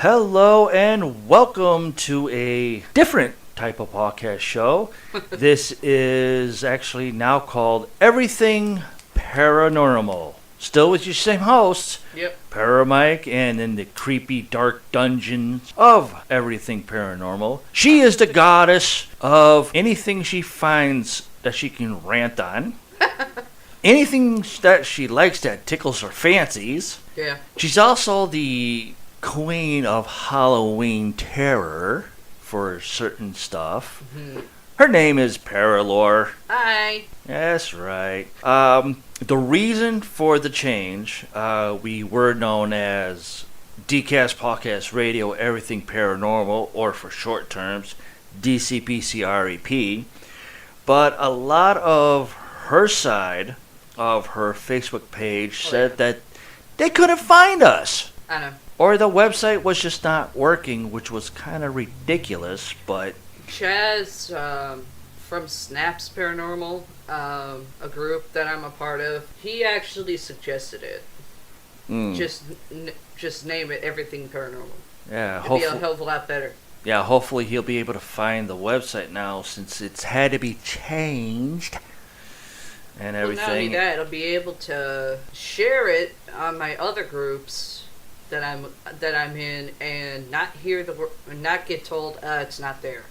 Hello and welcome to a different type of podcast show. This is actually now called Everything Paranormal. Still with your same hosts, Yep. Paramike, and in the creepy dark dungeons of Everything Paranormal. She is the goddess of anything she finds that she can rant on. Anything that she likes that tickles her fancies. Yeah. She's also the queen of Halloween terror for certain stuff. Mm-hmm. Her name is Para-Lor. Hi. That's right. The reason for the change, we were known as DCast Podcast Radio Everything Paranormal, or for short terms, DCPCREP. But a lot of her side of her Facebook page said that they couldn't find us. I know. Or the website was just not working, which was kind of ridiculous, but... Chaz from Snaps Paranormal, a group that I'm a part of, he actually suggested it. Just name it Everything Paranormal. Yeah, It'd be a hell of a lot better. Yeah, hopefully he'll be able to find the website now since it's had to be changed and everything. Well, not only that, I'll be able to share it on my other groups that I'm in, and not get told it's not there.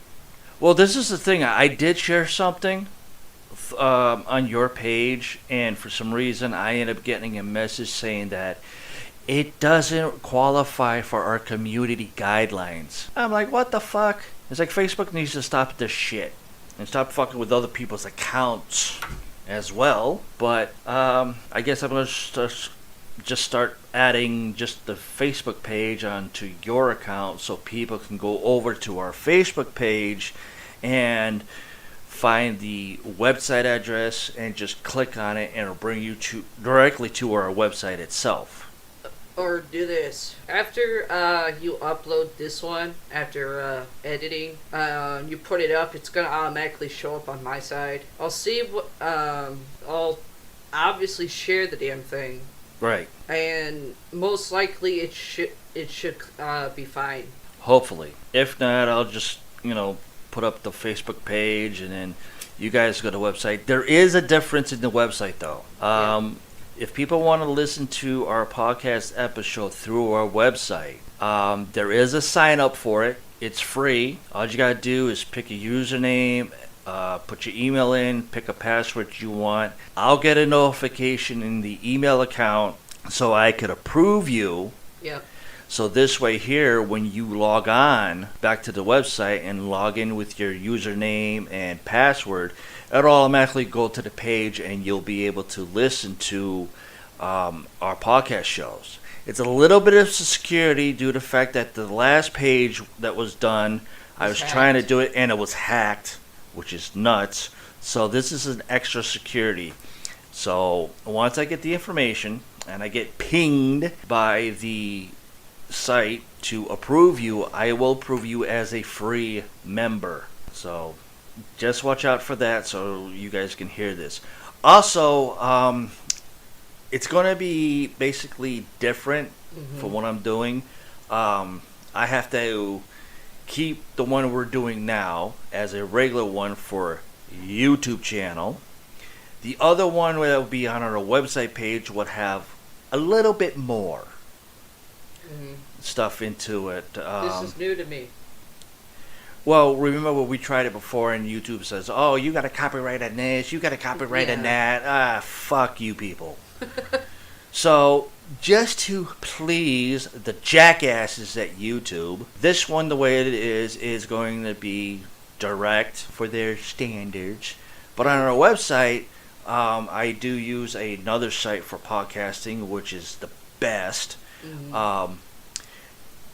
Well, this is the thing. I did share something on your page, and for some reason, I ended up getting a message saying that it doesn't qualify for our community guidelines. I'm like, what the fuck? It's like Facebook needs to stop this shit and stop fucking with other people's accounts as well. But I guess I'm gonna just start adding just the Facebook page onto your account so people can go over to our Facebook page and find the website address and just click on it, and it'll bring you directly to our website itself. Or do this. After you upload this one, after editing, you put it up, it's going to automatically show up on my side. I'll see what, I'll obviously share the damn thing. Right. And most likely it should be fine. Hopefully. If not, I'll just, put up the Facebook page and then you guys go to the website. There is a difference in the website though. If people want to listen to our podcast episode through our website, there is a sign up for it. It's free. All you gotta do is pick a username, put your email in, pick a password you want. I'll get a notification in the email account so I could approve you. Yep. So this way here, when you log on back to the website and log in with your username and password, it'll automatically go to the page and you'll be able to listen to our podcast shows. It's a little bit of security due to the fact that the last page that was done, I was trying to do it and it was hacked, which is nuts. So this is an extra security. So once I get the information and I get pinged by the site to approve you, I will approve you as a free member. So just watch out for that so you guys can hear this. Also, it's going to be basically different for what I'm doing. I have to keep the one we're doing now as a regular one for YouTube channel. The other one that will be on our website page would have a little bit more stuff into it. This is new to me. Well, remember when we tried it before and YouTube says, oh, you got a copyright on this, you got a copyright on that. Fuck you people. So, just to please the jackasses at YouTube, this one, the way it is going to be direct for their standards. But on our website, I do use another site for podcasting, which is the best.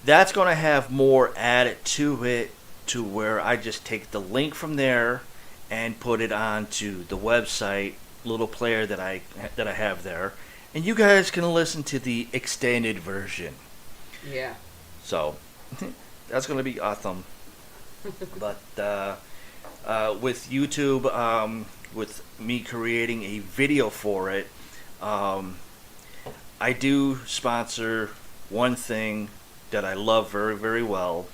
That's going to have more added to it, to where I just take the link from there and put it onto the website little player that I have there, and you guys can listen to the extended version. Yeah. So that's going to be awesome. But with YouTube, with me creating a video for it, I do sponsor one thing that I love very, very well.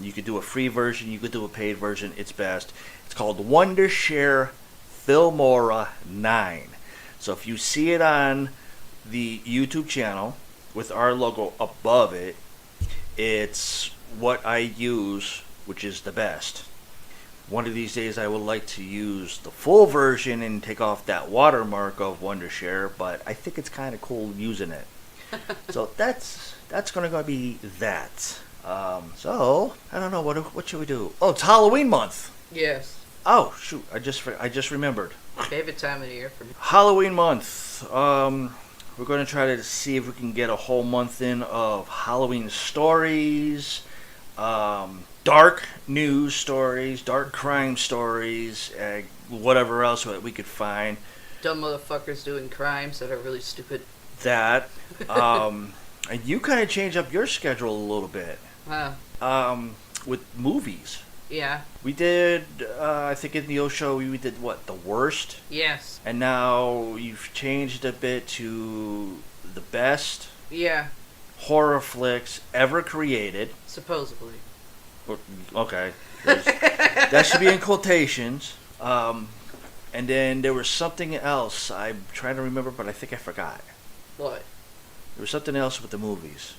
You could do a free version, you could do a paid version, it's best. It's called Wondershare Filmora 9. So if you see it on the YouTube channel with our logo above it, it's what I use, which is the best. One of these days I would like to use the full version and take off that watermark of Wondershare, but I think it's kind of cool using it. So that's going to be that. So I don't know, what should we do? Oh, it's Halloween month. Yes. Oh shoot! I just remembered. Favorite time of the year for me. Halloween month. We're going to try to see if we can get a whole month in of Halloween stories, dark news stories, dark crime stories, whatever else that we could find. Dumb motherfuckers doing crimes that are really stupid. That. And you kind of change up your schedule a little bit. With movies. Yeah. We did, I think in the O show, we did what, the worst? Yes. And now you've changed a bit to the best Yeah. horror flicks ever created. Supposedly. Okay. That should be in quotations. And then there was something else. I'm trying to remember, but I think I forgot. What? There was something else with the movies.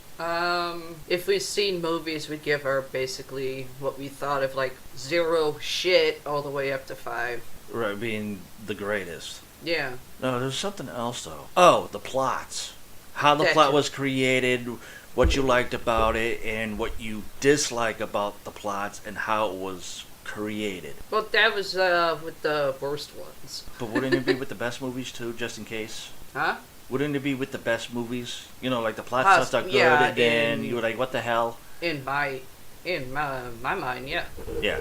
If we've seen movies, we'd give our basically what we thought of, like 0 shit all the way up to 5. Right, being the greatest. Yeah. No, there's something else though. Oh, the plots. How the plot was created, what you liked about it, and what you dislike about the plots, and how it was created. Well, that was with the worst ones. But wouldn't it be with the best movies too, just in case? Huh? Wouldn't it be with the best movies? You know, like the plot's not good, yeah, and then you're like, what the hell? In my mind, yeah. Yeah.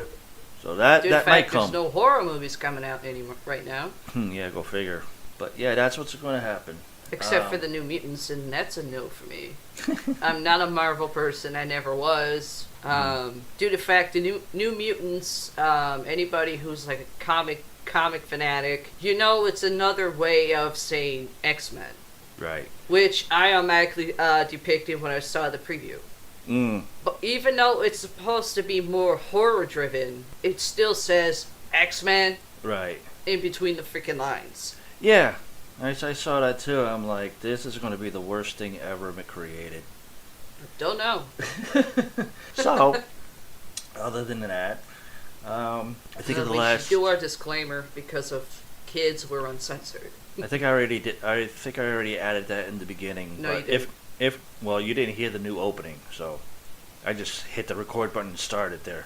So that Dude, that in fact, might come. there's no horror movies coming out anymore right now. Yeah, go figure. But yeah, that's what's going to happen. Except for the New Mutants, and that's a no for me. I'm not a Marvel person. I never was. Due to the fact the New Mutants, anybody who's like a comic fanatic, you know, it's another way of saying X-Men. Right. Which I automatically depicted when I saw the preview. But even though it's supposed to be more horror driven, it still says X-Men Right. in between the freaking lines. Yeah. I saw that too. I'm like, this is going to be the worst thing ever created. Don't know. So, other than that, I think of the we last. should do our disclaimer because of kids. We're uncensored. I think I already did. I think I already added that in the beginning. No, but you didn't. if well, you didn't hear the new opening, so I just hit the record button and started there.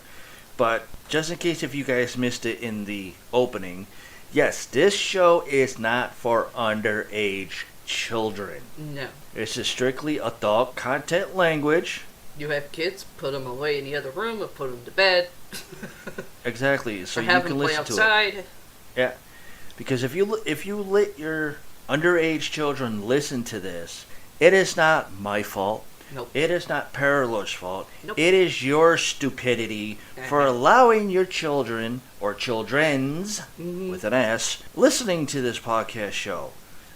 But just in case if you guys missed it in the opening, yes, this show is not for underage children. No. It's a strictly adult content language. You have kids, put them away in the other room or put them to bed. Exactly, so or you have can them play listen to outside. it. Yeah, because if you let your underage children listen to this, it is not my fault. Nope. It is not Para-Lor's fault. Nope. It is your stupidity for allowing your children, or children's, with an S, listening to this podcast show.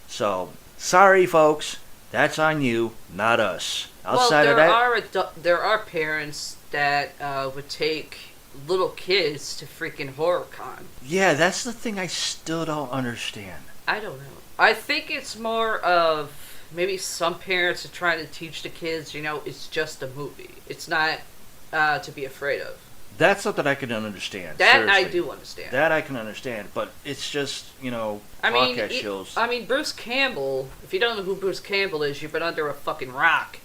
So, sorry folks, that's on you, not us. Outside of that, there are parents that would take little kids to freaking HorrorCon. yeah, that's the thing I still don't understand. I don't know. I think it's more of maybe some parents are trying to teach the kids, you know, it's just a movie. It's not to be afraid of. That's something I can understand. That seriously. I do understand. That I can understand, but it's just, I mean, podcast shows. I mean, Bruce Campbell, if you don't know who Bruce Campbell is, you've been under a fucking rock.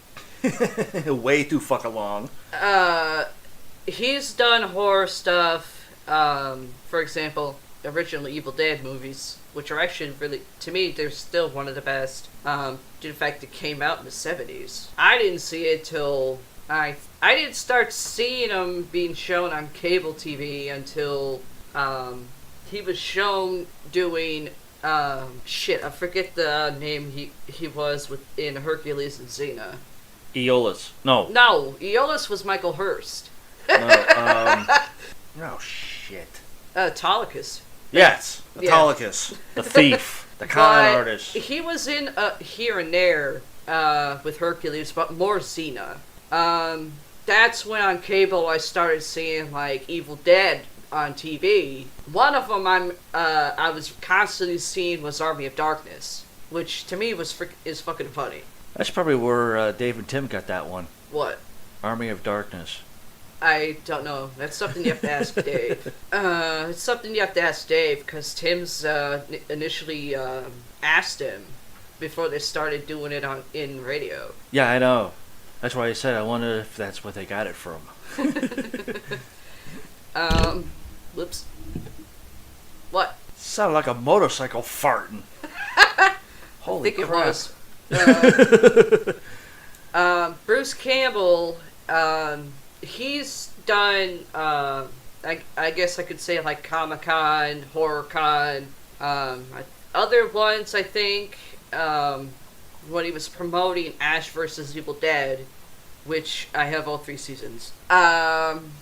Way too fucking long. He's done horror stuff, for example, original Evil Dead movies, which are actually really, to me, they're still one of the best. Due to the fact it came out in the 70s. I didn't see it till I didn't start seeing them being shown on cable TV until he was shown doing I forget the name he was in Hercules and Xena. Aeolus. No, Aeolus was Michael Hurst. oh shit. Autolycus. Yes, Yeah. Autolycus, the thief, the con artist. He was in here and there with Hercules, but more Xena. That's when on cable I started seeing like Evil Dead on TV. One of them I was constantly seeing was Army of Darkness, which to me is fucking funny. That's probably where Dave and Tim got that one. What? Army of Darkness. I don't know. That's something you have to ask Dave. It's something you have to ask Dave, because Tim's initially asked him before they started doing it in radio. Yeah, I know. That's why I said I wonder if that's where they got it from. Whoops. What? Sounded like a motorcycle farting. Holy I think crap. it was. Bruce Campbell, he's done, I guess I could say like Comic-Con, HorrorCon, other ones I think, when he was promoting Ash vs. Evil Dead, which I have all 3 seasons.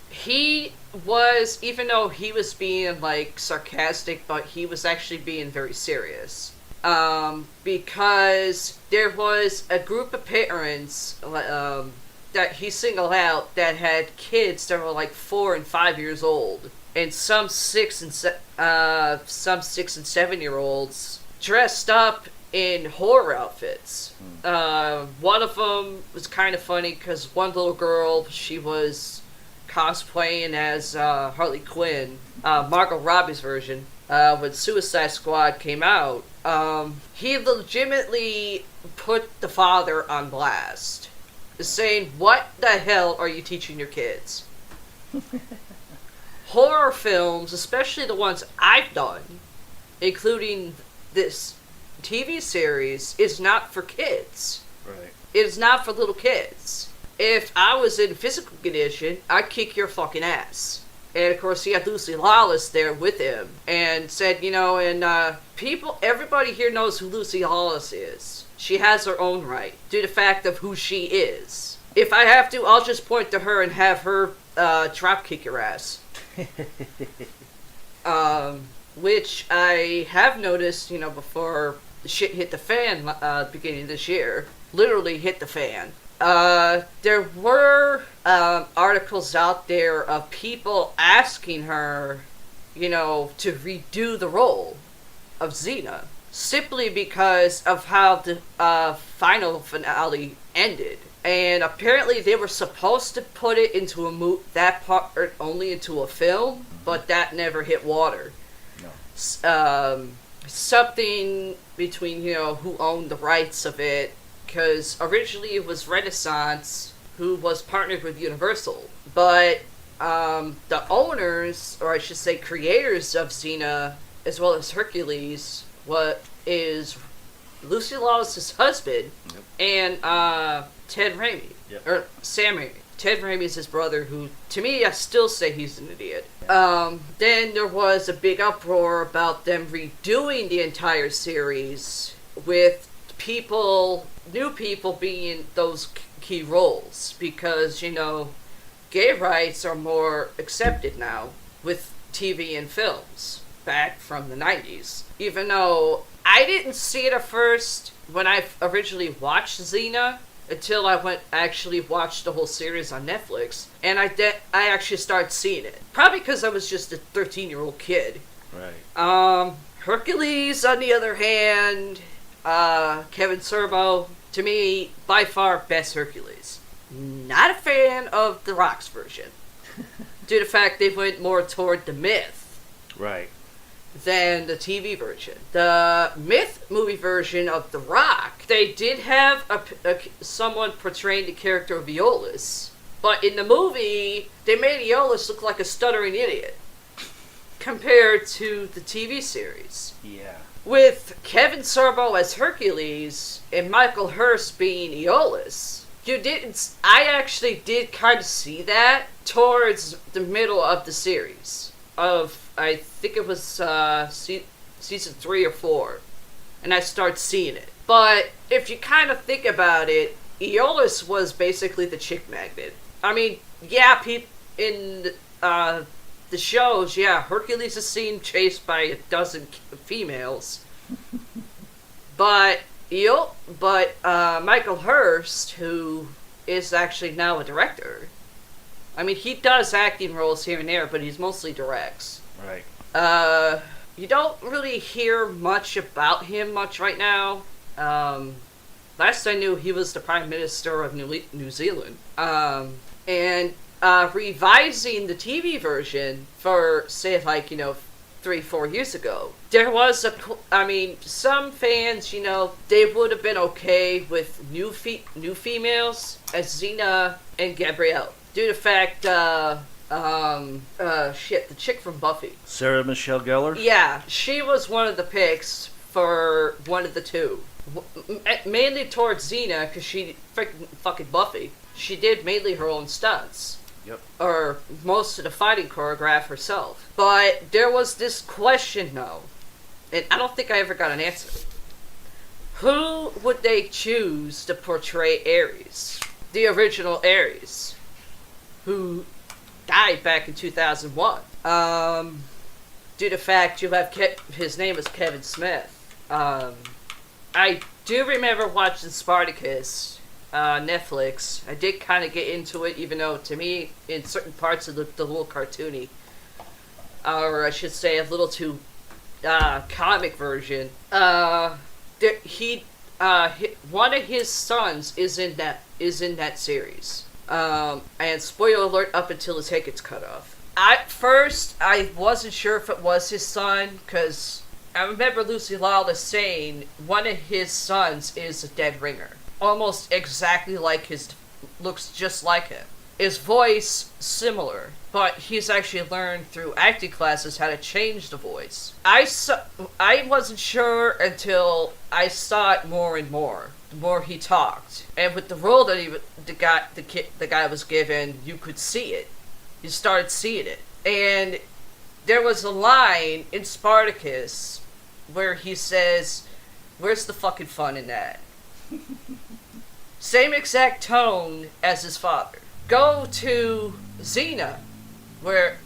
He was, even though he was being like sarcastic, but he was actually being very serious. Because there was a group of parents that he singled out that had kids that were like 4 and 5 years old, and some 6 and 7 year olds dressed up in horror outfits. One of them was kind of funny because one little girl, she was cosplaying as Harley Quinn, Margot Robbie's version. When Suicide Squad came out, he legitimately put the father on blast, saying, "What the hell are you teaching your kids?" Horror films, especially the ones I've done, including this TV series, is not for kids. Right. It is not for little kids. If I was in physical condition, I'd kick your fucking ass. And of course, he had Lucy Lawless there with him, and said, everybody here knows who Lucy Lawless is. She has her own right, due to the fact of who she is. If I have to, I'll just point to her and have her drop kick your ass. Which I have noticed, before the shit hit the fan beginning of this year. Literally hit the fan. There were articles out there of people asking her, to redo the role of Xena, simply because of how the final finale ended. And apparently they were supposed to put it into that part only into a film, but that never hit water. No. Something between, who owned the rights of it, because originally it was Renaissance who was partnered with Universal, but the owners, or I should say creators of Xena, as well as Hercules, what is Lucy Lawless' husband, yep. And Ted Raimi, yep. or Sam Raimi. Ted Raimi is his brother, who, to me, I still say he's an idiot. Then there was a big uproar about them redoing the entire series with new people being those key roles, because, gay rights are more accepted now with TV and films back from the 90s. Even though I didn't see it at first when I originally watched Xena, until I actually watched the whole series on Netflix, and I actually started seeing it. Probably because I was just a 13-year-old kid. Right. Hercules, on the other hand, Kevin Sorbo, to me, by far, best Hercules. Not a fan of The Rock's version, due to the fact they went more toward the myth. Right. Than the TV version. The myth movie version of The Rock, they did have someone portraying the character of Aeolus, but in the movie, they made Aeolus look like a stuttering idiot compared to the TV series. Yeah. With Kevin Sorbo as Hercules and Michael Hurst being Aeolus, I actually did kind of see that towards the middle of the series. I think it was season 3 or 4, and I started seeing it. But if you kind of think about it, Aeolus was basically the chick magnet. I mean, yeah, in the shows, Hercules is seen chased by a dozen females, but Michael Hurst, who is actually now a director. I mean, he does acting roles here and there, but he's mostly directs. Right. You don't really hear much about him much right now. Last I knew, he was the Prime Minister of New Zealand. And revising the TV version for, say, like, 3-4 years ago, there was some fans, they would have been okay with new females as Xena and Gabrielle. Due to the fact, the chick from Buffy. Sarah Michelle Gellar? Yeah, she was one of the picks for one of the two. Mainly towards Xena, because she fucking Buffy. She did mainly her own stunts. Yep. Or most of the fighting choreograph herself. But there was this question, though, and I don't think I ever got an answer. Who would they choose to portray Ares? The original Ares, who died back in 2001. Due to the fact you have his name is Kevin Smith. I do remember watching Spartacus, Netflix. I did kind of get into it, even though to me, in certain parts of the little cartoony, or I should say, a little too comic version. One of his sons is in that series. And spoiler alert, up until his head gets cut off. At first, I wasn't sure if it was his son, because I remember Lucy Lawless saying one of his sons is a dead ringer. Almost exactly like looks just like him. His voice, similar, but he's actually learned through acting classes how to change the voice. I wasn't sure until I saw it more and more. The more he talked, and with the role that the guy was given, you could see it. You started seeing it, and there was a line in Spartacus where he says, "Where's the fucking fun in that?" Same exact tone as his father. Go to Xena, where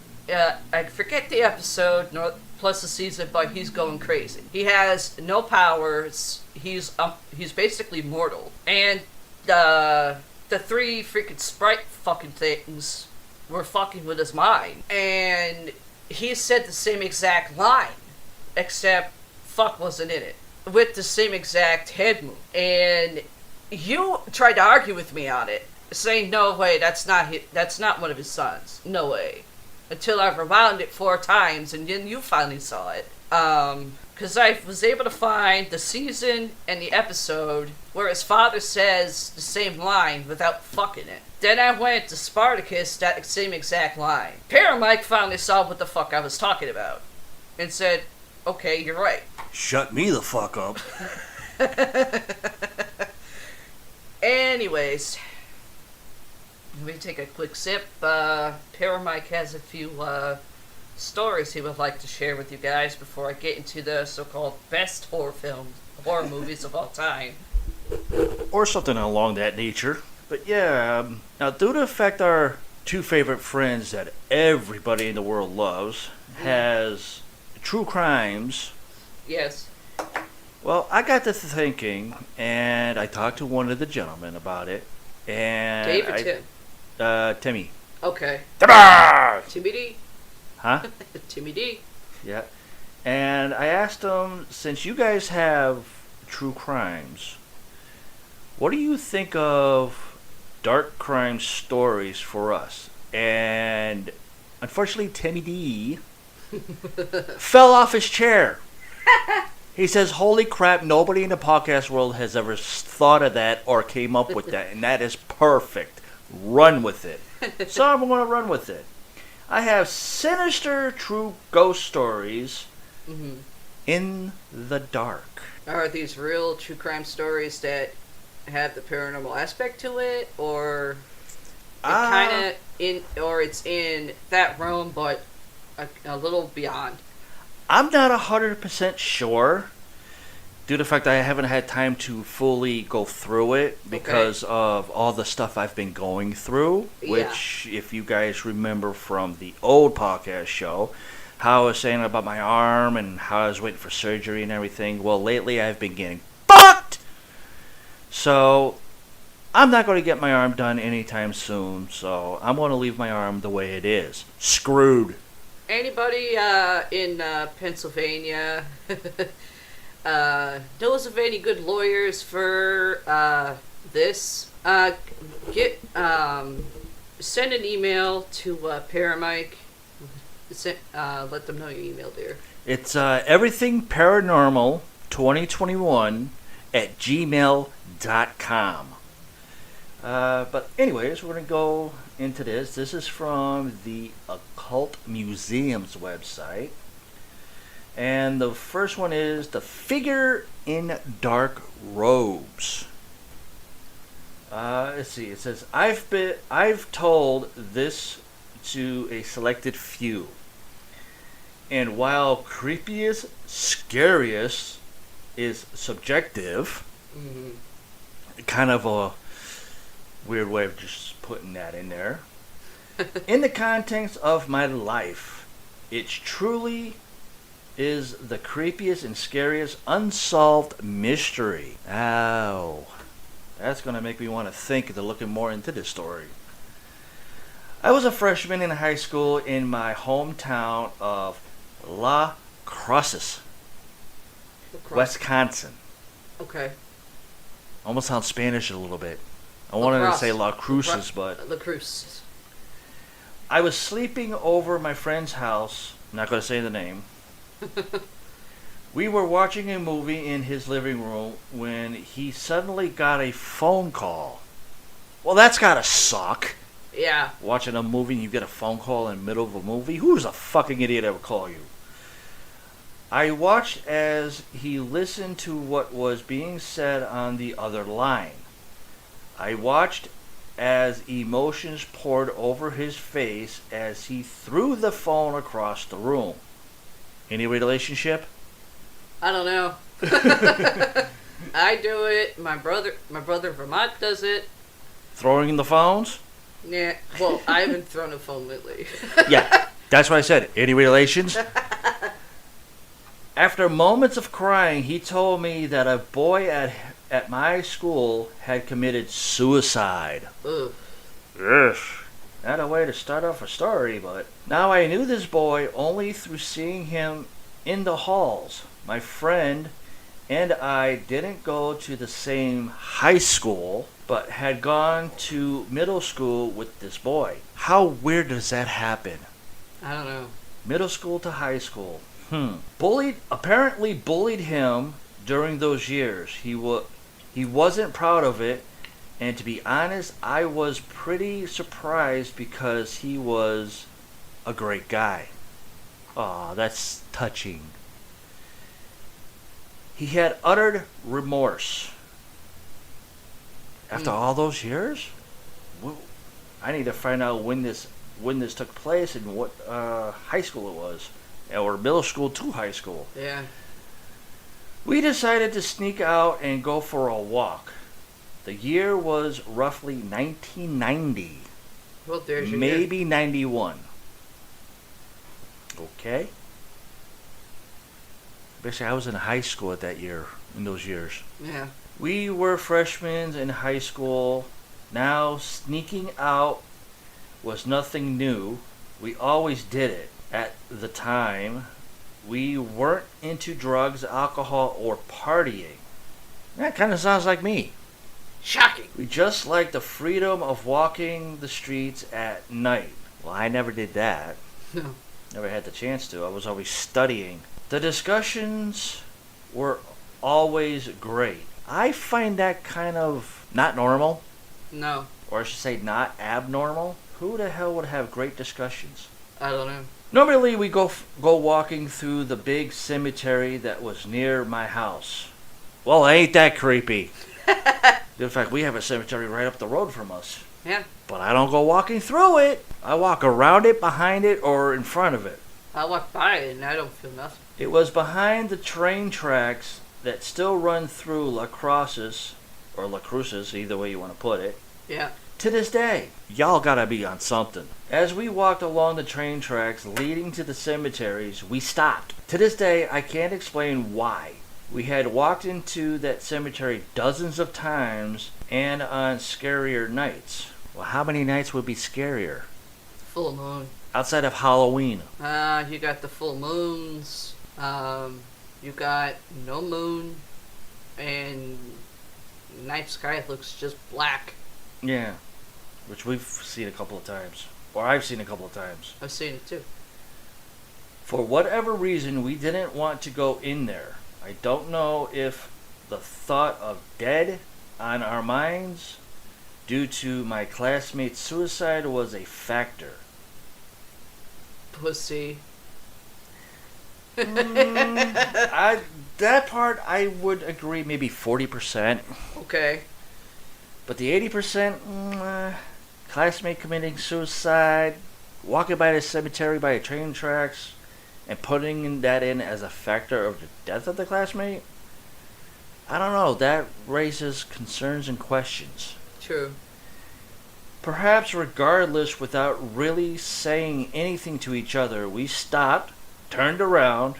I forget the episode plus the season, but he's going crazy. He has no powers. He's basically mortal, and the three freaking sprite fucking things were fucking with his mind, and he said the same exact line, except fuck wasn't in it, with the same exact head move. And you tried to argue with me on it, saying no way, that's not one of his sons, no way. Until I rewound it 4 times, and then you finally saw it. Because I was able to find the season and the episode where his father says the same line without fucking it. Then I went to Spartacus, that same exact line. Paramike finally saw what the fuck I was talking about, and said, okay, you're right. Shut me the fuck up. Anyways, let me take a quick sip. Paramike has a few stories he would like to share with you guys before I get into the so-called best horror movies of all time. Or something along that nature. But yeah, now due to the fact our 2 favorite friends that everybody in the world loves has true crimes. Yes. Well, I got to thinking, and I talked to one of the gentlemen about it, and Dave or Tim? Timmy. Okay. Ta-da! Timmy D? Huh? Timmy D. Yeah. And I asked him, since you guys have true crimes, what do you think of dark crime stories for us? And unfortunately, Timmy D fell off his chair. He says, holy crap, nobody in the podcast world has ever thought of that or came up with that, and that is perfect. Run with it. So I'm going to run with it. I have sinister true ghost stories in the dark. Are these real true crime stories that have the paranormal aspect to it, or it's in that realm but a little beyond? I'm not 100% sure, due to the fact that I haven't had time to fully go through it because of all the stuff I've been going through, which, if you guys remember from the old podcast show, how I was saying about my arm and how I was waiting for surgery and everything. Well, lately I've been getting fucked! So, I'm not going to get my arm done anytime soon, so I'm going to leave my arm the way it is. Screwed. Anybody in Pennsylvania knows of any good lawyers for this? Send an email to Paramike. Let them know your email there. It's everything paranormal 2021 at gmail.com. But anyways, we're going to go into this. This is from the Occult Museum's website. And the first one is The Figure in Dark Robes. Let's see. It says, I've told this to a selected few. And while creepiest, scariest is subjective, kind of a weird way of just putting that in there. In the context of my life, it truly is the creepiest and scariest unsolved mystery. Ow. That's going to make me want to think of looking more into this story. I was a freshman in high school in my hometown of La Crosse, Wisconsin. Okay. Almost sounds Spanish a little bit. I wanted to say La Cruces, but... La Cruz. I was sleeping over my friend's house. I'm not going to say the name. We were watching a movie in his living room when he suddenly got a phone call. Well, that's gotta suck. Yeah. Watching a movie and you get a phone call in the middle of a movie? Who's a fucking idiot that would call you? I watched as he listened to what was being said on the other line. I watched as emotions poured over his face as he threw the phone across the room. Any relationship? I don't know. I do it. My brother Vermont does it. Throwing the phones? Yeah. Well, I haven't thrown a phone lately. Yeah, that's what I said. Any relations? After moments of crying, he told me that a boy at my school had committed suicide. Ugh. Yes. Not a way to start off a story, but... Now I knew this boy only through seeing him in the halls. My friend and I didn't go to the same high school, but had gone to middle school with this boy. How weird does that happen? I don't know. Middle school to high school. Apparently bullied him during those years. He wasn't proud of it, and to be honest, I was pretty surprised because he was a great guy. Aw, that's touching. He had uttered remorse. After all those years? I need to find out when this took place and what high school it was. Or middle school to high school. Yeah. We decided to sneak out and go for a walk. The year was roughly 1990. Well, there's your maybe year. 91. Okay. Basically, I was in high school at that year, in those years. Yeah. We were freshmen in high school. Now, sneaking out was nothing new. We always did it. At the time, we weren't into drugs, alcohol, or partying. That kind of sounds like me. Shocking. We just liked the freedom of walking the streets at night. Well, I never did that. No. Never had the chance to. I was always studying. The discussions were always great. I find that kind of not normal. No. Or I should say not abnormal. Who the hell would have great discussions? I don't know. Normally we go walking through the big cemetery that was near my house. Well, ain't that creepy? In fact, we have a cemetery right up the road from us. Yeah. But I don't go walking through it. I walk around it, behind it, or in front of it. I walk by it and I don't feel nothing. It was behind the train tracks that still run through La Cruces, or La Cruces, either way you want to put it. Yeah. To this day, y'all gotta be on something. As we walked along the train tracks leading to the cemeteries, we stopped. To this day, I can't explain why. We had walked into that cemetery dozens of times and on scarier nights. Well, how many nights would be scarier? Full moon. Outside of Halloween. You got the full moons. You got no moon, and night sky looks just black. Yeah, which we've seen a couple of times. Or I've seen a couple of times. I've seen it too. For whatever reason, we didn't want to go in there. I don't know if the thought of dead on our minds due to my classmate's suicide was a factor. Pussy. That part I would agree maybe 40%. Okay. But the 80%, classmate committing suicide, walking by the cemetery by the train tracks, and putting that in as a factor of the death of the classmate, I don't know. That raises concerns and questions. True. Perhaps regardless, without really saying anything to each other, we stopped, turned around,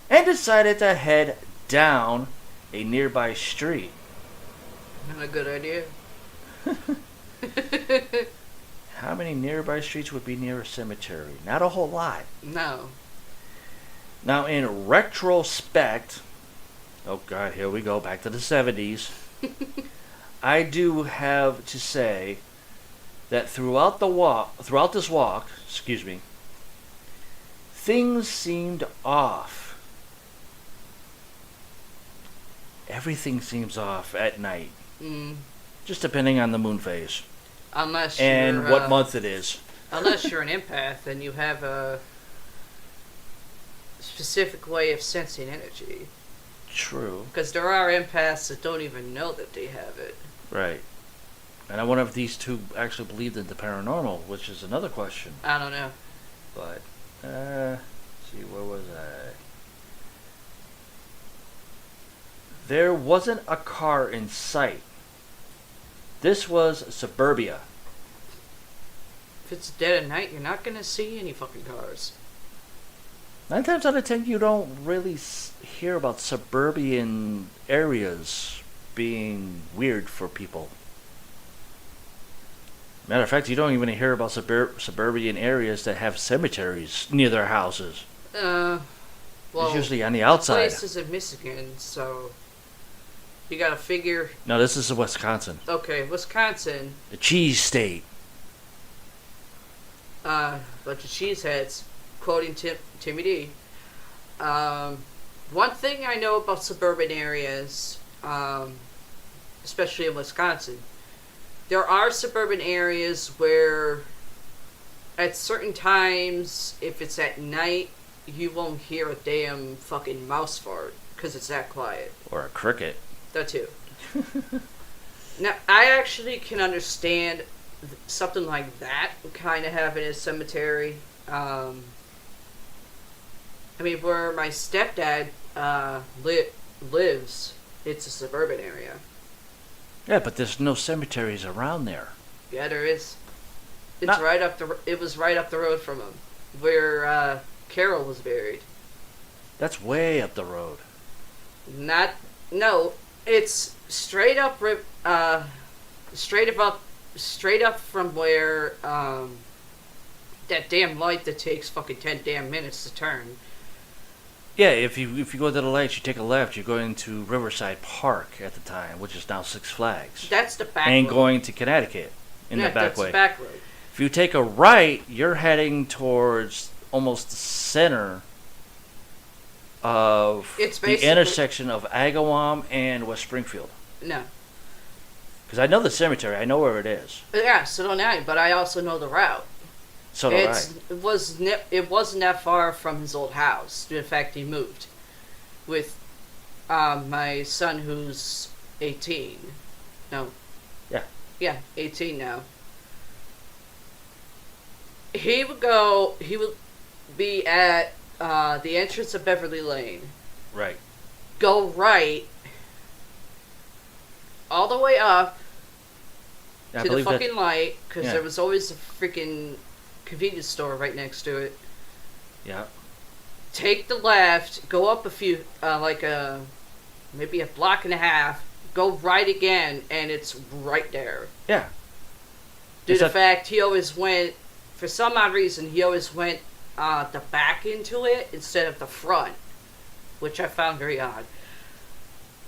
and decided to head down a nearby street. Not a good idea. How many nearby streets would be near a cemetery? Not a whole lot. No. Now, in retrospect, oh god, here we go, back to the 70s. I do have to say that throughout this walk, things seemed off. Everything seems off at night. Just depending on the moon phase. Unless and you're, what month it is. Unless you're an empath and you have a specific way of sensing energy. True. Because there are empaths that don't even know that they have it. Right. And I wonder if these two actually believed in the paranormal, which is another question. I don't know. But, let's see, where was I? There wasn't a car in sight. This was suburbia. If it's dead at night, you're not going to see any fucking cars. 9 times out of 10, you don't really hear about suburban areas being weird for people. Matter of fact, you don't even hear about suburban areas that have cemeteries near their houses. Well, it's usually on the outside. This is in Michigan, so you gotta figure. No, this is Wisconsin. Okay, Wisconsin. The cheese state. Bunch of cheeseheads, quoting Timmy D. One thing I know about suburban areas, especially in Wisconsin, there are suburban areas where at certain times, if it's at night, you won't hear a damn fucking mouse fart because it's that quiet. Or a cricket. That too. Now, I actually can understand something like that kind of having a cemetery. I mean, where my stepdad lives, it's a suburban area. Yeah, but there's no cemeteries around there. Yeah, there is. It's right up the. It was right up the road from him, where Carol was buried. That's way up the road. No, it's straight up. Straight up from where that damn light that takes fucking 10 damn minutes to turn. Yeah, if you go to the lights, you take a left, you're going to Riverside Park at the time, which is now Six Flags. That's the back and road. Going to Connecticut in the back that's way. The back road. If you take a right, you're heading towards almost the center of the intersection of Agawam and West Springfield. No. Because I know the cemetery, I know where it is. Yeah, so don't I, but I also know the route. So do I. It wasn't that far from his old house. In fact, he moved with my son, who's 18. No. Yeah. Yeah, 18 now. He would be at the entrance of Beverly Lane. Right. Go right all the way up to the fucking light, because there was always a freaking convenience store right next to it. Yeah. Take the left, go up a few, like a maybe a block and a half, go right again, and it's right there. Yeah. Due to the fact he always went, for some odd reason, he always went the back into it instead of the front, which I found very odd.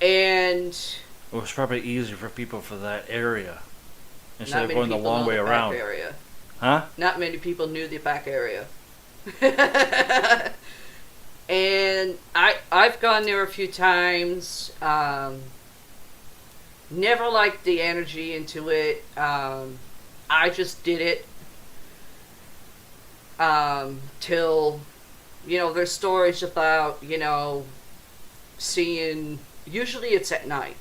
And it was probably easier for people for that area instead of not going many the people long know way the around. back area. Huh? Not many people knew the back area. And I've gone there a few times. Never liked the energy into it. I just did it till, you know, there's stories about, you know, seeing, usually it's at night.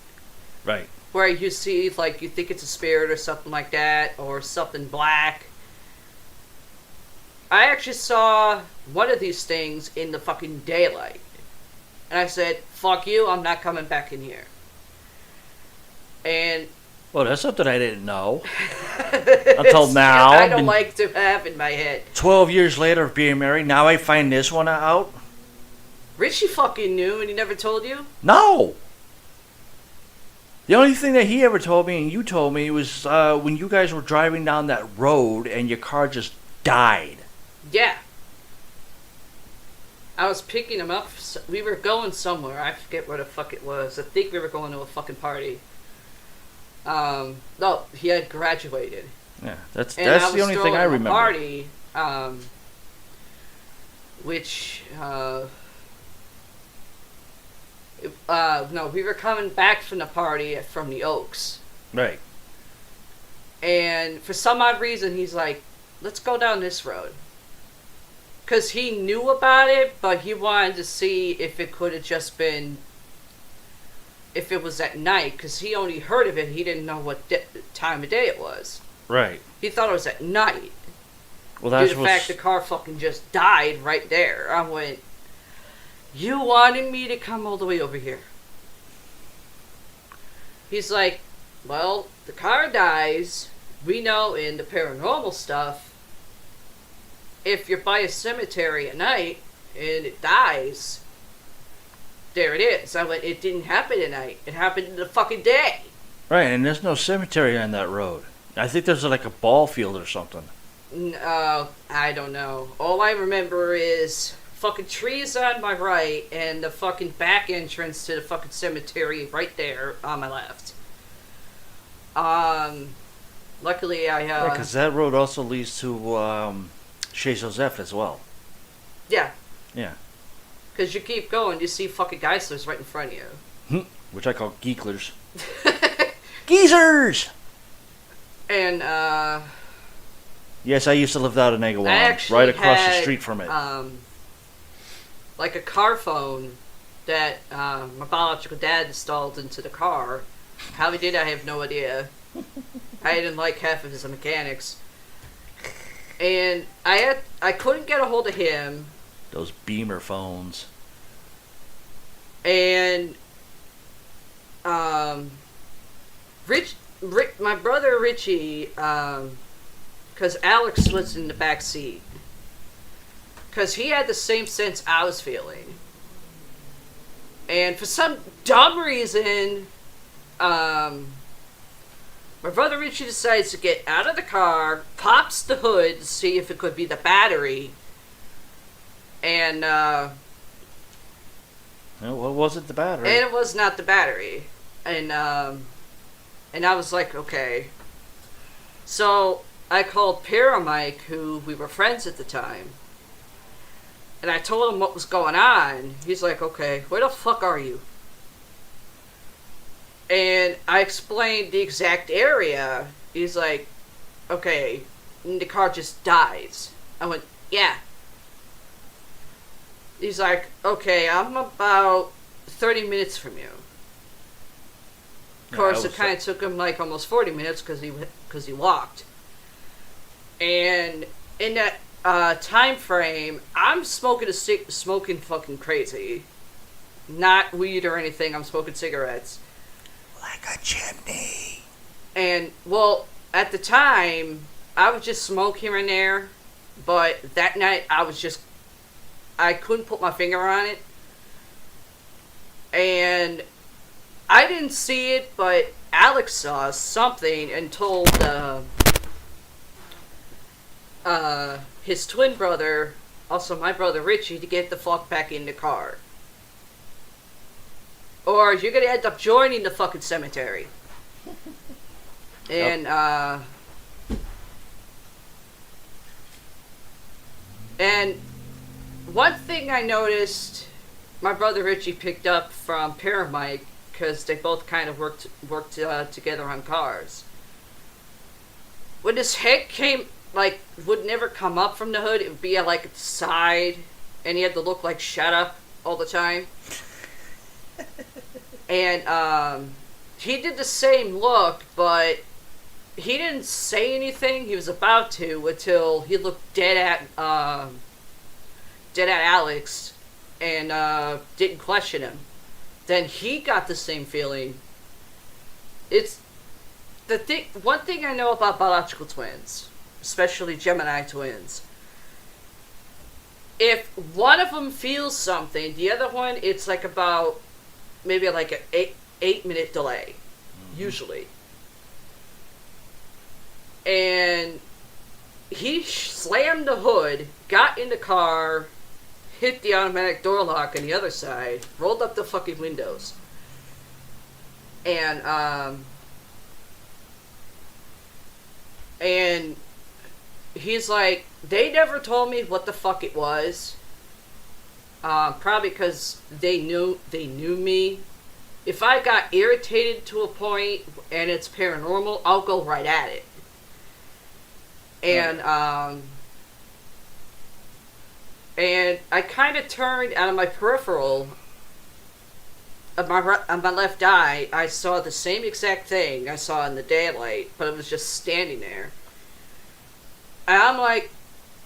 Right. Where you see, like, you think it's a spirit or something like that, or something black. I actually saw one of these things in the fucking daylight. And I said, fuck you, I'm not coming back in here. And well, that's something I didn't know until now. I don't like to have in my head. 12 years later of being married, now I find this one out? Richie fucking knew and he never told you? No! The only thing that he ever told me and you told me was when you guys were driving down that road and your car just died. Yeah. I was picking him up. We were going somewhere. I forget where the fuck it was. I think we were going to a fucking party. No, he had graduated. Yeah, that's the only thing I remember. Party, which no, we were coming back from the party from the Oaks. Right. And for some odd reason, he's like, "Let's go down this road." Because he knew about it, but he wanted to see if it could have just been, if it was at night, because he only heard of it. He didn't know what time of day it was. Right. He thought it was at night. Well, that's due to the fact the car fucking just died right there. I went, you wanted me to come all the way over here. He's like, well, the car dies. We know in the paranormal stuff, if you're by a cemetery at night and it dies, there it is. I went, it didn't happen at night. It happened in the fucking day. Right, and there's no cemetery on that road. I think there's like a ball field or something. I don't know. All I remember is fucking trees on my right and the fucking back entrance to the fucking cemetery right there on my left. Luckily I, because that road also leads to, Chez Joseph as well. Yeah. Yeah. Because you keep going, you see fucking Geislers right in front of you. Which I call geeklers. Geezers! And, yes, I used to live out in Agawam, right across the street from it. Like a car phone that my biological dad installed into the car. How he did, I have no idea. I didn't like half of his mechanics. And I couldn't get a hold of him. Those Beamer phones. And my brother Richie, because Alex was in the back seat, because he had the same sense I was feeling. And for some dumb reason, my brother Richie decides to get out of the car, pops the hood to see if it could be the battery, and what was it, the battery? And it was not the battery. And I was like, okay. So I called Para-Mike, who we were friends at the time, and I told him what was going on. He's like, okay, where the fuck are you? And I explained the exact area. He's like, okay, and the car just dies. I went, yeah. He's like, okay, I'm about 30 minutes from you. Of course, it kind of took him like almost 40 minutes because he walked. And in that time frame, I'm smoking fucking crazy. Not weed or anything. I'm smoking cigarettes. Like a chimney. And, well, at the time, I would just smoke here and there. But that night, I couldn't put my finger on it. And I didn't see it, but Alex saw something and told his twin brother, also my brother Richie, to get the fuck back in the car. Or you're gonna end up joining the fucking cemetery. And, and one thing I noticed my brother Richie picked up from Paramike, because they both kind of worked together on cars. When his head came, like, would never come up from the hood, it would be like at the side, and he had to look like shut up all the time. And he did the same look, but he didn't say anything. He was about to until he looked dead at Alex and didn't question him. Then he got the same feeling. It's the thing. One thing I know about biological twins, especially Gemini twins, if one of them feels something, the other one, it's like about maybe like an 8-minute delay, usually. And he slammed the hood, got in the car, hit the automatic door lock on the other side, rolled up the fucking windows. And he's like, they never told me what the fuck it was. Probably because they knew me. If I got irritated to a point and it's paranormal, I'll go right at it. And I kind of turned out of my peripheral, on my left eye. I saw the same exact thing I saw in the daylight, but it was just standing there. And I'm like,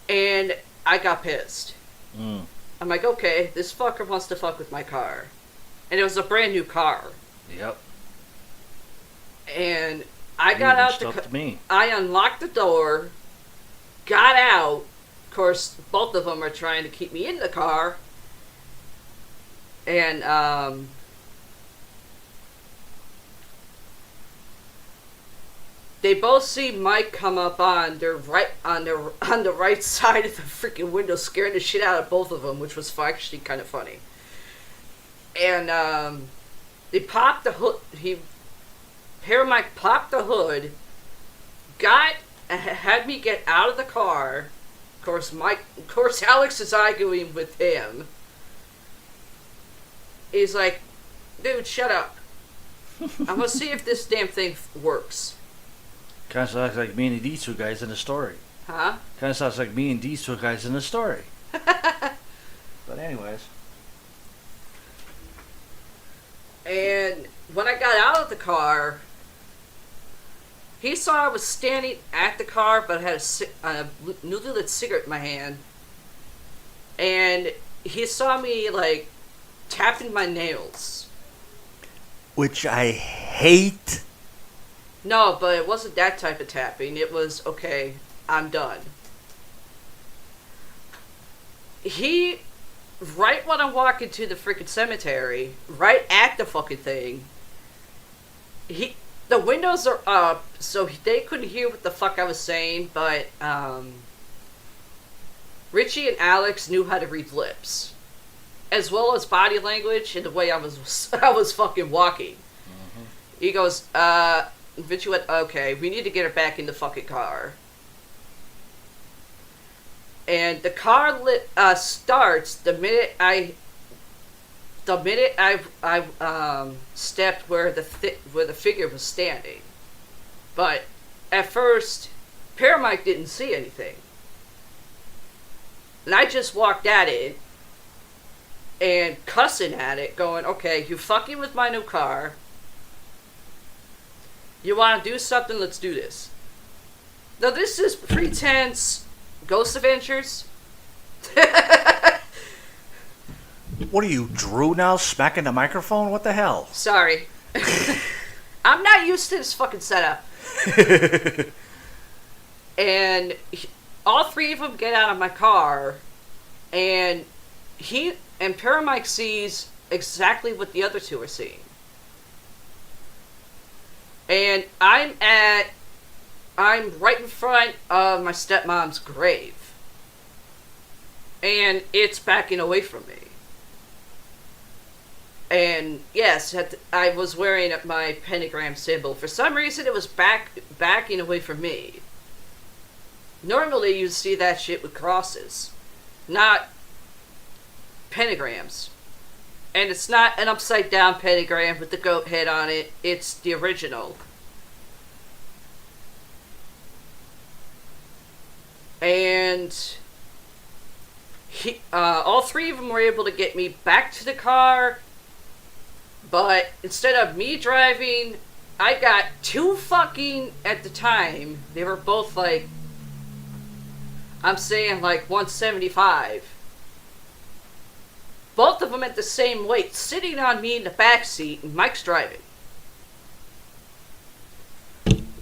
and I got pissed. I'm like, okay, this fucker wants to fuck with my car. And it was a brand new car. Yep. And I got out I unlocked the door, got out. Of course, both of them are trying to keep me in the car. And they both see Mike come up on the right side of the freaking window, scaring the shit out of both of them, which was actually kind of funny. And they popped the hood. Mike popped the hood, had me get out of the car. Of course, Alex is arguing with him. He's like, dude, shut up. I'm gonna see if this damn thing works. Kind of sounds like me and these two guys in the story. Huh? Kind of sounds like me and these two guys in the story. But anyways. And when I got out of the car, he saw I was standing at the car, but I had a newly lit cigarette in my hand. And he saw me, like, tapping my nails. Which I hate. No, but it wasn't that type of tapping. It was, okay, I'm done. Right when I'm walking to the freaking cemetery, right at the fucking thing, the windows are up, so they couldn't hear what the fuck I was saying, but Richie and Alex knew how to read lips, as well as body language and the way I was fucking walking. Mm-hmm. He goes, Richie went, okay, we need to get her back in the fucking car. And the car starts the minute I stepped where the figure was standing. But at first, Paramike didn't see anything, and I just walked at it and cussing at it, going, "Okay, you're fucking with my new car. You want to do something? Let's do this." Now this is pretense Ghost Adventures. What are you, Drew now, smacking the microphone? What the hell? Sorry. I'm not used to this fucking setup. And all three of them get out of my car, and Paramike sees exactly what the other two are seeing. And I'm right in front of my stepmom's grave. And it's backing away from me. And yes, I was wearing my pentagram symbol. For some reason, it was backing away from me. Normally, you see that shit with crosses, not pentagrams. And it's not an upside down pentagram with the goat head on it. It's the original. And all three of them were able to get me back to the car. But instead of me driving, I got two fucking, at the time, they were both like, I'm saying like 175. Both of them at the same weight, sitting on me in the back seat, and Mike's driving.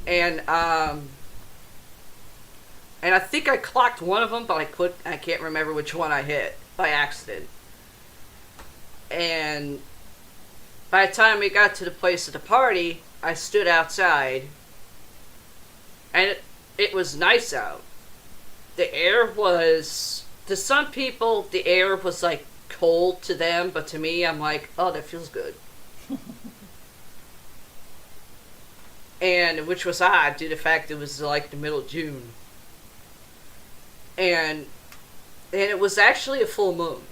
And I think I clocked one of them, but I can't remember which one I hit by accident. And by the time we got to the place of the party, I stood outside, and it was nice out. The air was, to some people, the air was like cold to them, but to me, I'm like, oh, that feels good. And which was odd due to the fact it was like the middle of June. And it was actually a full moon.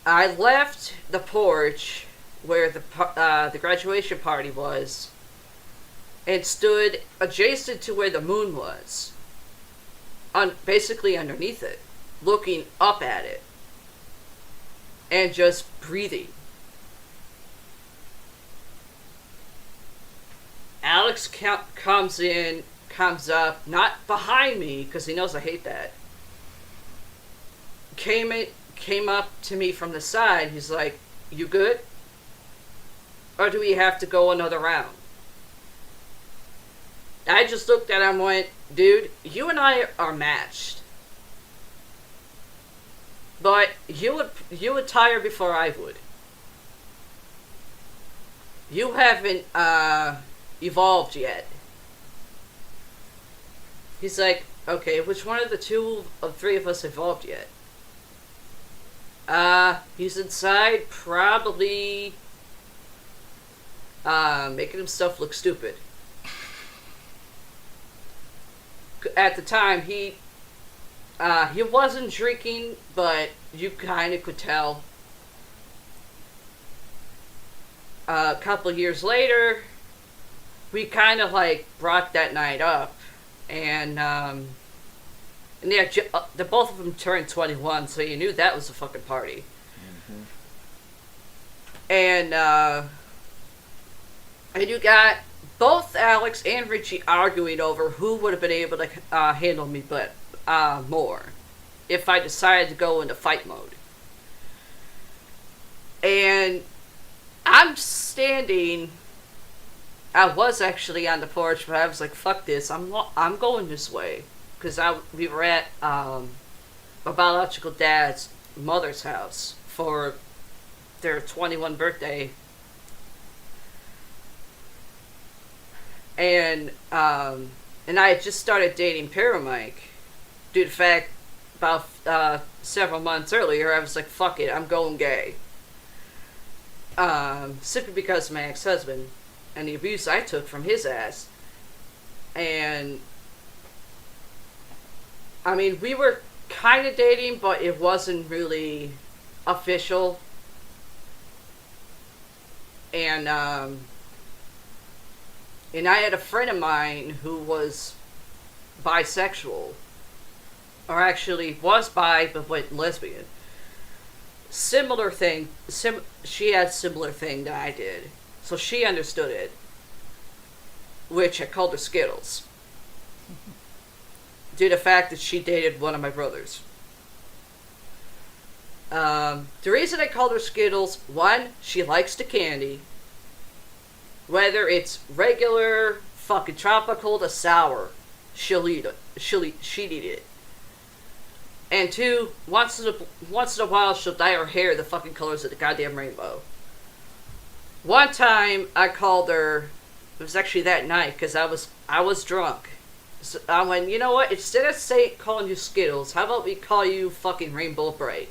I left the porch where the graduation party was and stood adjacent to where the moon was, basically underneath it, looking up at it and just breathing. Alex comes up, not behind me because he knows I hate that. Came up to me from the side. He's like, "You good? Or do we have to go another round?" I just looked at him and went, "Dude, you and I are matched. But you would tire before I would. You haven't evolved yet." He's like, "Okay, which one of the two of three of us evolved yet?" He's inside, probably making himself look stupid. At the time, he wasn't drinking, but you kind of could tell. A couple years later, we kind of like brought that night up, and the both of them turned 21, so you knew that was a fucking party. Mm-hmm. And you got both Alex and Richie arguing over who would have been able to handle me more if I decided to go into fight mode. And I'm standing. I was actually on the porch, but I was like, "Fuck this! I'm going this way," because we were at my biological dad's mother's house for their 21 birthday. And I had just started dating Para-Mike due to the fact about several months earlier I was like, "Fuck it, I'm going gay." Simply because of my ex-husband and the abuse I took from his ass. And I mean, we were kind of dating, but it wasn't really official. And I had a friend of mine who was bisexual, or actually was bi but went lesbian. Similar thing. She had similar thing that I did, so she understood it. Which I called her Skittles, due to the fact that she dated one of my brothers. The reason I called her Skittles, one, she likes the candy. Whether it's regular, fucking tropical to sour, she'll eat it. She'd eat it. And two, once in a while she'll dye her hair the fucking colors of the goddamn rainbow. One time I called her. It was actually that night because I was drunk. So I went, you know what? Instead of calling you Skittles, how about we call you fucking Rainbow Bright?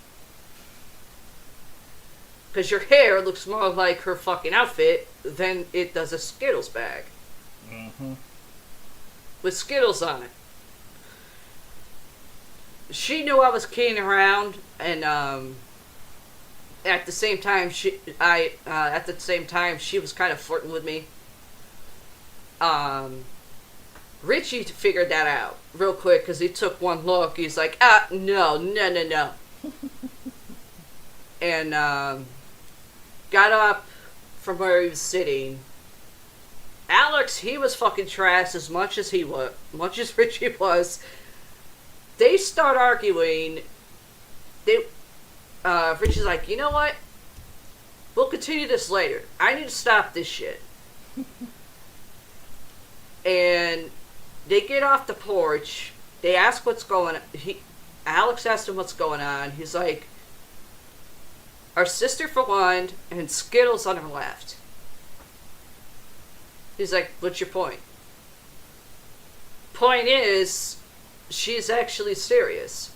Because your hair looks more like her fucking outfit than it does a Skittles bag. Mm-hmm. With Skittles on it. She knew I was kidding around, and at the same time, she was kind of flirting with me. Richie figured that out real quick because he took one look. He's like, no. And got up from where he was sitting. Alex, he was fucking trash as much as Richie was. They start arguing. Richie's like, you know what? We'll continue this later. I need to stop this shit. And they get off the porch. They ask what's going on. Alex asked him what's going on. He's like, our sister for one, and Skittles on her left. He's like, what's your point? Point is, she's actually serious.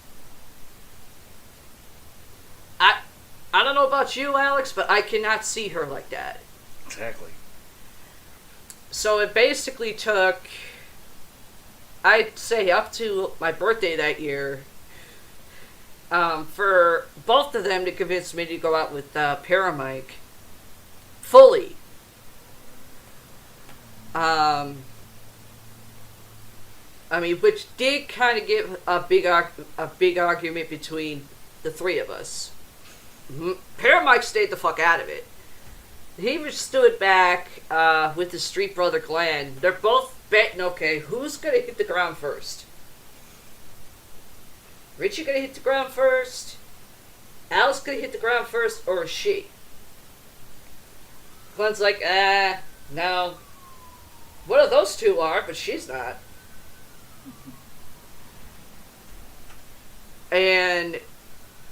I don't know about you, Alex, but I cannot see her like that. Exactly. So it basically took, I'd say, up to my birthday that year, for both of them to convince me to go out with Para-Mike fully. I mean, which did kind of give a big argument between the three of us. Para-Mike stayed the fuck out of it. He just stood back with his street brother Glenn. They're both betting, okay, who's going to hit the ground first? Richie going to hit the ground first? Alice going to hit the ground first, or is she? Glenn's like, no. One of those two are, but she's not. And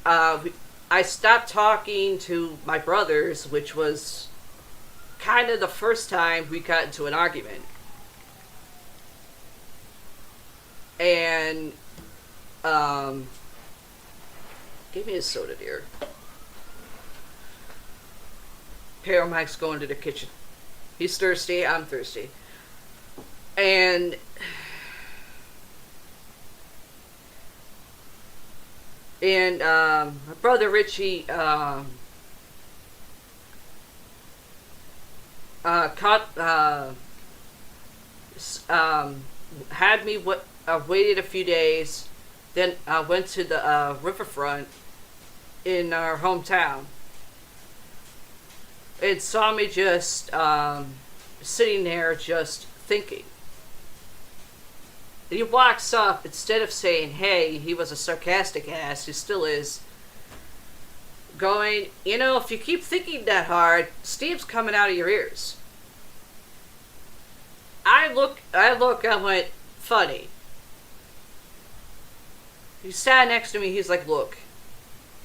I stopped talking to my brothers, which was kind of the first time we got into an argument. And give me a soda, dear. Para-Mike's going to the kitchen. He's thirsty, I'm thirsty. And my brother Richie had me waited a few days, then went to the riverfront in our hometown and saw me just sitting there just thinking. He walks up, instead of saying, hey, he was a sarcastic ass, he still is, going, you know, if you keep thinking that hard, steam's coming out of your ears. I went, funny. He sat next to me, he's like, look,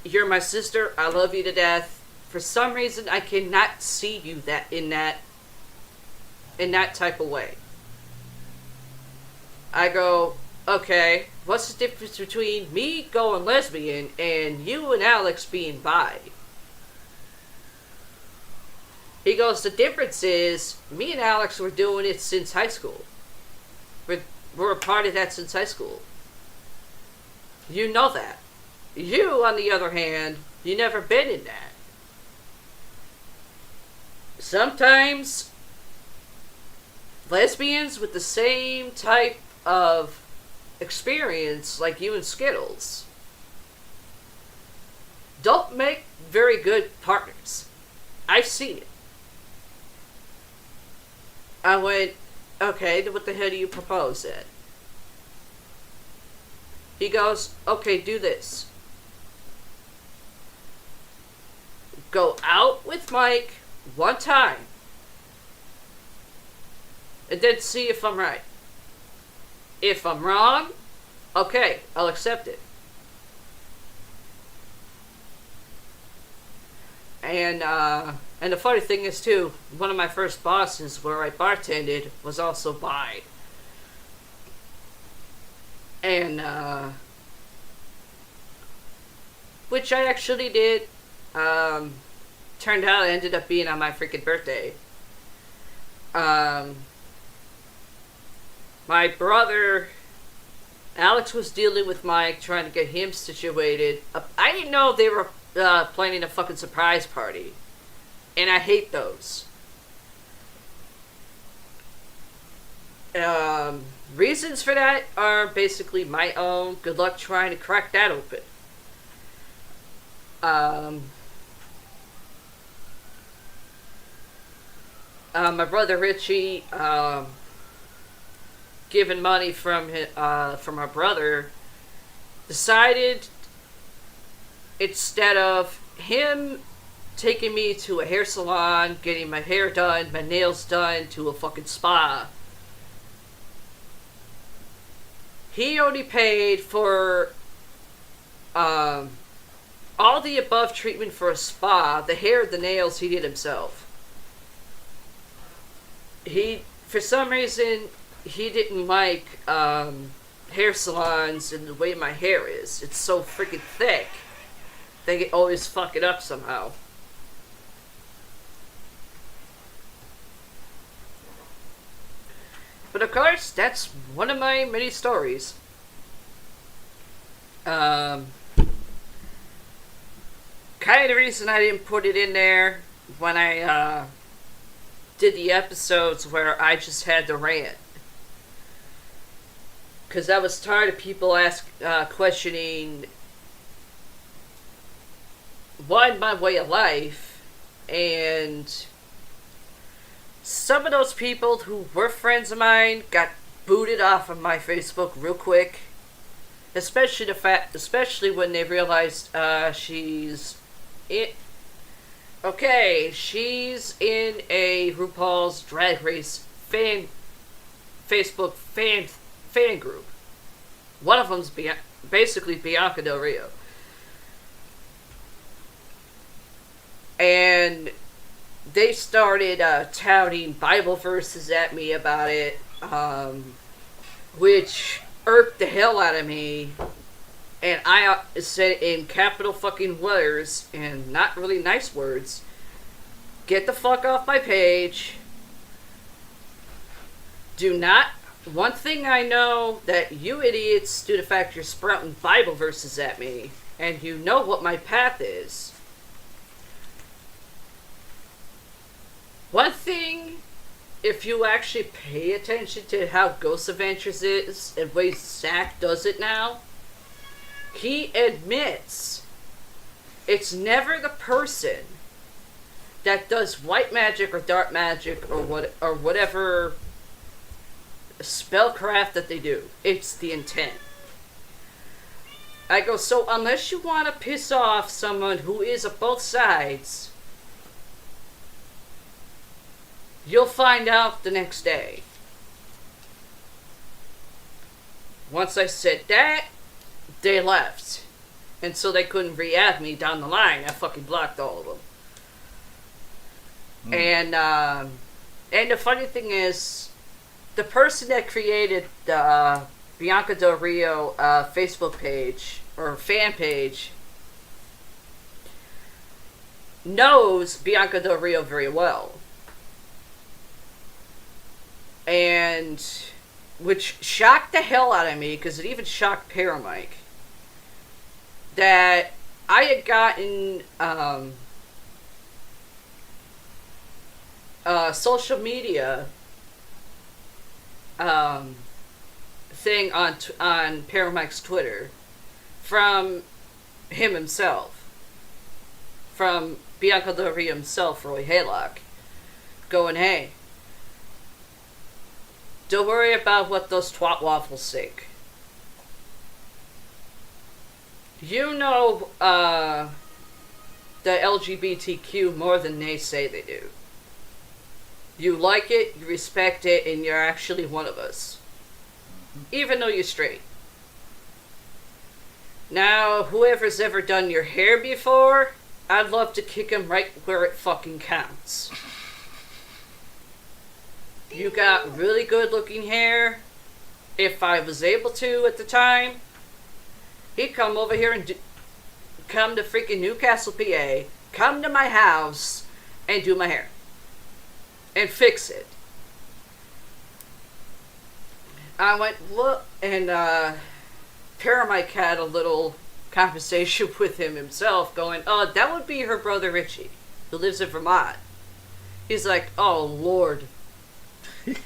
you're my sister, I love you to death. For some reason, I cannot see you in that type of way. I go, okay, what's the difference between me going lesbian and you and Alex being bi? He goes, the difference is, me and Alex were doing it since high school. We're a part of that since high school. You know that. You, on the other hand, you never been in that. Sometimes, lesbians with the same type of experience like you and Skittles don't make very good partners. I've seen it. I went, okay, what the hell do you propose then? He goes, okay, do this. Go out with Mike one time and then see if I'm right. If I'm wrong, okay, I'll accept it. And And the funny thing is, too, one of my first bosses where I bartended was also bi. And, which I actually did. Turned out it ended up being on my freaking birthday. My brother, Alex, was dealing with Mike, trying to get him situated. I didn't know they were planning a fucking surprise party. And I hate those. Reasons for that are basically my own. Good luck trying to crack that open. My brother Richie, given money from our brother, decided instead of him taking me to a hair salon, getting my hair done, my nails done, to a fucking spa, he only paid for all the above treatment for a spa. The hair, the nails, he did himself. For some reason, he didn't like hair salons and the way my hair is. It's so freaking thick. They always fuck it up somehow. But of course, that's one of my many stories. Kind of the reason I didn't put it in there when I did the episodes where I just had to rant. Because I was tired of people questioning, one, my way of life, and some of those people who were friends of mine got booted off of my Facebook real quick. Especially when they realized she's in a RuPaul's Drag Race Facebook fan group. One of them's basically Bianca Del Rio. And they started touting Bible verses at me about it, which irked the hell out of me. And I said in capital fucking letters and not really nice words, get the fuck off my page. Do not. One thing I know that you idiots, due to the fact you're sprouting Bible verses at me, and you know what my path is. One thing, if you actually pay attention to how Ghost Adventures is and ways Zach does it now, he admits it's never the person that does white magic or dark magic or whatever spellcraft that they do. It's the intent. I go, so unless you want to piss off someone who is of both sides, you'll find out the next day. Once I said that, they left. And so they couldn't re-add me down the line. I fucking blocked all of them. And the funny thing is, the person that created the Bianca Del Rio Facebook page, or fan page, knows Bianca Del Rio very well. And which shocked the hell out of me, because it even shocked Para-Mike, that I had gotten social media thing on Para-Mike's Twitter from him himself, from Bianca Del Rio himself, Roy Haylock, going, hey, don't worry about what those twat waffles think. You know the LGBTQ more than they say they do. You like it, you respect it, and you're actually one of us. Even though you're straight. Now, whoever's ever done your hair before, I'd love to kick him right where it fucking counts. You got really good looking hair. If I was able to at the time, he'd come over here and come to freaking Newcastle, PA, come to my house and do my hair. And fix it. I went, look, and Paramike had a little conversation with him himself, going, oh, that would be her brother Richie, who lives in Vermont. He's like, oh, Lord.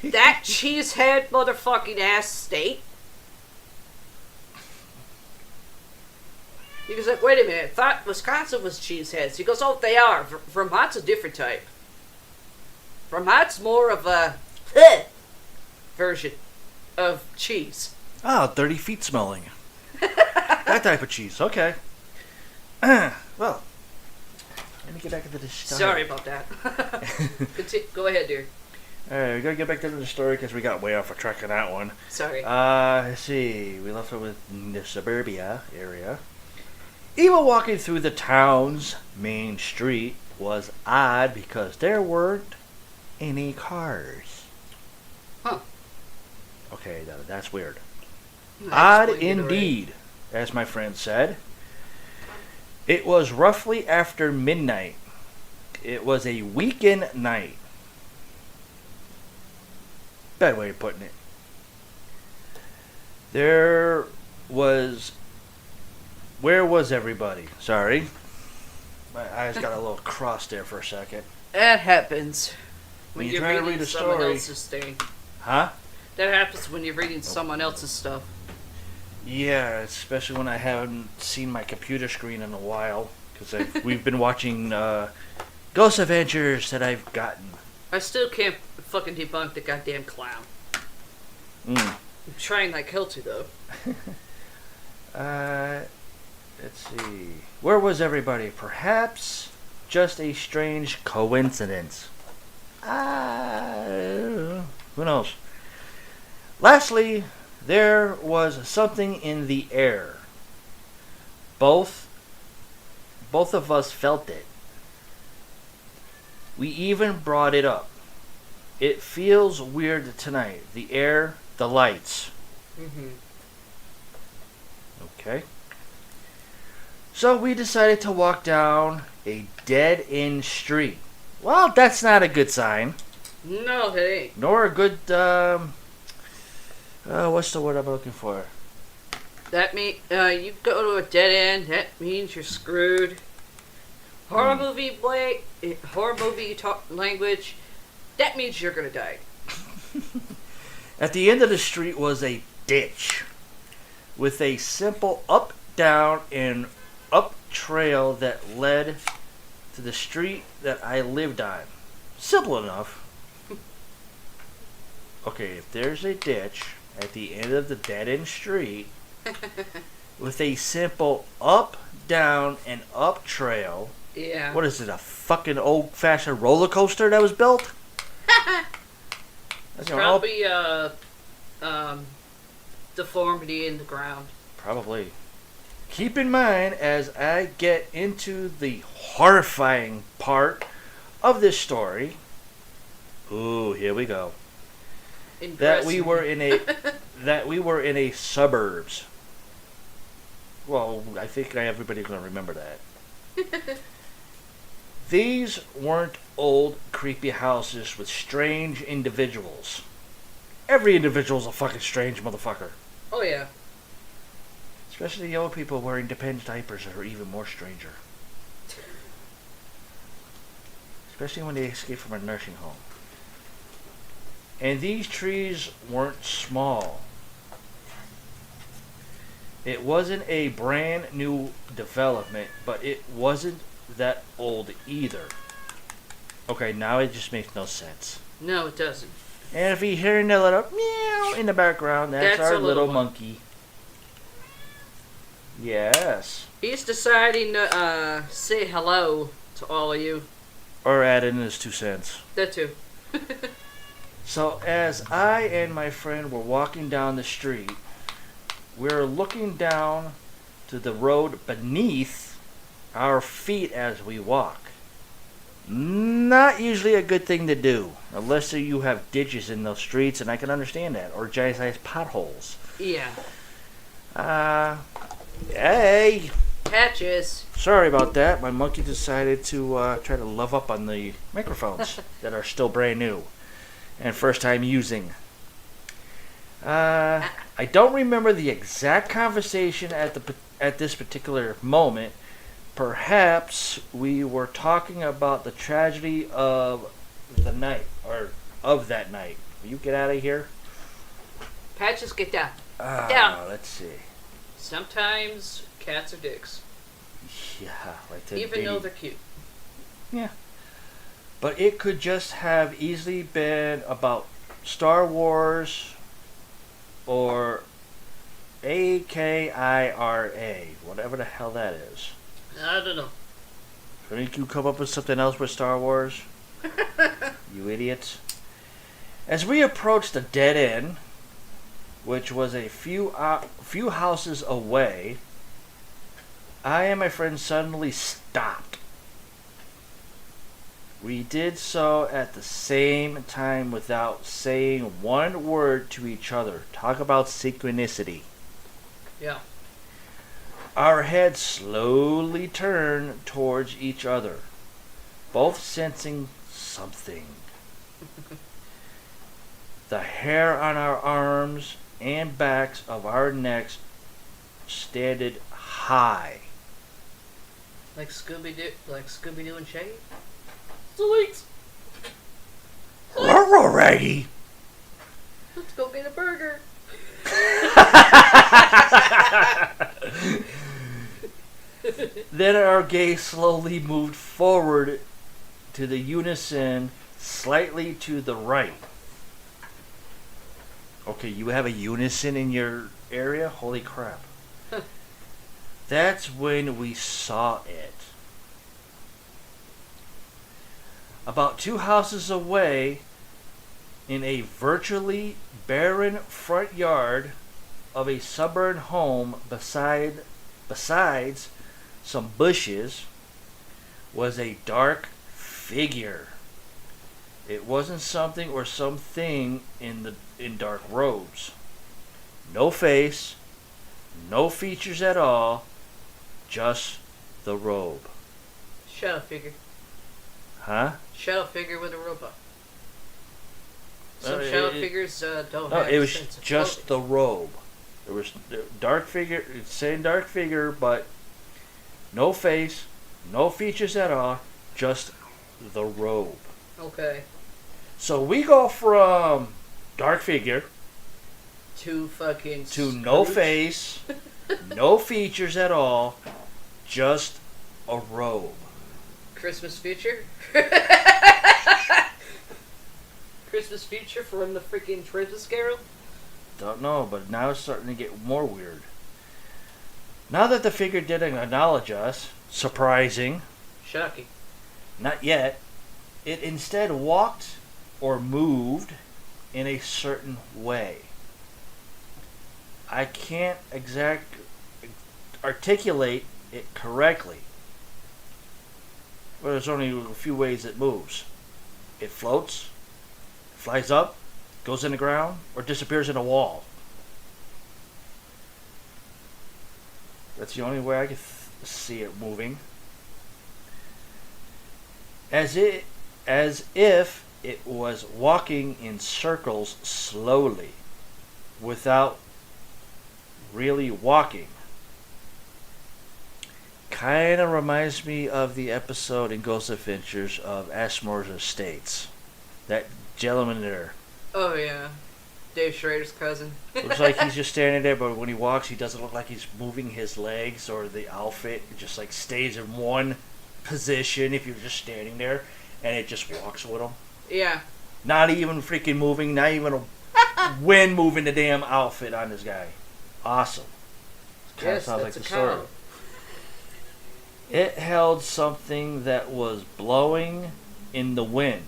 That cheesehead motherfucking ass state? He was like, wait a minute, I thought Wisconsin was cheeseheads. He goes, oh, they are. Vermont's a different type. Vermont's more of a version of cheese. Oh, 30 feet smelling. That type of cheese. Okay. Well, let me get back into this story. Sorry about that. Go ahead, dear. Alright, we gotta get back to the story because we got way off of track on that one. Sorry. Let's see. We left it with the suburbia area. Even walking through the town's main street was odd because there weren't any cars. Huh. Okay, that's weird. That Odd explained it indeed, as my friend said. It was roughly after midnight. It was a weekend night. Bad way of putting it. Where was everybody? Sorry. My eyes got a little crossed there for a second. That happens when When you're you're trying to reading read a someone story. else's thing. Huh? That happens when you're reading someone else's stuff. Yeah, especially when I haven't seen my computer screen in a while. Because we've been watching Ghost Adventures that I've gotten. I still can't fucking debunk the goddamn clown. Mm. I'm trying like hell to, though. Let's see. Where was everybody? Perhaps just a strange coincidence. Who knows? Lastly, there was something in the air. Both of us felt it. We even brought it up. It feels weird tonight. The air, the lights. Mm-hmm. Okay. So we decided to walk down a dead-end street. Well, that's not a good sign. No, it ain't. Nor a good, what's the word I'm looking for? That means you go to a dead end. That means you're screwed. Horror movie language. That means you're gonna die. At the end of the street was a ditch with a simple up, down, and up trail that led to the street that I lived on. Simple enough. Okay, if there's a ditch at the end of the dead-end street with a simple up, down, and up trail. Yeah. What is it, a fucking old-fashioned roller coaster that was built? That's Probably deformity in the ground. Probably. Keep in mind, as I get into the horrifying part of this story, ooh, here we go. That we were in a suburbs. Well, I think everybody's gonna remember that. These weren't old, creepy houses with strange individuals. Every individual's a fucking strange motherfucker. Oh yeah. Especially the old people wearing dependent diapers that are even more stranger. Especially when they escape from a nursing home. And these trees weren't small. It wasn't a brand new development, but it wasn't that old either. Okay, now it just makes no sense. No, it doesn't. And if you're hearing that little meow in the background, that's our little monkey. Yes. He's deciding to say hello to all of you. Or add in his 2 cents. That too. So as I and my friend were walking down the street, we were looking down to the road beneath our feet as we walk. Not usually a good thing to do, unless you have ditches in those streets, and I can understand that, or giant-sized potholes. Yeah. Hey! Patches. Sorry about that. My monkey decided to try to love up on the microphones that are still brand new and first time using. I don't remember the exact conversation at this particular moment. Perhaps we were talking about the tragedy of the night, or of that night. Will you get out of here? Patches, get down. Down. Let's see. Sometimes cats are dicks. Yeah, like that. Even though they're cute. Yeah. But it could just have easily been about Star Wars or AKIRA, whatever the hell that is. I don't know. Couldn't you come up with something else with Star Wars? You idiots. As we approached the dead end, which was a few houses away, I and my friend suddenly stopped. We did so at the same time without saying one word to each other. Talk about synchronicity. Yeah. Our heads slowly turned towards each other, both sensing something. The hair on our arms and backs of our necks standed high. Like Scooby-Doo and Shaggy? Sweet! Alrighty. Let's go get a burger. Then our gaze slowly moved forward to the unison, slightly to the right. Okay, you have a unison in your area? Holy crap. That's when we saw it. About 2 houses away, in a virtually barren front yard of a suburban home besides some bushes, was a dark figure. It wasn't something or something in dark robes. No face, no features at all, just the robe. Shadow figure. Huh? Shadow figure with a robot. Some shadow figures don't have it was sense of just clothing. the robe. There was dark figure, it's saying dark figure, but no face, no features at all, just the robe. Okay. So we go from dark figure To fucking to no Scrooge. face, no features at all, just a robe. Christmas future? Christmas future from the freaking Christmas Carol? Don't know, but now it's starting to get more weird. Now that the figure didn't acknowledge us, surprising, Shocking. not yet, it instead walked or moved in a certain way. I can't articulate it correctly. But there's only a few ways it moves. It floats, flies up, goes in the ground, or disappears in a wall. That's the only way I can see it moving. As if it was walking in circles slowly, without really walking. Kind of reminds me of the episode in Ghost Adventures of Ashmore's Estates. That gentleman there. Oh yeah. Dave Schrader's cousin. Looks like he's just standing there, but when he walks, he doesn't look like he's moving his legs or the outfit. It just like stays in one position if you're just standing there, and it just walks with him. Yeah. Not even freaking moving, not even a wind moving the damn outfit on this guy. Awesome. Kind Yes, of sounds like that's the a story. cow. It held something that was blowing in the wind.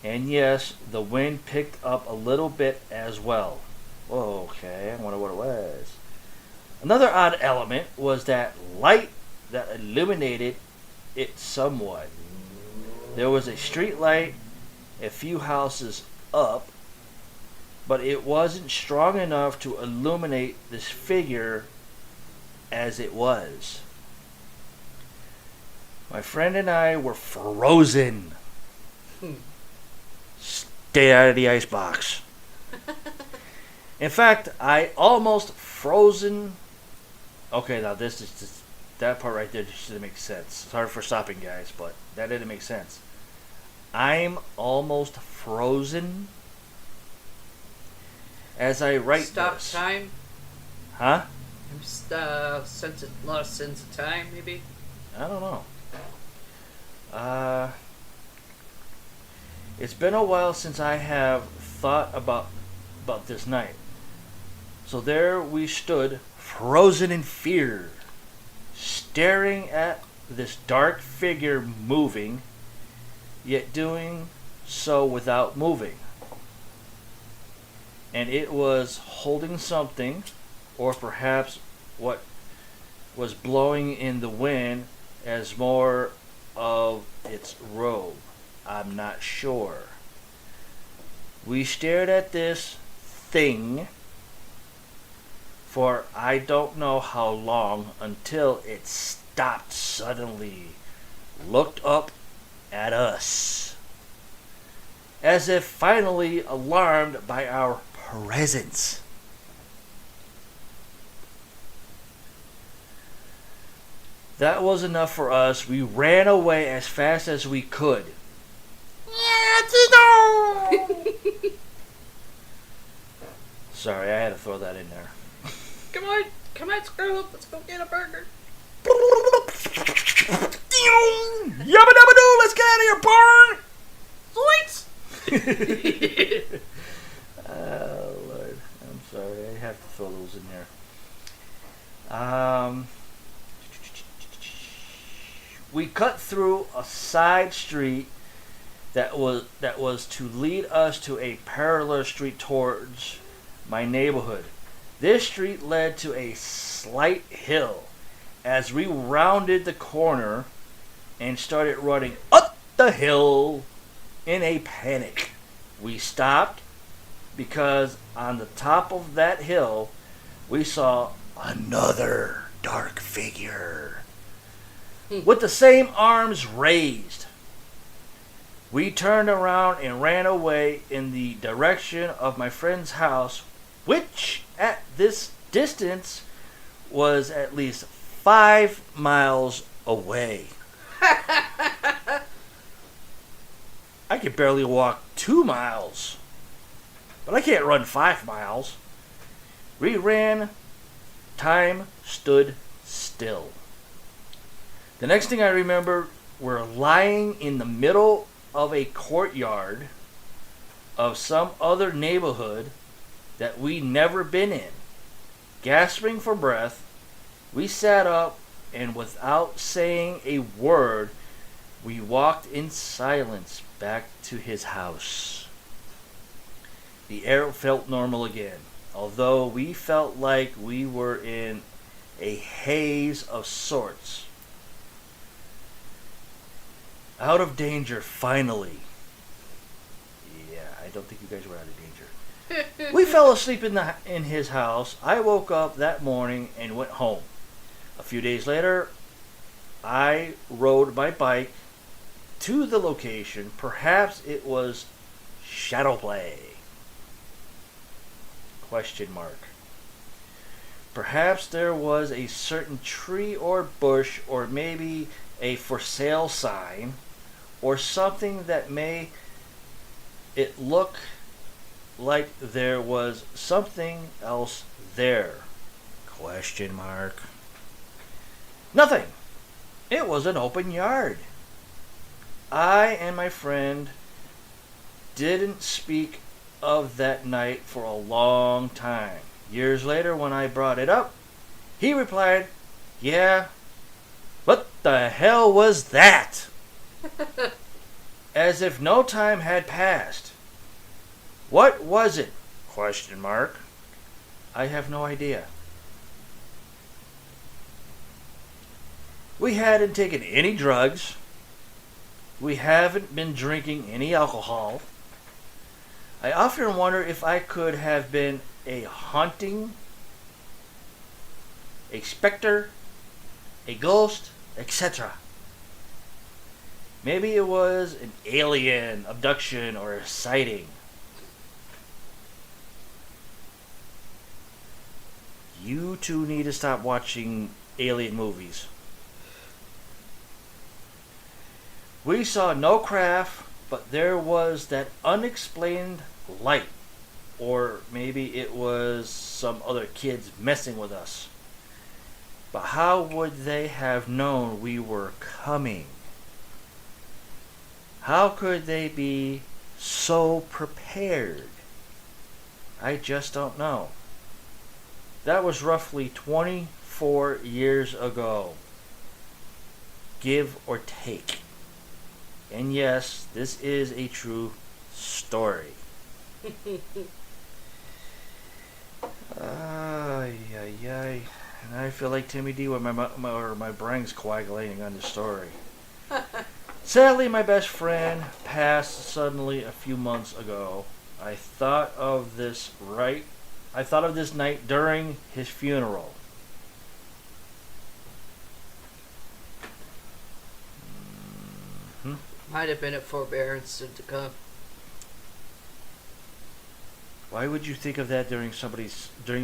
And yes, the wind picked up a little bit as well. Whoa, okay, I wonder what it was. Another odd element was that light that illuminated it somewhat. There was a street light a few houses up, but it wasn't strong enough to illuminate this figure as it was. My friend and I were frozen. Stay out of the icebox. In fact, I almost frozen. Okay, now this is just, that part right there just didn't make sense. Sorry for stopping, guys, but that didn't make sense. I'm almost frozen as I write Stop this. time. Huh? Lost sense of time, maybe. I don't know. It's been a while since I have thought about this night. So there we stood, frozen in fear, staring at this dark figure moving, yet doing so without moving. And it was holding something, or perhaps what was blowing in the wind as more of its robe. I'm not sure. We stared at this thing for I don't know how long until it stopped suddenly, looked up at us, as if finally alarmed by our presence. That was enough for us. We ran away as fast as we could. Sorry, I had to throw that in there. Come on, screw up. Let's go get a burger. Yabba dabba doo, let's get out of here, barn! Zoinks! Oh, Lord. I'm sorry. I have to throw those in there. We cut through a side street that was to lead us to a parallel street towards my neighborhood. This street led to a slight hill. As we rounded the corner and started running up the hill in a panic, we stopped because on the top of that hill we saw another dark figure with the same arms raised. We turned around and ran away in the direction of my friend's house, which at this distance was at least 5 miles away. I could barely walk 2 miles, but I can't run 5 miles. We ran. Time stood still. The next thing I remember, we're lying in the middle of a courtyard of some other neighborhood that we never been in. Gasping for breath, we sat up and without saying a word, we walked in silence back to his house. The air felt normal again, although we felt like we were in a haze of sorts. Out of danger, finally. Yeah, I don't think you guys were out of danger. We fell asleep in his house. I woke up that morning and went home. A few days later, I rode my bike to the location. Perhaps it was shadow play. Question mark. Perhaps there was a certain tree or bush or maybe a for sale sign or something that made it look like there was something else there. Question mark. Nothing. It was an open yard. I and my friend didn't speak of that night for a long time. Years later, when I brought it up, he replied, "Yeah, what the hell was that?" As if no time had passed. What was it? Question mark. I have no idea. We hadn't taken any drugs. We haven't been drinking any alcohol. I often wonder if I could have been a haunting, a specter, a ghost, etc. Maybe it was an alien abduction or a sighting. You two need to stop watching alien movies. We saw no craft, but there was that unexplained light. Or maybe it was some other kids messing with us. But how would they have known we were coming? How could they be so prepared? I just don't know. That was roughly 24 years ago. Give or take. And yes, this is a true story. Ay, ay, ay. And I feel like Timmy D when my brain's coagulating on the story. Sadly, my best friend passed suddenly a few months ago. I thought of this night during his funeral. Might have been a forbearance to come. Why would you think of that during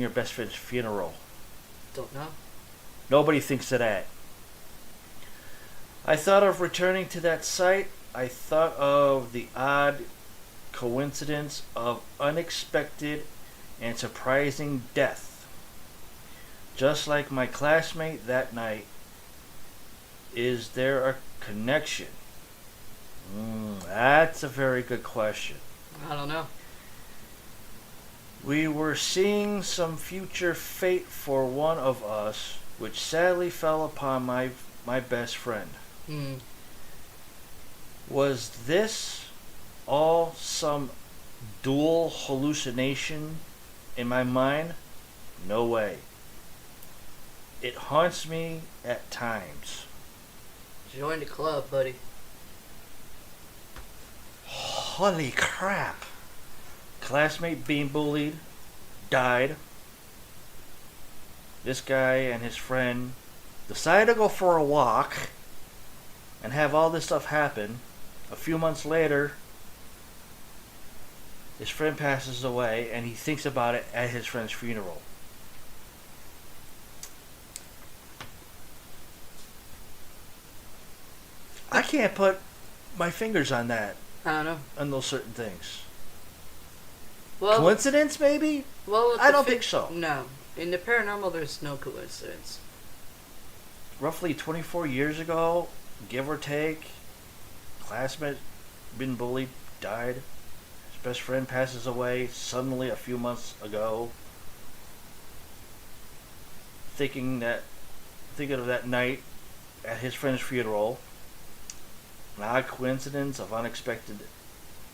your best friend's funeral? Don't know. Nobody thinks of that. I thought of returning to that site. I thought of the odd coincidence of unexpected and surprising death. Just like my classmate that night. Is there a connection? That's a very good question. I don't know. We were seeing some future fate for one of us, which sadly fell upon my best friend. Was this all some dual hallucination in my mind? No way. It haunts me at times. Join the club, buddy. Holy crap. Classmate being bullied, died. This guy and his friend decided to go for a walk and have all this stuff happen. A few months later, his friend passes away and he thinks about it at his friend's funeral. I can't put my fingers on that. I don't know. On those certain things. Well, coincidence, maybe? Well, I don't think so. No. In the paranormal, there's no coincidence. Roughly 24 years ago, give or take, classmate been bullied, died. His best friend passes away suddenly a few months ago. Thinking of that night at his friend's funeral. An odd coincidence of unexpected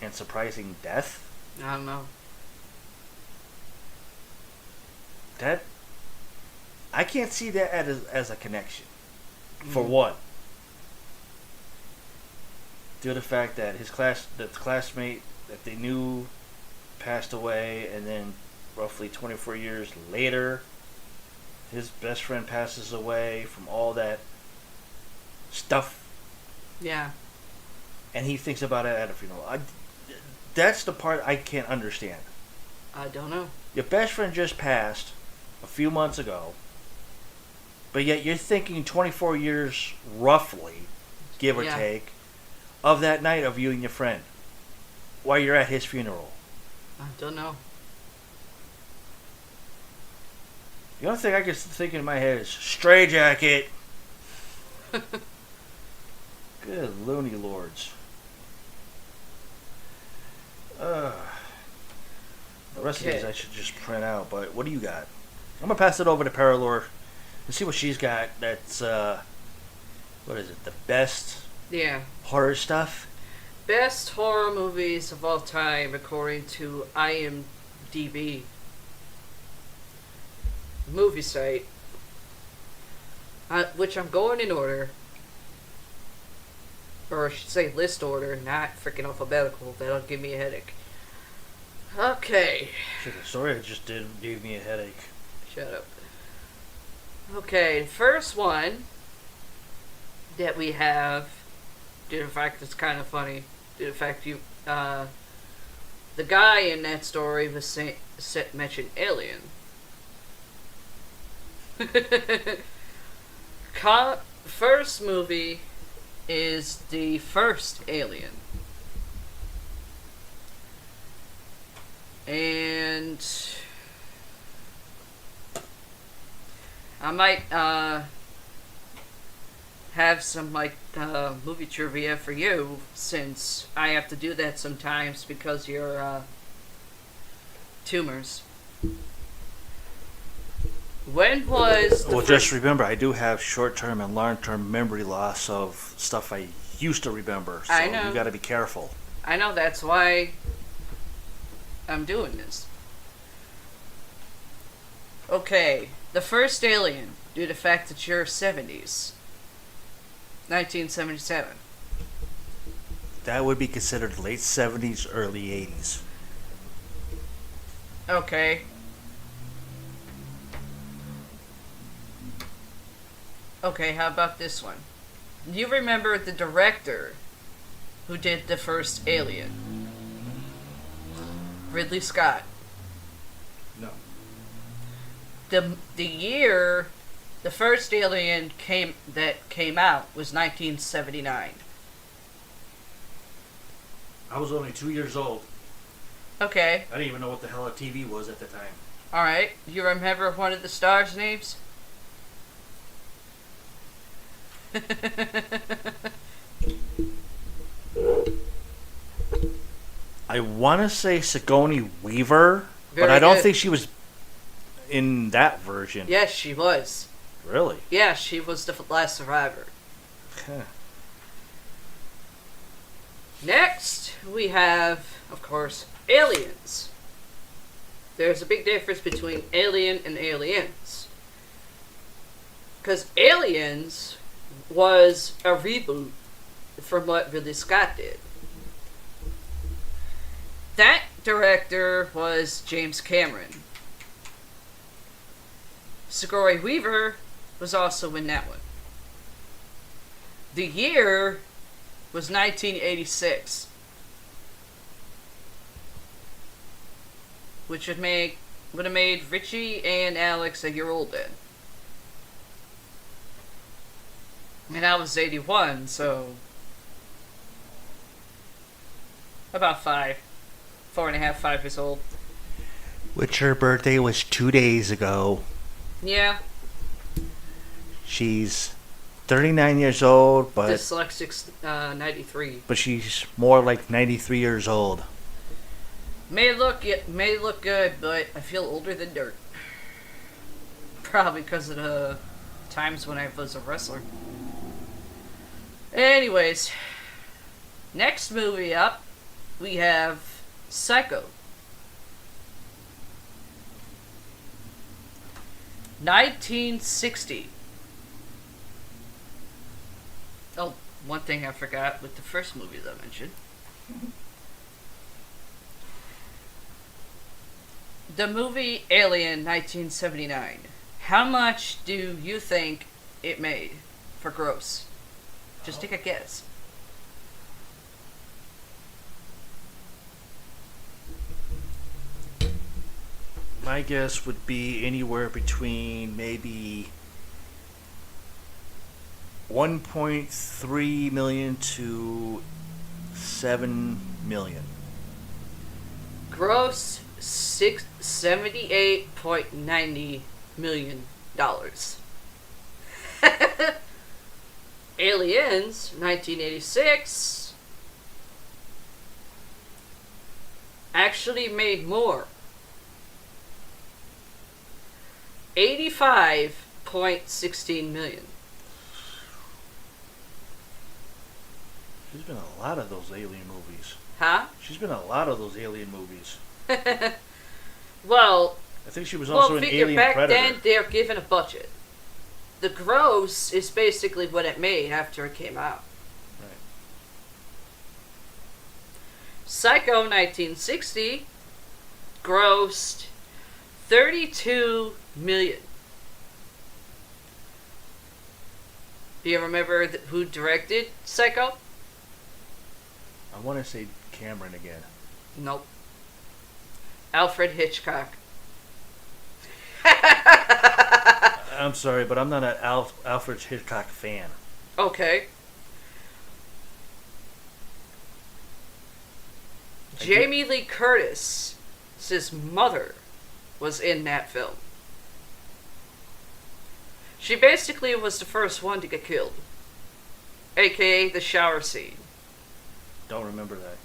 and surprising death. I don't know. That I can't see that as a connection. For one, due to the fact that the classmate that they knew passed away, and then roughly 24 years later, his best friend passes away from all that stuff. Yeah. And he thinks about it at a funeral. That's the part I can't understand. I don't know. Your best friend just passed a few months ago, but yet you're thinking 24 years, roughly, give or take, of that night of you and your friend while you're at his funeral. I don't know. The only thing I can think in my head is stray jacket. Good loony lords. The rest of these I should just print out, but what do you got? I'm going to pass it over to Para-Lor and see what she's got that's, what is it, the best horror stuff? Best horror movies of all time according to IMDb. Movie site. which I'm going in order. Or I should say list order, not freaking alphabetical. That'll give me a headache. Okay. Shit, the story I just did gave me a headache. Shut up. Okay, first one that we have, due to the fact it's kind of funny, due to the fact the guy in that story was mentioned alien. First movie is the first Alien. And I might have some movie trivia for you, since I have to do that sometimes because you're tumors. When was the Well, just remember, I do have short-term and long-term memory loss of stuff I used to remember. So I know. You got to be careful. I know, that's why I'm doing this. Okay, the first Alien, due to the fact that you're 70s. 1977. That would be considered late 70s, early 80s. Okay. Okay, how about this one? You remember the director who did the first Alien? Ridley Scott. No. The year the first Alien came out was 1979. I was only 2 years old. Okay. I didn't even know what the hell a TV was at the time. Alright. You remember one of the stars' names? I want to say Sigourney Weaver, Very but I don't good. think she was in that version. Yes, she was. Really? Yeah, she was the last survivor. Huh. Next, we have, of course, Aliens. There's a big difference between Alien and Aliens. Because Aliens was a reboot from what Ridley Scott did. That director was James Cameron. Sigourney Weaver was also in that one. The year was 1986, which would have made Richie and Alex a year old then. And I was 81, so about 4.5, 5 years old. Which her birthday was 2 days ago. Yeah, She's 39 years old, but dyslexic 93. she's more like 93 years old. May look good, but I feel older than dirt. Probably because of the times when I was a wrestler. Anyways, next movie up, we have Psycho. 1960. Oh, one thing I forgot with the first movie that I mentioned. The movie Alien 1979. How much do you think it made for gross? Just take a guess. My guess would be anywhere between maybe 1.3 million to 7 million. Gross $78.90 million. Aliens 1986 actually made more. 85.16 million. She's been in a lot of those alien movies. Huh? She's been in a lot of those alien movies. Well, I think she was also in figure Alien back Predator. then they're given a budget. The gross is basically what it made after it came out. Right. Psycho 1960 grossed $32 million. Do you remember who directed Psycho? I want to say Cameron again. Nope. Alfred Hitchcock. I'm sorry, but I'm not an Alfred Hitchcock fan. Okay. Jamie Lee Curtis's mother was in that film. She basically was the first one to get killed. AKA the shower scene. Don't remember that.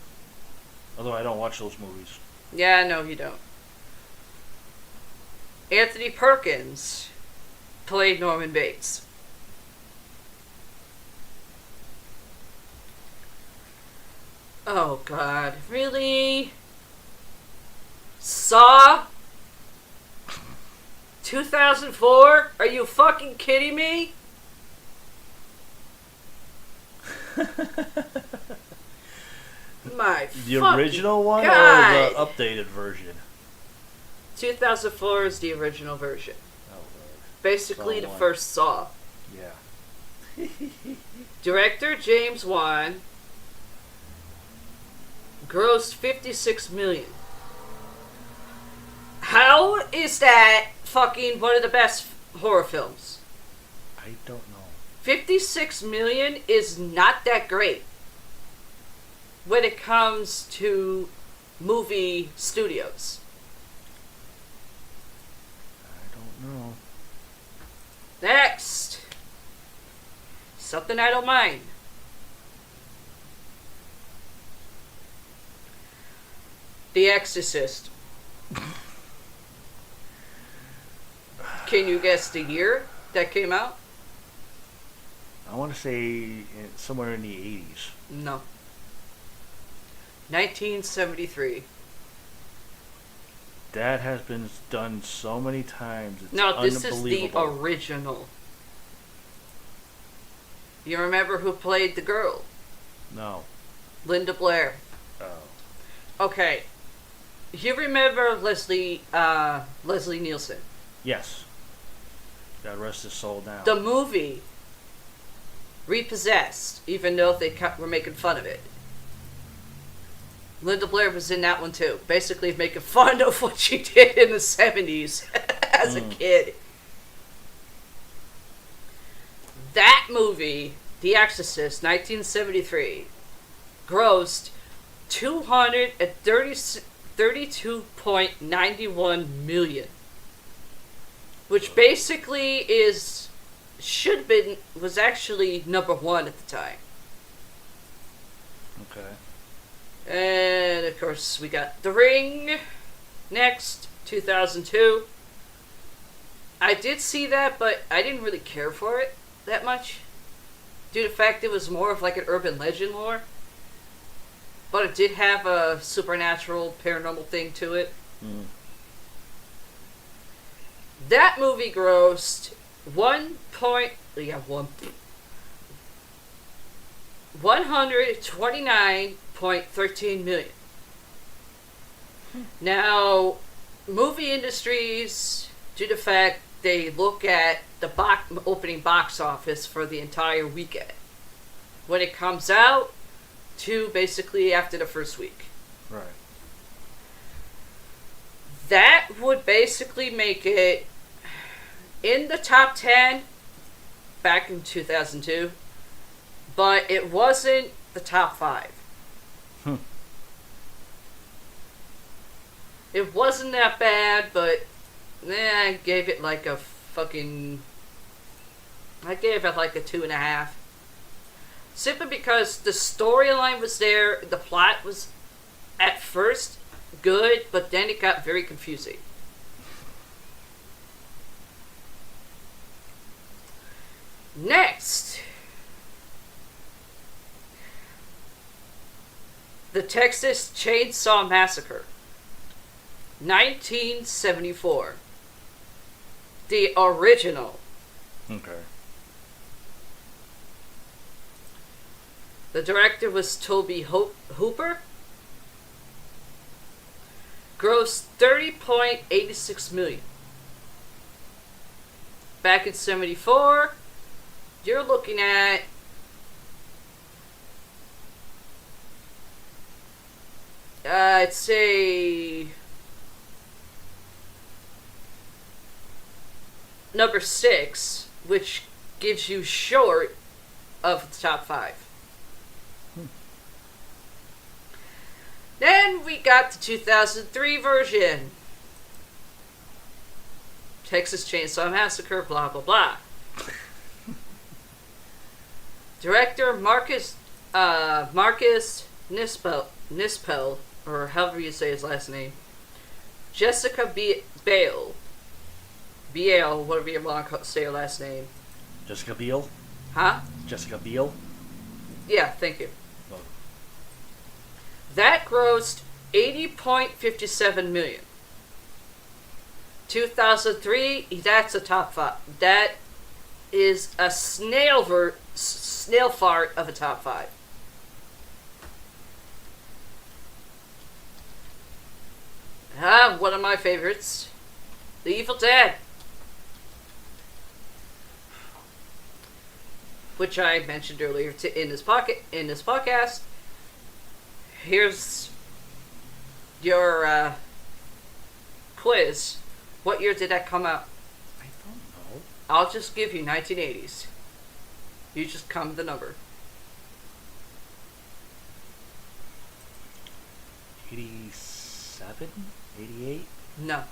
Although I don't watch those movies. Yeah, no, you don't. Anthony Perkins played Norman Bates. Oh, God. Really? Saw? 2004? Are you fucking kidding me? My The fucking original one God. or the updated version? 2004 is the original version. Oh, Lord. Basically, Saw the one. first Saw. Yeah. Director James Wan grossed $56 million. How is that fucking one of the best horror films? I don't know. $56 million is not that great when it comes to movie studios. I don't know. Next. Something I don't mind. The Exorcist. Can you guess the year that came out? I want to say somewhere in the 80s. No. 1973. That has been done so many times. It's No, this is the unbelievable. original. You remember who played the girl? No. Linda Blair. Oh. Okay. You remember Leslie Nielsen? Yes. God rest his soul now. The movie Repossessed, even though they were making fun of it. Linda Blair was in that one too. Basically making fun of what she did in the 70s as a kid. That movie, The Exorcist, 1973, grossed $232.91 million. Which basically was actually number one at the time. Okay. And of course we got The Ring next, 2002. I did see that, but I didn't really care for it that much. Due to the fact it was more of like an urban legend lore. But it did have a supernatural, paranormal thing to it. Mm. That movie grossed $129.13 million. Now, movie industries, due to the fact they look at the opening box office for the entire weekend, when it comes out to basically after the first week. Right. That would basically make it in the top 10 back in 2002, but it wasn't the top 5. It wasn't that bad, but I gave it like a 2.5. Simply because the storyline was there, the plot was at first good, but then it got very confusing. Next, the Texas Chainsaw Massacre, 1974. The original Okay. The director was Toby Hooper. Grossed $30.86 million. Back in 74, you're looking at I'd say number 6, which gives you short of the top 5. Then we got the 2003 version. Texas Chainsaw Massacre, blah, blah, blah. Director Marcus Nispel, or however you say his last name. Jessica Biel, whatever you want to say her last name. Jessica Biel? Huh? Jessica Biel? Yeah, thank you. Oh. That grossed $80.57 million. 2003, that's a top 5. That is a snail fart of a top 5. One of my favorites, The Evil Dead, which I mentioned earlier in this podcast. Here's your quiz. What year did that come out? I don't know. I'll just give you 1980s. You just come the number. 87? 88? No.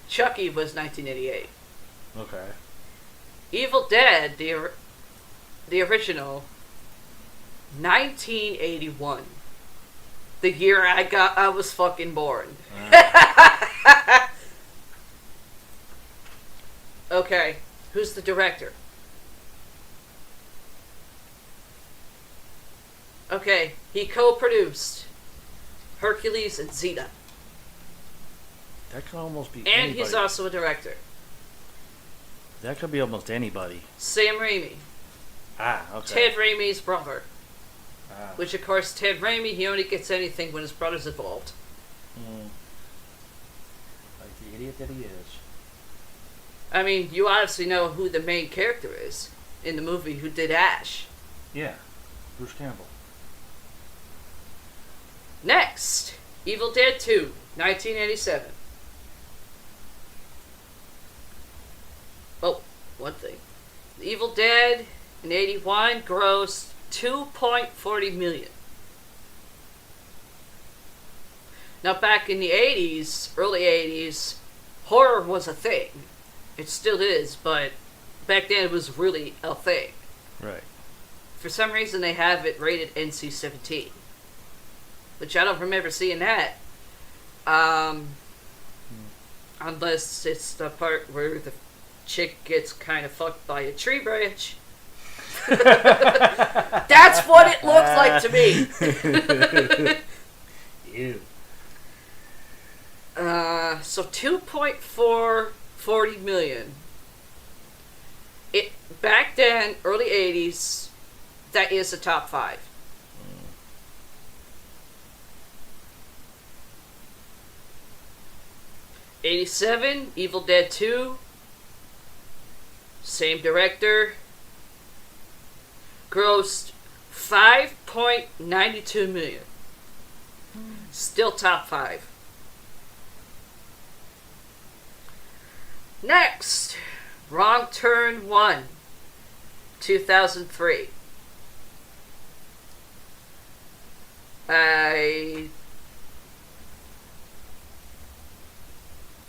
Chucky was 1988. Okay. Evil Dead, the original, 1981. The year I was fucking born. Okay, who's the director? Okay, he co-produced Hercules and Zeta. That could almost be And anybody. he's also a director. That could be almost anybody. Sam Raimi. Ah, okay. Ted Raimi's brother. Ah. Which, of course, Ted Raimi, he only gets anything when his brother's involved. Like the idiot that he is. I mean, you obviously know who the main character is in the movie who did Ash. Yeah. Bruce Campbell. Next, Evil Dead 2, 1987. Oh, one thing. Evil Dead in 81 grossed $2.40 million. Now, back in the 80s, early 80s, horror was a thing. It still is, but back then it was really a thing. Right. For some reason, they have it rated NC-17. Which I don't remember seeing that. Unless it's the part where the chick gets kind of fucked by a tree branch. That's what it looks like to me. Ew. So $2.40 million. It back then, early 80s, that is the top 5. 87, Evil Dead 2. Same director. Grossed $5.92 million. Still top 5. Next, Wrong Turn 1, 2003. I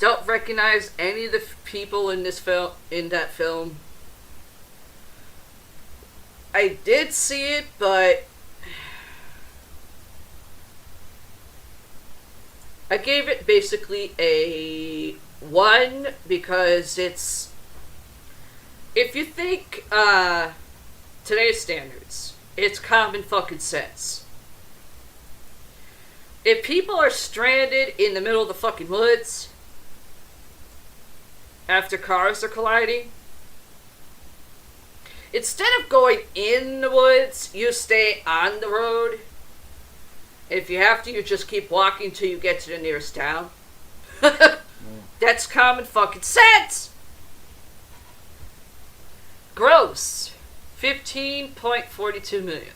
don't recognize any of the people in this film. In that film, I did see it, but I gave it basically a 1 because it's, if you think today's standards, it's common fucking sense. If people are stranded in the middle of the fucking woods after cars are colliding, Instead of going in the woods, you stay on the road. If you have to, you just keep walking till you get to the nearest town. That's common fucking sense. Gross. 15.42 million.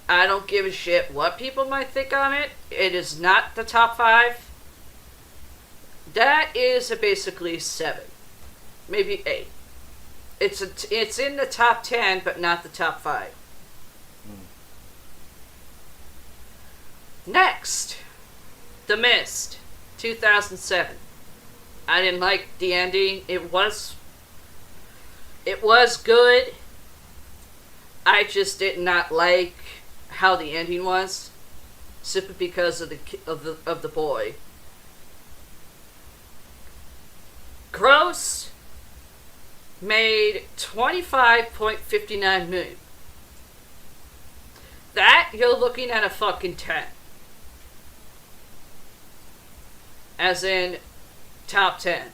I don't give a shit what people might think on it. It is not the top 5. That is basically 7. Maybe 8. It's in the top 10, but not the top 5. Next, The Mist, 2007. I didn't like the ending. It was good. I just did not like how the ending was, simply because of the boy. Gross made 25.59 million. That, you're looking at a fucking 10. As in top 10.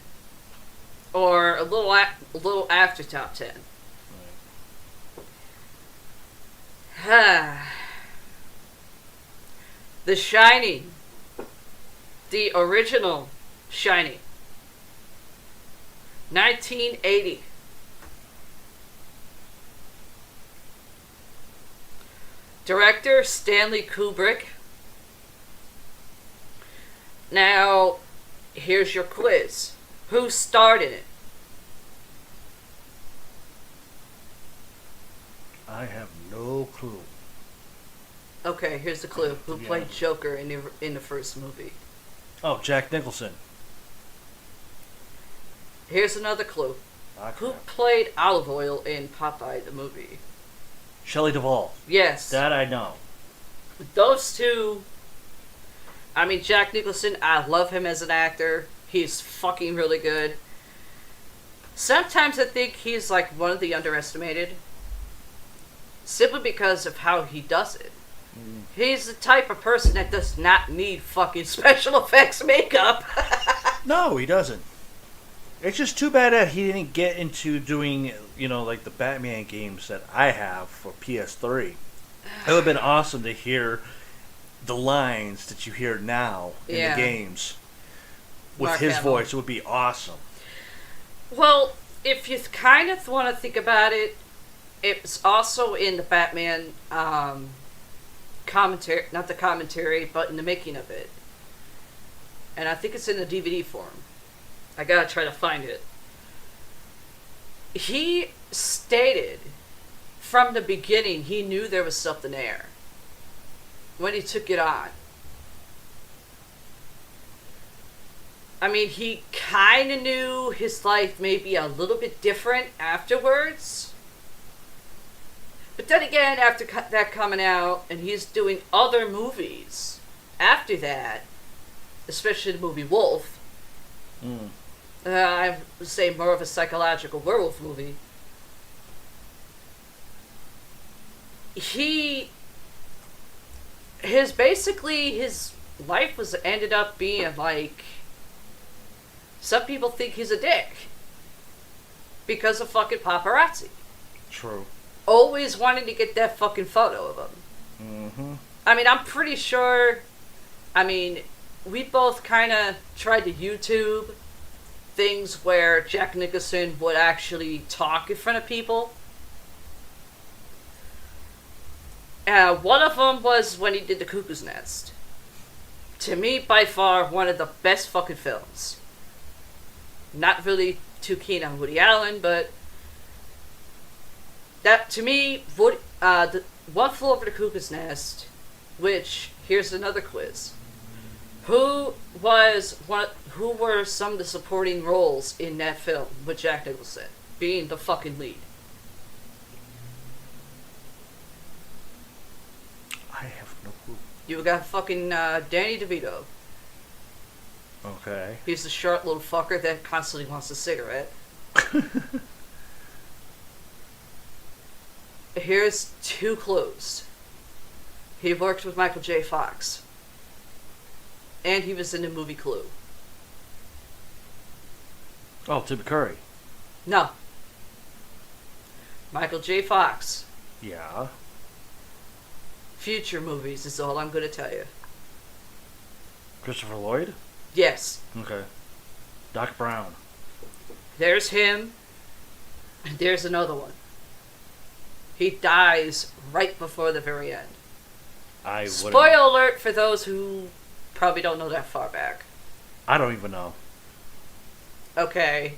Or a little after top 10. Right. The Shining. The original Shining. 1980. Director Stanley Kubrick. Now, here's your quiz. Who starred in it? I have no clue. Okay, here's the clue. Who played Joker in the first movie? Oh, Jack Nicholson. Here's another clue. Who played Olive Oil in Popeye the movie? Shelley Duvall. Yes. That I know. Those two... I mean, Jack Nicholson, I love him as an actor. He's fucking really good. Sometimes I think he's like one of the underestimated. Simply because of how he does it. He's the type of person that does not need fucking special effects makeup. No, he doesn't. It's just too bad that he didn't get into doing, like the Batman games that I have for PS3. It would have been awesome to hear the lines that you hear now in the games. With Mark his Hamill. voice, it would be awesome. Well, if you kind of want to think about it, it's also in the Batman commentary, not the commentary, but in the making of it. And I think it's in the DVD form. I gotta try to find it. He stated from the beginning he knew there was something there when he took it on. I mean, he kind of knew his life may be a little bit different afterwards. But then again, after that coming out, and he's doing other movies after that, especially the movie Wolf, I would say more of a psychological werewolf movie, his life was ended up being like, some people think he's a dick because of fucking paparazzi. True. Always wanting to get that fucking photo of him. I mean, I'm pretty sure, we both kind of tried to YouTube things where Jack Nicholson would actually talk in front of people. One of them was when he did The Cuckoo's Nest. To me, by far, one of the best fucking films. Not really too keen on Woody Allen, but that, to me, the One Flew Over the Cuckoo's Nest, which, here's another quiz. Who were some of the supporting roles in that film with Jack Nicholson being the fucking lead? I have no clue. You got fucking Danny DeVito. Okay. He's the short little fucker that constantly wants a cigarette. Here's 2 clues. He worked with Michael J. Fox. And he was in the movie Clue. Oh, Tim Curry. No. Michael J. Fox. Yeah. Future movies is all I'm going to tell you. Christopher Lloyd? Yes. Okay. Doc Brown. There's him. And there's another one. He dies right before the very end. Spoiler alert for those who probably don't know that far back. I don't even know. Okay.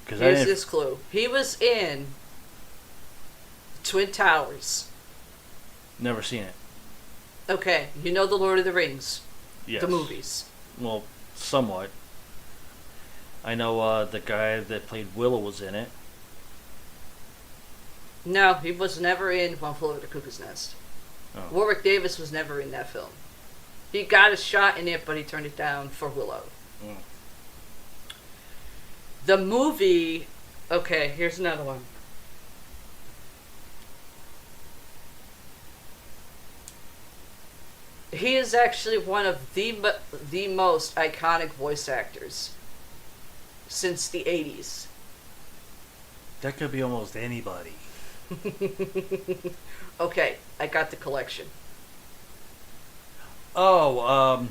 Here's this clue. He was in Twin Towers. Never seen it. Okay, you know the Lord of the Rings. Yes. The movies. Well, somewhat. I know the guy that played Willow was in it. No, he was never in One Flew Over the Cuckoo's Nest. Oh. Warwick Davis was never in that film. He got a shot in it, but he turned it down for Willow. Mm. The movie... Okay, here's another one. He is actually one of the most iconic voice actors since the 80s. That could be almost anybody. Okay, I got the collection. Oh,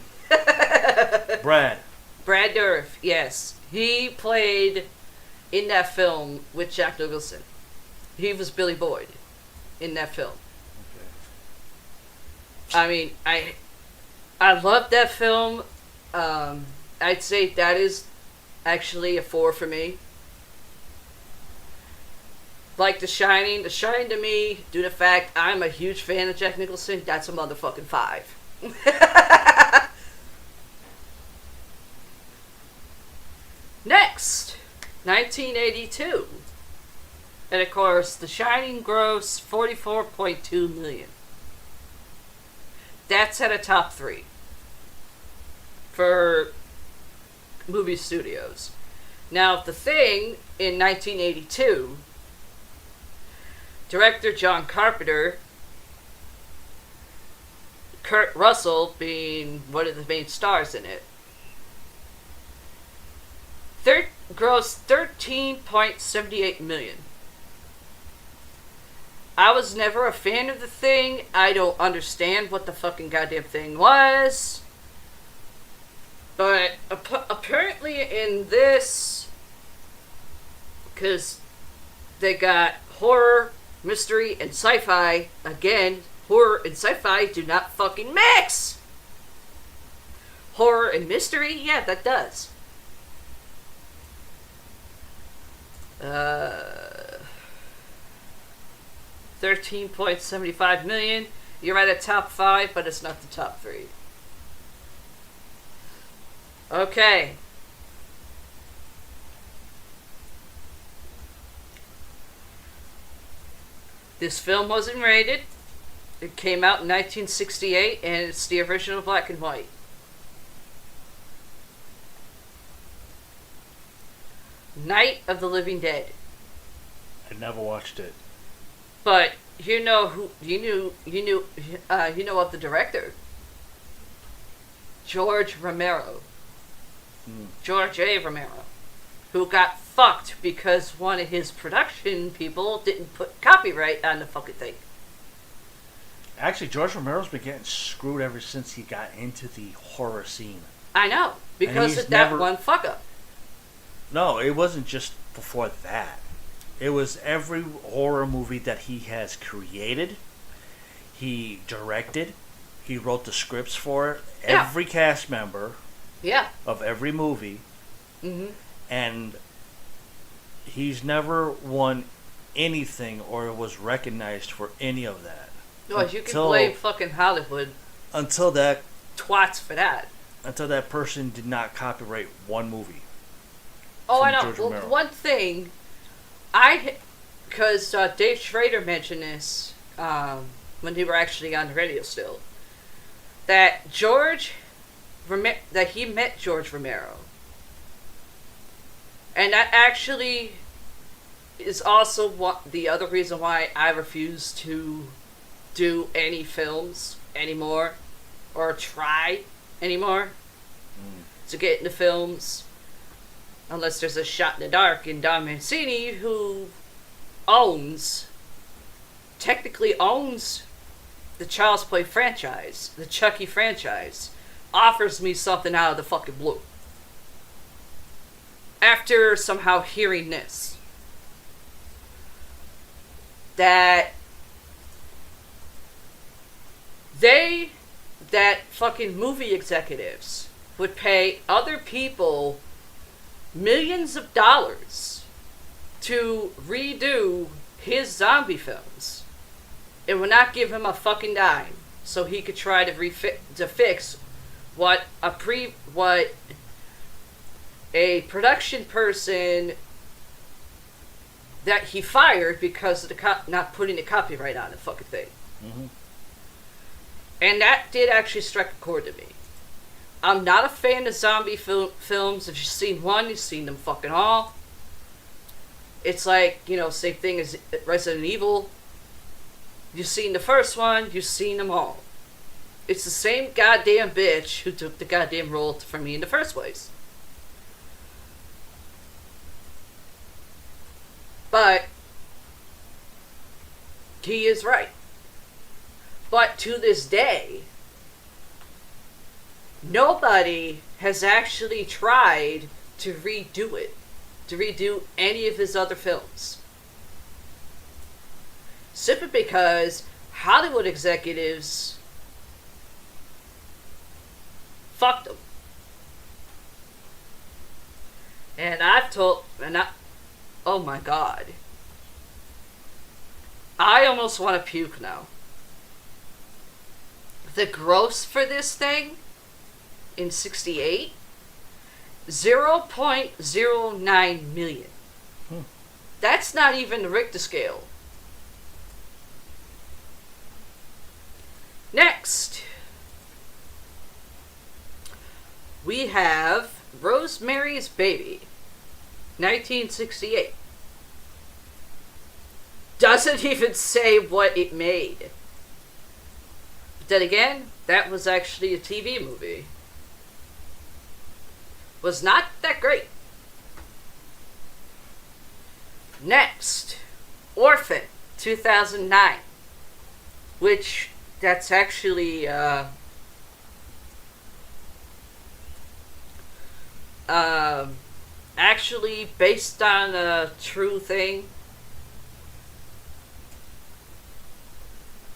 Brad. Brad Dourif, yes. He played in that film with Jack Nicholson. He was Billy Boyd in that film. I mean, I love that film. I'd say that is actually a 4 for me. Like The Shining to me, due to the fact I'm a huge fan of Jack Nicholson, that's a motherfucking 5. Next, 1982. And of course, The Shining grossed $44.2 million. That's at a top 3 for movie studios. Now, The Thing in 1982, director John Carpenter, Kurt Russell being one of the main stars in it, grossed $13.78 million. I was never a fan of The Thing. I don't understand what the fucking goddamn thing was. But apparently in this, because they got horror, mystery, and sci-fi. Again, horror and sci-fi do not fucking mix! Horror and mystery? Yeah, that does. $13.75 million. You're at a top 5, but it's not the top 3. Okay. This film wasn't rated. It came out in 1968, and it's the original black and white. Night of the Living Dead. I never watched it. But you know who you knew of the director, George Romero. George A. Romero, who got fucked because one of his production people didn't put copyright on the fucking thing. Actually, George Romero's been getting screwed ever since he got into the horror scene. I know, because of that one fuck up. No, it wasn't just before that. It was every horror movie that he has created, he directed, he wrote the scripts for it, Yeah. every cast member of every movie, and he's never won anything or was recognized for any of that. No, you can blame fucking Hollywood until that twats for that. Until that person did not copyright one movie. Oh, I know. Well, one thing, because Dave Schrader mentioned this when they were actually on the radio still, that he met George Romero, and that actually is also the other reason why I refuse to do any films anymore, or try anymore to get into films. Unless there's a shot in the dark, and Don Mancini, who technically owns the Child's Play franchise, the Chucky franchise, offers me something out of the fucking blue. After somehow hearing this, that fucking movie executives would pay other people millions of dollars to redo his zombie films and would not give him a fucking dime so he could try to fix what a production person that he fired because of not putting the copyright on the fucking thing. Mm-hmm. And that did actually strike a chord to me. I'm not a fan of zombie films. If you've seen one, you've seen them fucking all. It's like, same thing as Resident Evil. You've seen the first one, you've seen them all. It's the same goddamn bitch who took the goddamn role from me in the first place. But he is right. But to this day, nobody has actually tried to redo it, to redo any of his other films. Simply because Hollywood executives fucked them. Oh my god. I almost want to puke now. The gross for this thing in 68, 0.09 million. That's not even the Richter scale. Next, we have Rosemary's Baby, 1968. Doesn't even say what it made. But then again, that was actually a TV movie. Was not that great. Next, Orphan, 2009. Which, that's actually, actually based on a true thing.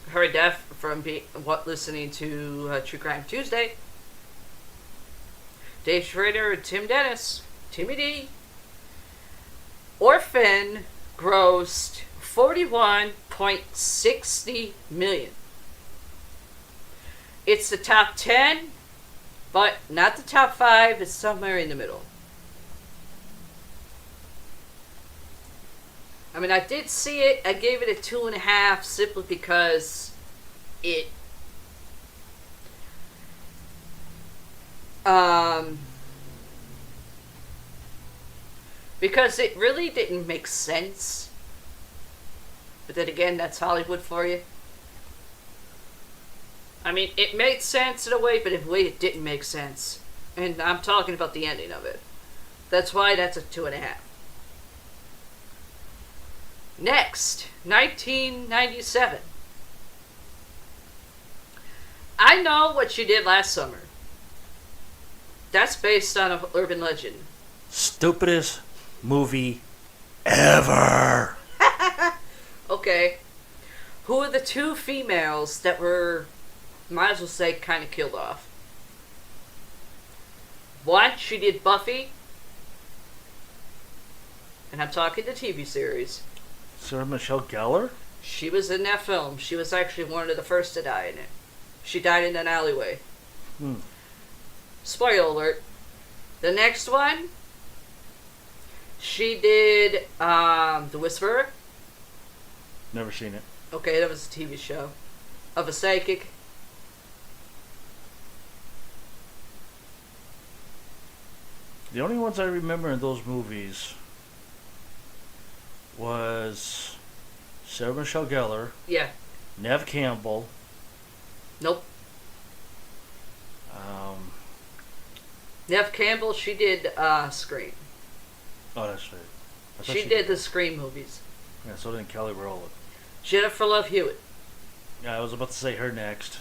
Heard that from listening to True Crime Tuesday. Dave Schrader and Tim Dennis, Timmy D. Orphan grossed $41.60 million. It's the top 10, but not the top 5. It's somewhere in the middle. I mean, I did see it. I gave it a 2.5 simply because it because it really didn't make sense. But then again, that's Hollywood for you. I mean, it made sense in a way, but in a way it didn't make sense. And I'm talking about the ending of it. That's why that's a 2.5. Next, 1997. I Know What You Did Last Summer. That's based on an urban legend. Stupidest movie ever. Okay. Who are the two females that were, might as well say, kind of killed off? One, she did Buffy. And I'm talking the TV series. Sarah Michelle Gellar? She was in that film. She was actually one of the first to die in it. She died in an alleyway. Spoiler alert. The next one, she did The Whisperer. Never seen it. Okay, that was a TV show. Of a psychic. The only ones I remember in those movies was Sarah Michelle Gellar, Yeah. Nev Campbell. Nope. Nev Campbell, she did Scream. Oh, that's right. She did the Scream movies. Yeah, so didn't Kelly Rowland. Jennifer Love Hewitt. Yeah, I was about to say her next.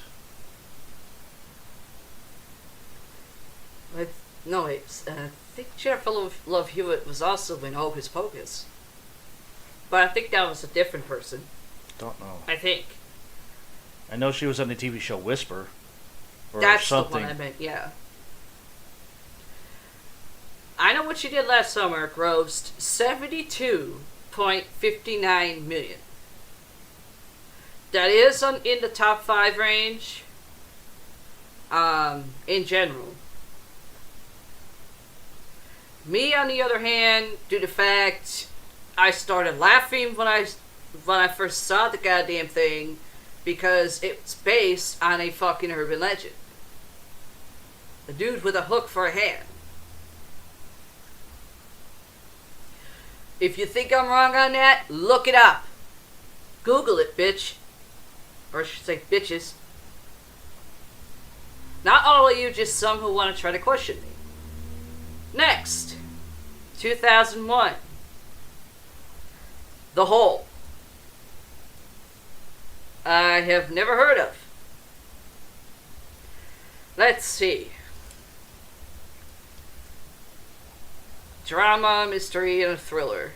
I think Jennifer Love Hewitt was also in Hocus Pocus. But I think that was a different person. Don't know. I think. I know she was on the TV show Whisper. Or That's something. the one I meant, yeah. I Know What She Did Last Summer grossed $72.59 million. That is in the top 5 range. In general. Me, on the other hand, due to the fact I started laughing when I first saw the goddamn thing, because it's based on a fucking urban legend. A dude with a hook for a hand. If you think I'm wrong on that, look it up. Google it, bitch. Or I should say, bitches. Not all of you, just some who want to try to question me. Next, 2001. The Hole. I have never heard of. Let's see. Drama, mystery, and a thriller.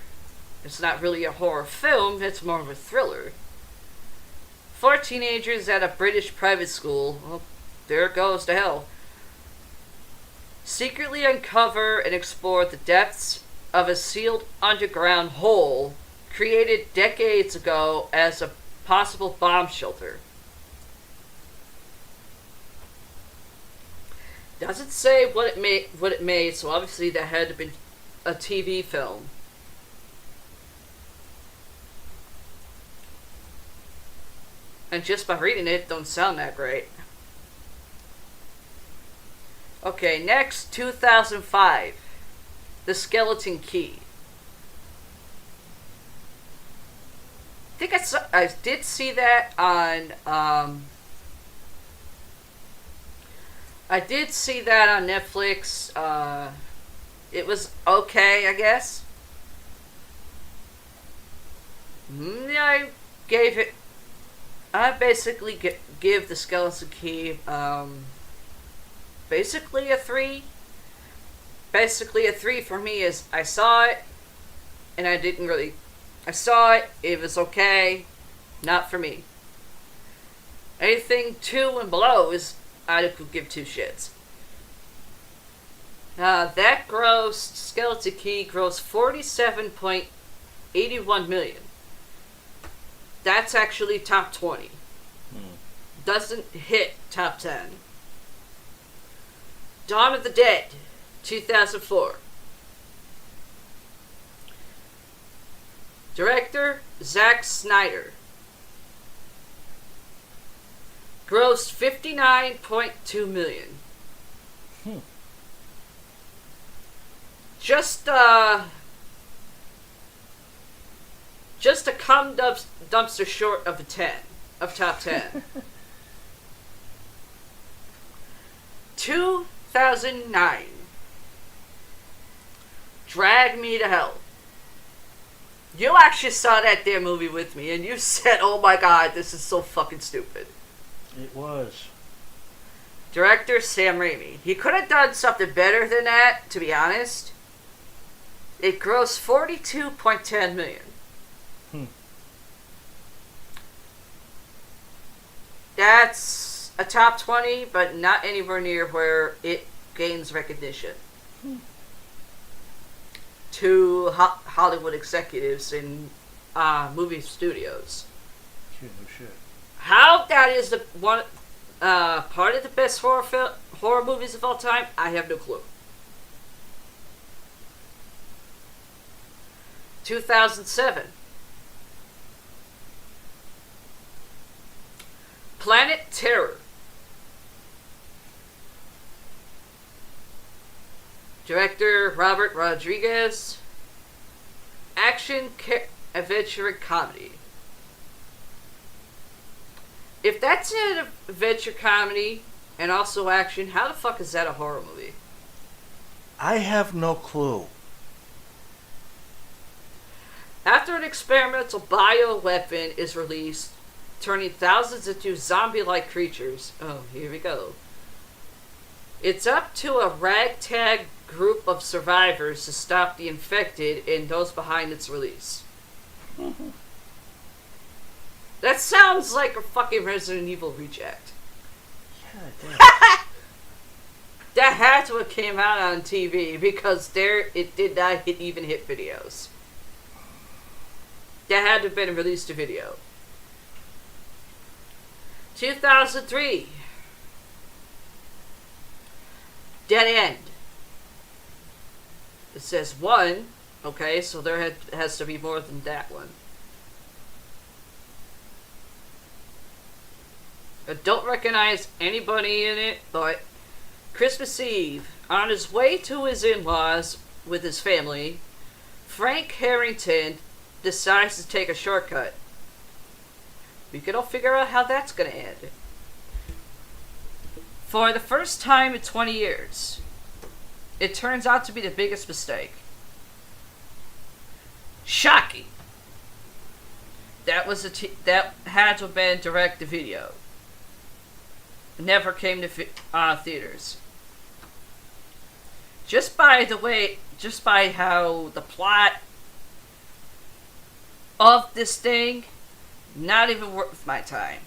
It's not really a horror film, it's more of a thriller. 4 teenagers at a British private school, well, there it goes to hell, secretly uncover and explore the depths of a sealed underground hole created decades ago as a possible bomb shelter. Doesn't say what it made, so obviously that had to be a TV film. And just by reading it, don't sound that great. Okay, next, 2005. The Skeleton Key. I think I did see that on, I did see that on Netflix. It was okay, I guess. I basically give the Skeleton Key, basically a 3. Basically a 3 for me is I saw it, and I saw it, it was okay, not for me. Anything 2 and below is, I could give 2 shits. That grossed, Skeleton Key grossed $47.81 million. That's actually top 20. Doesn't hit top 10. Dawn of the Dead, 2004. Director, Zack Snyder. Grossed $59.2 million. Just a cum dumpster short of top 10. 2009. Drag Me to Hell. You actually saw that damn movie with me, and you said, "Oh my god, this is so fucking stupid." It was. Director, Sam Raimi. He could have done something better than that, to be honest. It grossed $42.10 million. That's a top 20, but not anywhere near where it gains recognition. To Hollywood executives in movie studios. No shit. How that is the one part of the best horror movies of all time, I have no clue. 2007. Planet Terror. Director, Robert Rodriguez. Action, adventure, and comedy. If that's an adventure comedy and also action, how the fuck is that a horror movie? I have no clue. After an experimental bioweapon is released, turning thousands into zombie-like creatures. Oh, here we go. It's up to a ragtag group of survivors to stop the infected and those behind its release. Mm-hmm. That sounds like a fucking Resident Evil reject. Yeah, it does. That had to have came out on TV because it did not even hit videos. That had to have been released to video. 2003. Dead End. It says 1. Okay, so there has to be more than that one. I don't recognize anybody in it, but Christmas Eve, on his way to his in-laws with his family, Frank Harrington decides to take a shortcut. We can all figure out how that's going to end. For the first time in 20 years, it turns out to be the biggest mistake. Shocking. That had to have been direct to video. Never came to theaters. Just by how the plot of this thing, not even worth my time.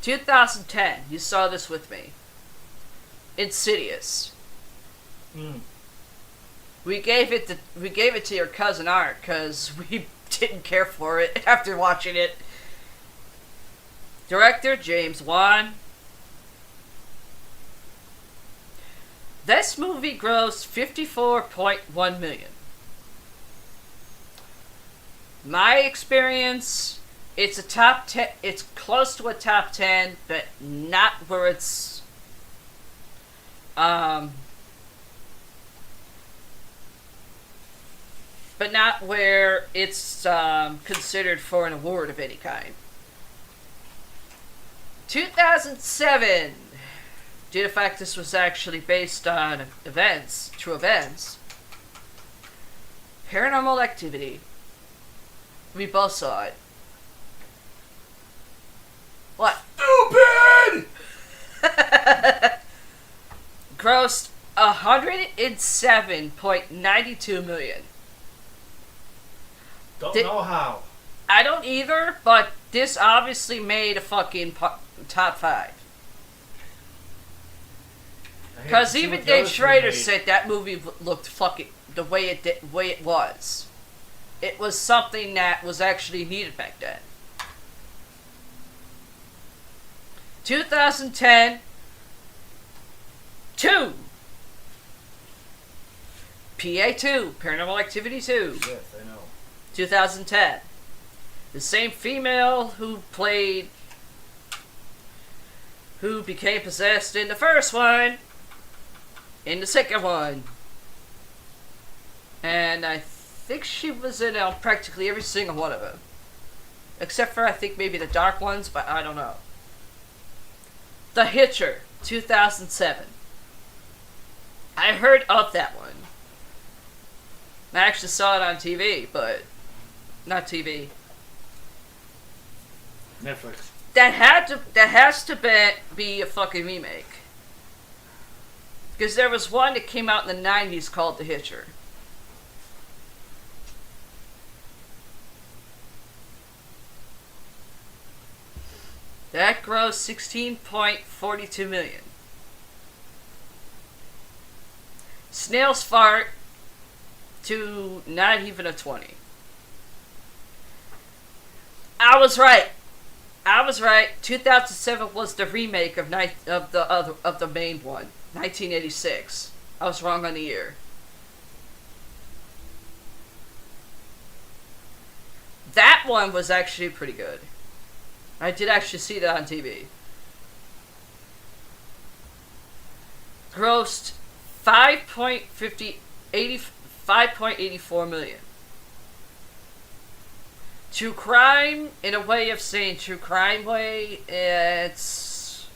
2010, you saw this with me. Insidious. We gave it to your cousin Art because we didn't care for it after watching it. Director James Wan. This movie grossed $54.1 million. My experience, it's a top 10. It's close to a top 10, but not where it's but not where it's considered for an award of any kind. 2007, due to the fact this was actually based on true events, Paranormal Activity. We both saw it. What? Stupid! Grossed $107.92 million. Don't know how. I don't either, but this obviously made a fucking top 5. Because even Dave Schrader said that movie looked fucking the way it was. It was something that was actually needed back then. 2010, 2. PA2, Paranormal Activity 2. Yes, I know. 2010. The same female who became possessed in the first one, in the second one. And I think she was in practically every single one of them. Except for, I think, maybe the dark ones, but I don't know. The Hitcher, 2007. I heard of that one. I actually saw it on TV, but not TV. Netflix. That has to be a fucking remake. Because there was one that came out in the 90s called The Hitcher. That grossed $16.42 million. Snail's Fart to not even a 20. I was right. 2007 was the remake of the main one, 1986. I was wrong on the year. That one was actually pretty good. I did actually see that on TV. Grossed $5.84 million. True crime, in a way of saying true crime way, that's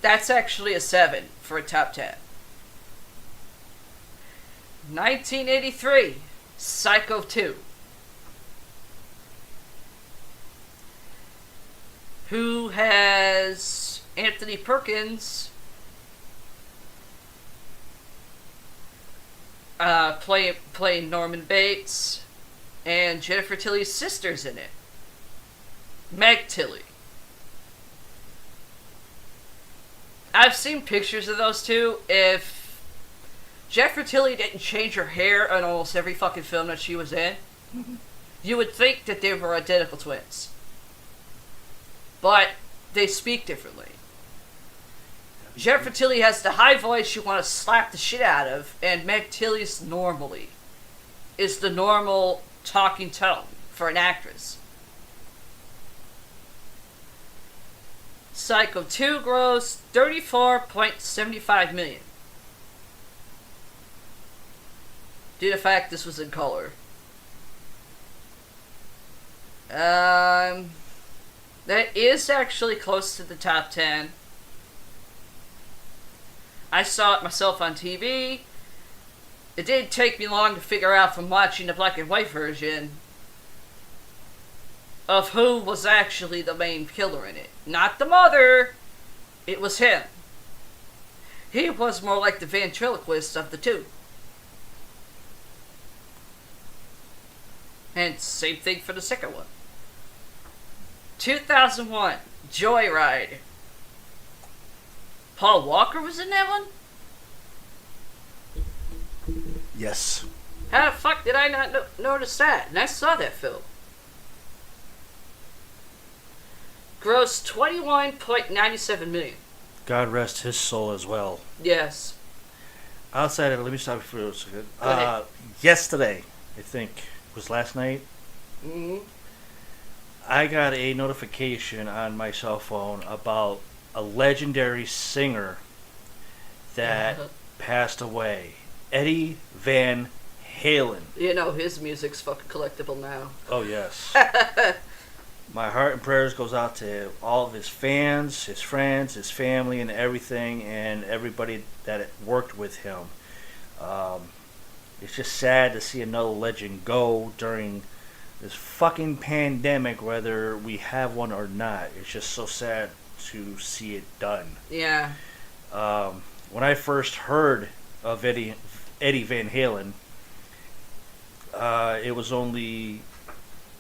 actually a 7 for a top 10. 1983, Psycho 2. Who has Anthony Perkins playing Norman Bates, and Jennifer Tilly's sister's in it, Meg Tilly. I've seen pictures of those two. If Jennifer Tilly didn't change her hair in almost every fucking film that she was in, you would think that they were identical twins. But they speak differently. Jennifer Tilly has the high voice you want to slap the shit out of, and Meg Tilly's normally is the normal talking tone for an actress. Psycho 2 grossed $34.75 million. Due to the fact this was in color. That is actually close to the top 10. I saw it myself on TV. It didn't take me long to figure out from watching the black and white version of who was actually the main killer in it. Not the mother, it was him. He was more like the ventriloquist of the two. And same thing for the second one. 2001, Joyride. Paul Walker was in that one? Yes. How the fuck did I not notice that? And I saw that film. Grossed $21.97 million. God rest his soul as well. Yes. Outside of, let me stop you for a second. Go ahead. Yesterday, I think, was last night. Mm-hmm. I got a notification on my cell phone about a legendary singer that passed away. Eddie Van Halen. You know, his music's fucking collectible now. Oh, yes. My heart and prayers goes out to all of his fans, his friends, his family, and everything, and everybody that worked with him. It's just sad to see another legend go during this fucking pandemic, whether we have one or not. It's just so sad to see it done. Yeah. When I first heard of Eddie Van Halen, it was only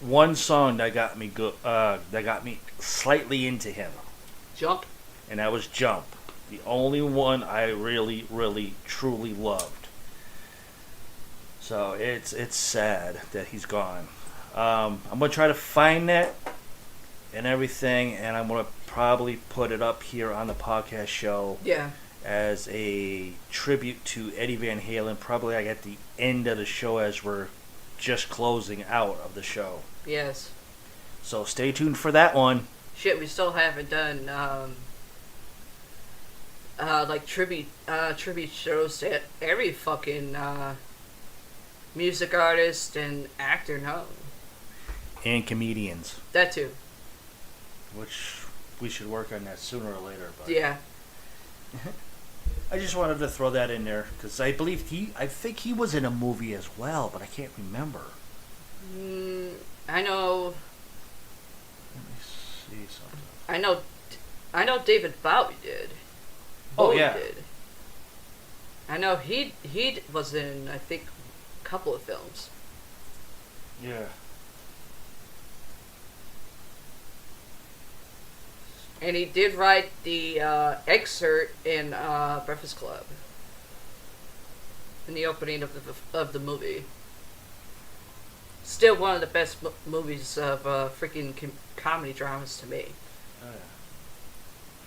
one song that got me slightly into him. Jump. And that was Jump. The only one I really, really, truly loved. So it's sad that he's gone. I'm gonna try to find that and everything, and I'm gonna probably put it up here on the podcast show. Yeah. As a tribute to Eddie Van Halen, probably like at the end of the show as we're just closing out of the show. Yes. So stay tuned for that one. Shit, we still haven't done like tribute shows to every fucking music artist and actor known. And comedians. That too. Which we should work on that sooner or later. But yeah. I just wanted to throw that in there because I think he was in a movie as well, but I can't remember. I know. Let me see something. I know David Bowie did. Oh yeah. Did. I know he was in, I think, a couple of films. Yeah. And he did write the excerpt in Breakfast Club. In the opening of the movie. Still one of the best movies of freaking comedy dramas to me. Oh,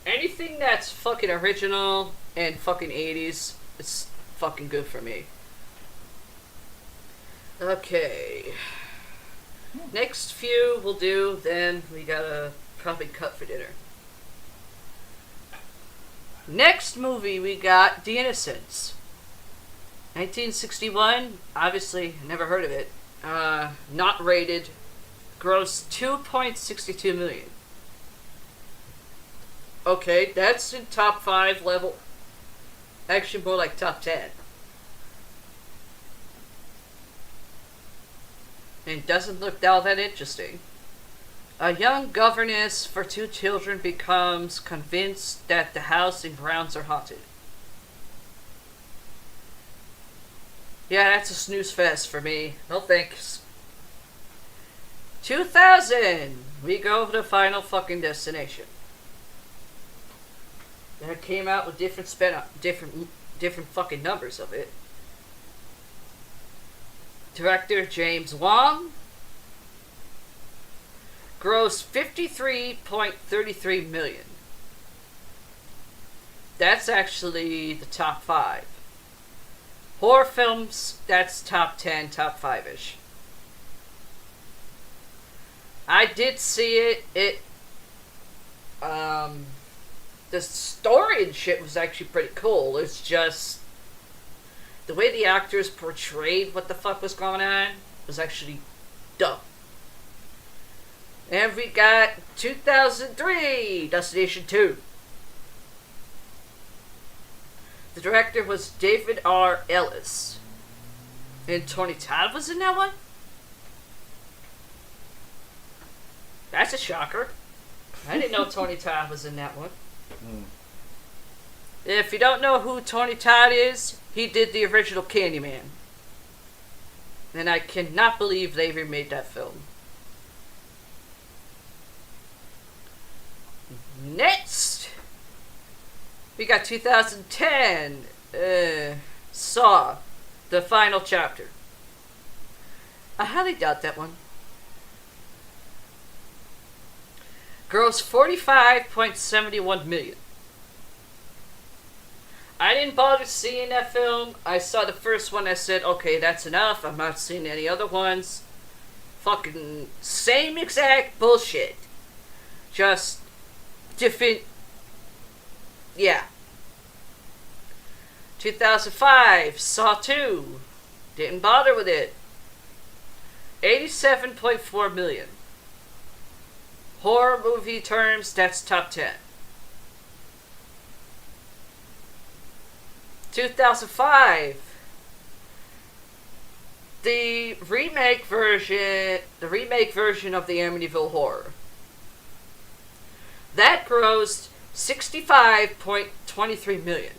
yeah. Anything that's fucking original and fucking 80s, it's fucking good for me. Okay. Next few we'll do, then we gotta probably cut for dinner. Next movie we got The Innocents. 1961, obviously never heard of it. Not rated. Grossed $2.62 million. Okay, that's in top 5 level. Actually more like top 10. and doesn't look all that interesting. A young governess for 2 children becomes convinced that the house and grounds are haunted. Yeah, that's a snooze fest for me. No thanks. 2000! We go to Final fucking Destination. That came out with different fucking numbers of it. Director James Wong. Grossed $53.33 million. That's actually the top 5. Horror films, that's top 10, top 5-ish. I did see it. The story and shit was actually pretty cool. It's just the way the actors portrayed what the fuck was going on was actually dumb. And we got 2003, Destination 2. The director was David R. Ellis. And Tony Todd was in that one? That's a shocker. I didn't know Tony Todd was in that one. If you don't know who Tony Todd is, he did the original Candyman. And I cannot believe they remade that film. Next, we got 2010, Saw, the final chapter. I highly doubt that one. Grossed $45.71 million. I didn't bother seeing that film. I saw the first one. I said, okay, that's enough. I'm not seeing any other ones. Fucking same exact bullshit. Just different. Yeah. 2005, Saw 2. Didn't bother with it. $87.4 million. Horror movie terms, that's top 10. 2005. The remake version of the Amityville Horror. That grossed $65.23 million.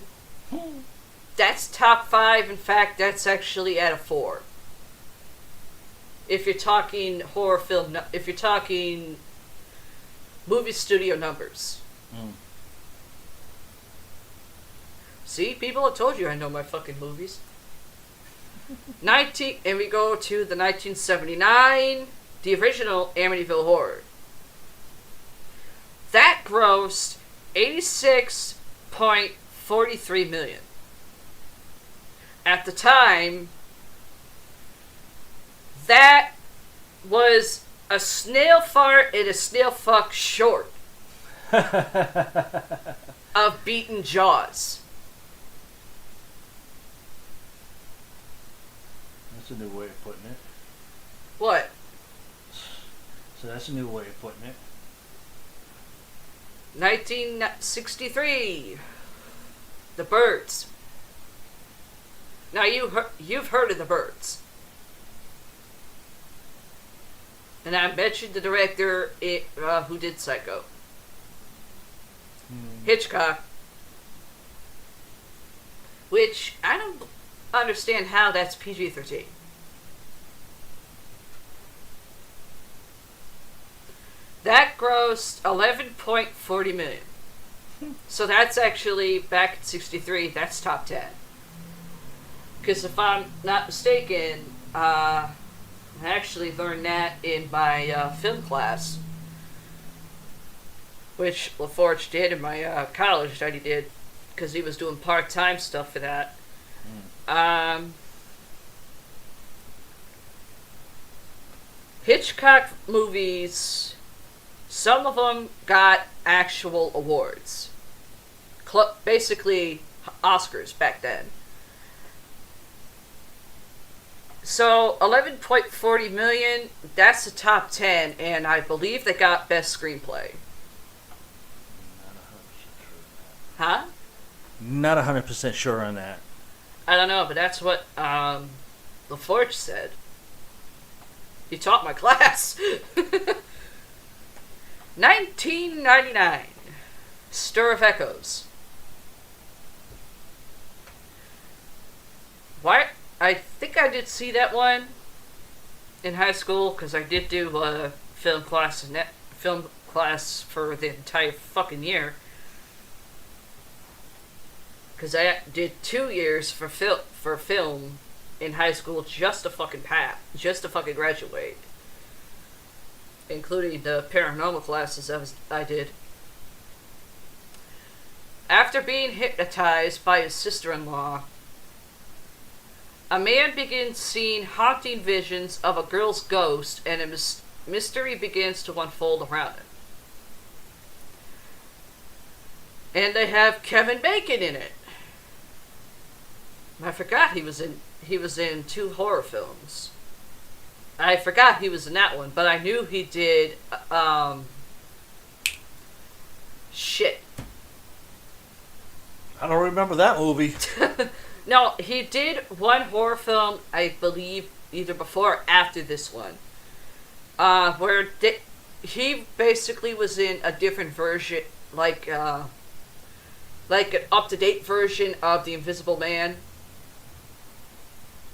That's top 5. In fact, that's actually at a 4. If you're talking horror film, if you're talking movie studio numbers. See, people, I told you I know my fucking movies. And we go to the 1979, the original Amityville Horror. That grossed $86.43 million. At the time, that was a snail fart and a snail fuck short of beaten Jaws. That's a new way of putting it. What? So that's a new way of putting it. 1963. The Birds. Now you've heard of The Birds. And I mentioned the director who did Psycho. Hitchcock. Which, I don't understand how that's PG-13. That grossed $11.40 million. So that's actually, back in 63, that's top 10. Because if I'm not mistaken, I actually learned that in my film class, which LaForge did in my college that he did, because he was doing part-time stuff for that. Hitchcock movies, some of them got actual awards. Basically, Oscars back then. So, $11.40 million, that's the top 10, and I believe they got Best Screenplay. Huh? Not 100% sure on that. I don't know, but that's what LaForge said. He taught my class. 1999. Stir of Echoes. Why? I think I did see that one in high school because I did do film class for the entire fucking year. Because I did 2 years for film in high school just to fucking graduate, including the paranormal classes I did. After being hypnotized by his sister-in-law, a man begins seeing haunting visions of a girl's ghost, and a mystery begins to unfold around it. And they have Kevin Bacon in it. I forgot he was in 2 horror films. I forgot he was in that one, but I knew he did shit. I don't remember that movie. No, he did one horror film, I believe, either before or after this one, where he basically was in a different version, like an up-to-date version of The Invisible Man,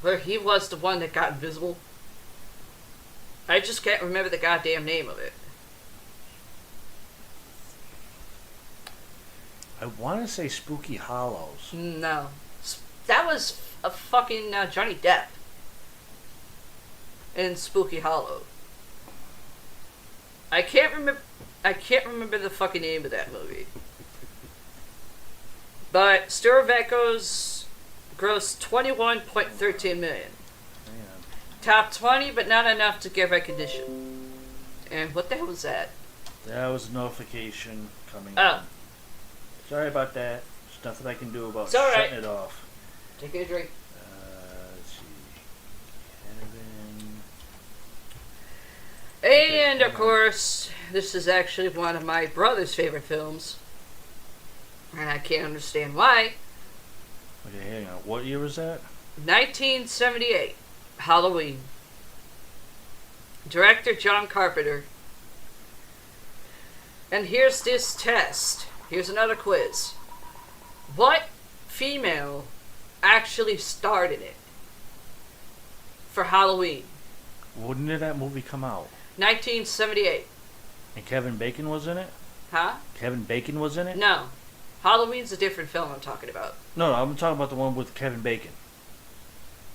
where he was the one that got invisible. I just can't remember the goddamn name of it. I want to say Spooky Hollows. No. That was a fucking Johnny Depp in Spooky Hollow. I can't remember the fucking name of that movie. But Stir of Echoes grossed $21.13 million. Man. Top 20, but not enough to get recognition. And what the hell was that? That was a notification coming Oh. in. Sorry about that. There's nothing I can do about It's all shutting right. it off. Take a drink. Let's see. Kevin. And of course, this is actually one of my brother's favorite films. And I can't understand why. Okay, hang on. What year was that? 1978. Halloween. Director John Carpenter. And here's this test. Here's another quiz. What female actually starred in it for Halloween? When did that movie come out? 1978. And Kevin Bacon was in it? Huh? Kevin Bacon was in it? No. Halloween's a different film I'm talking about. No, I'm talking about the one with Kevin Bacon.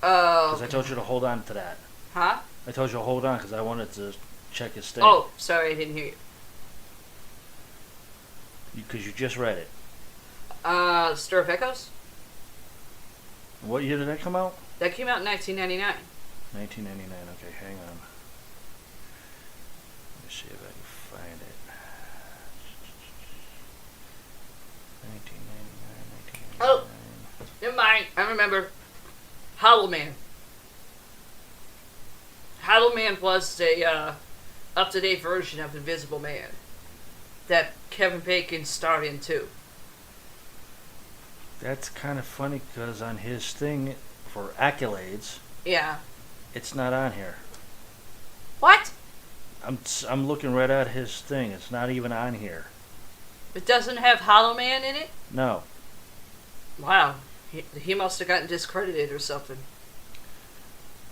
Oh. Because I told you to hold on to that. Huh? I told you to hold on because I wanted to check his thing. Oh, sorry, I didn't hear you. Because you just read it. Stir of Echoes? What year did that come out? That came out in 1999. 1999. Okay, hang on. Let me see if I can find it. 1999, 1999. Oh. Never mind. I remember. Hollow Man. Hollow Man was a up-to-date version of Invisible Man that Kevin Bacon starred in too. That's kind of funny because on his thing for accolades, Yeah. it's not on here. What? I'm looking right at his thing. It's not even on here. It doesn't have Hollow Man in it? No. Wow. He must have gotten discredited or something.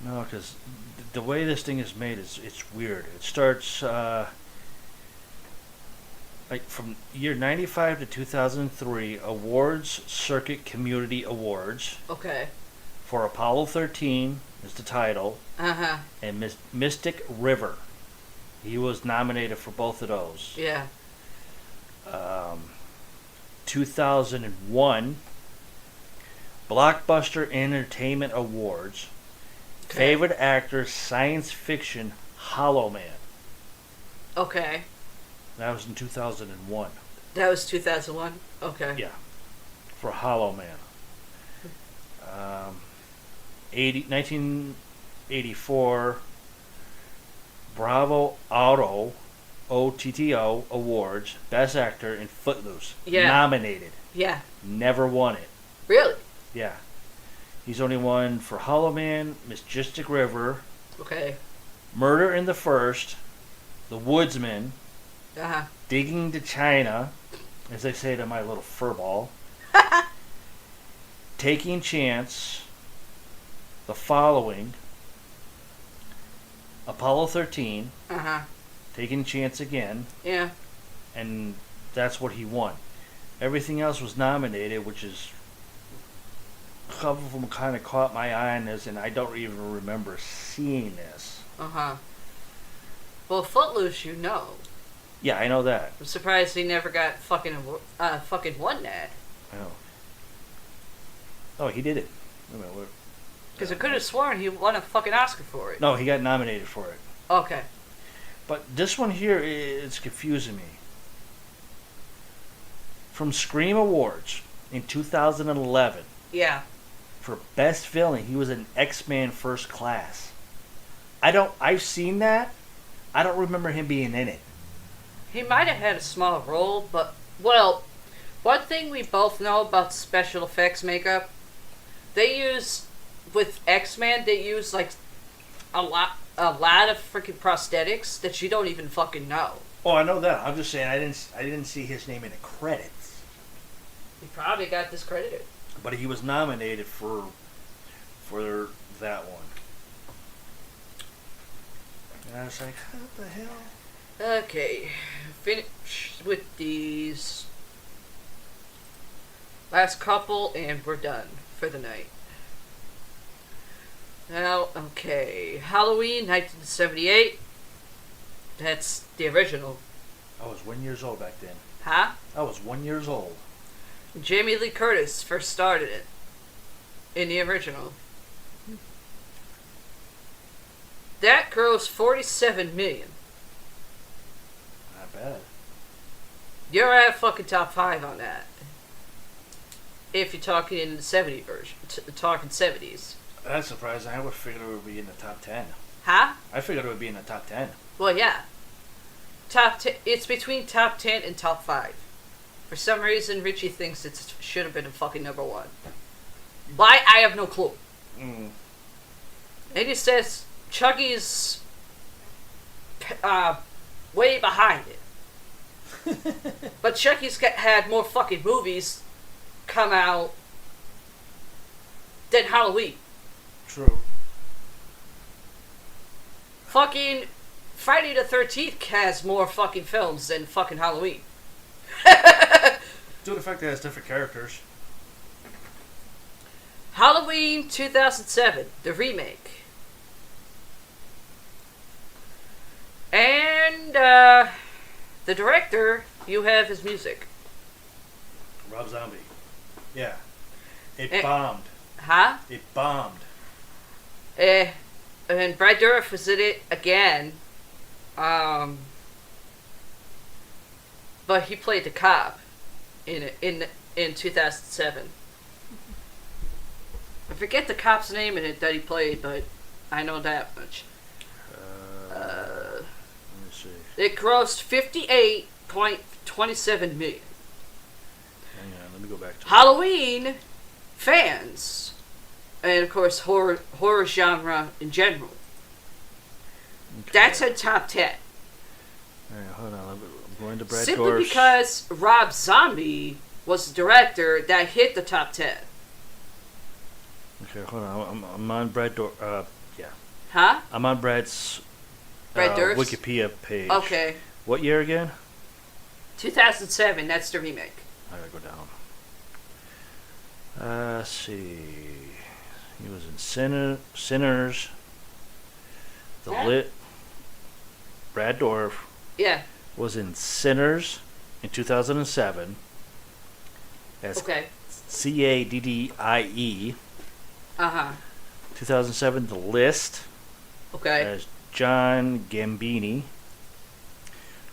No, because the way this thing is made is it's weird. It starts like from year 95 to 2003, Awards Circuit Community Awards Okay. for Apollo 13 is the title, Uh-huh. and Mystic River. He was nominated for both of those. Yeah. 2001 Blockbuster Entertainment Awards. Okay. Favorite actor, science fiction, Hollow Man. Okay. That was in 2001. That was 2001? Okay. Yeah, for Hollow Man. 1984 Bravo OTTO Awards, Best Actor in Footloose. Yeah. Nominated. Yeah. Never won it. Really? Yeah. He's only won for Hollow Man, Mystic River, Okay. Murder in the First, The Woodsman, Uh-huh. Digging to China, as they say to my little furball, Taking Chance, The Following, Apollo 13, Uh-huh. Taking Chance again, Yeah. and that's what he won. Everything else was nominated, which is a couple of them kind of caught my eye on this, and I don't even remember seeing this. Uh-huh. Well, Footloose, you know. Yeah, I know that. I'm surprised he never got fucking won that. I know. Oh, he did it. Wait a minute, what? Because I could have sworn he won a fucking Oscar for it. No, he got nominated for it. Okay. But this one here is confusing me. From Scream Awards in 2011 Yeah. for Best Villain, he was in X-Men First Class. I've seen that. I don't remember him being in it. He might have had a small role, but, well, one thing we both know about special effects makeup, they use, with X-Men, they use, like, a lot of freaking prosthetics that you don't even fucking know. Oh, I know that. I'm just saying I didn't see his name in the credits. He probably got discredited. But he was nominated for that one. And I was like, what the hell? Okay, finish with these last couple and we're done for the night. Now, okay, Halloween 1978. That's the original. I was 1 year old back then. Huh? I was 1 year old. Jamie Lee Curtis first started it in the original. That grossed $47 million. Not bad. You're at fucking top 5 on that. If you're talking in the 70 version, talking 70s. That's surprising. I would figure it would be in the top 10. Huh? I figured it would be in the top 10. Well, yeah. Top 10. It's between top 10 and top 5. For some reason, Richie thinks it should have been a fucking number 1. Why? I have no clue. Mm. And he says Chucky's way behind it. But Chucky's had more fucking movies come out than Halloween. True. Fucking Friday the 13th has more fucking films than fucking Halloween. Due to the fact that it has different characters. Halloween 2007, the remake. And the director, you have his music. Rob Zombie. Yeah. It bombed. Huh? It bombed. And Brad Dourif was in it again. But he played the cop in 2007. I forget the cop's name in it that he played, but I know that much. Let me see. It grossed $58.27 million. Hang on, let me go back to Halloween fans, and of course horror genre in general. Okay. That's a top 10. Alright, hold on. I'm going to Brad Simply Dourif's. because Rob Zombie was the director that hit the top 10. Okay, hold on. I'm on Brad Dourif. Yeah. Huh? I'm on Brad's Brad Dourif's? Wikipedia page. Okay. What year again? 2007, that's the remake. I gotta go down. Let's see. He was in Sinners. Huh? Brad Dourif Yeah. was in Sinners in 2007. As Okay. Caddie. Uh-huh. 2007, The List. Okay. As John Gambini.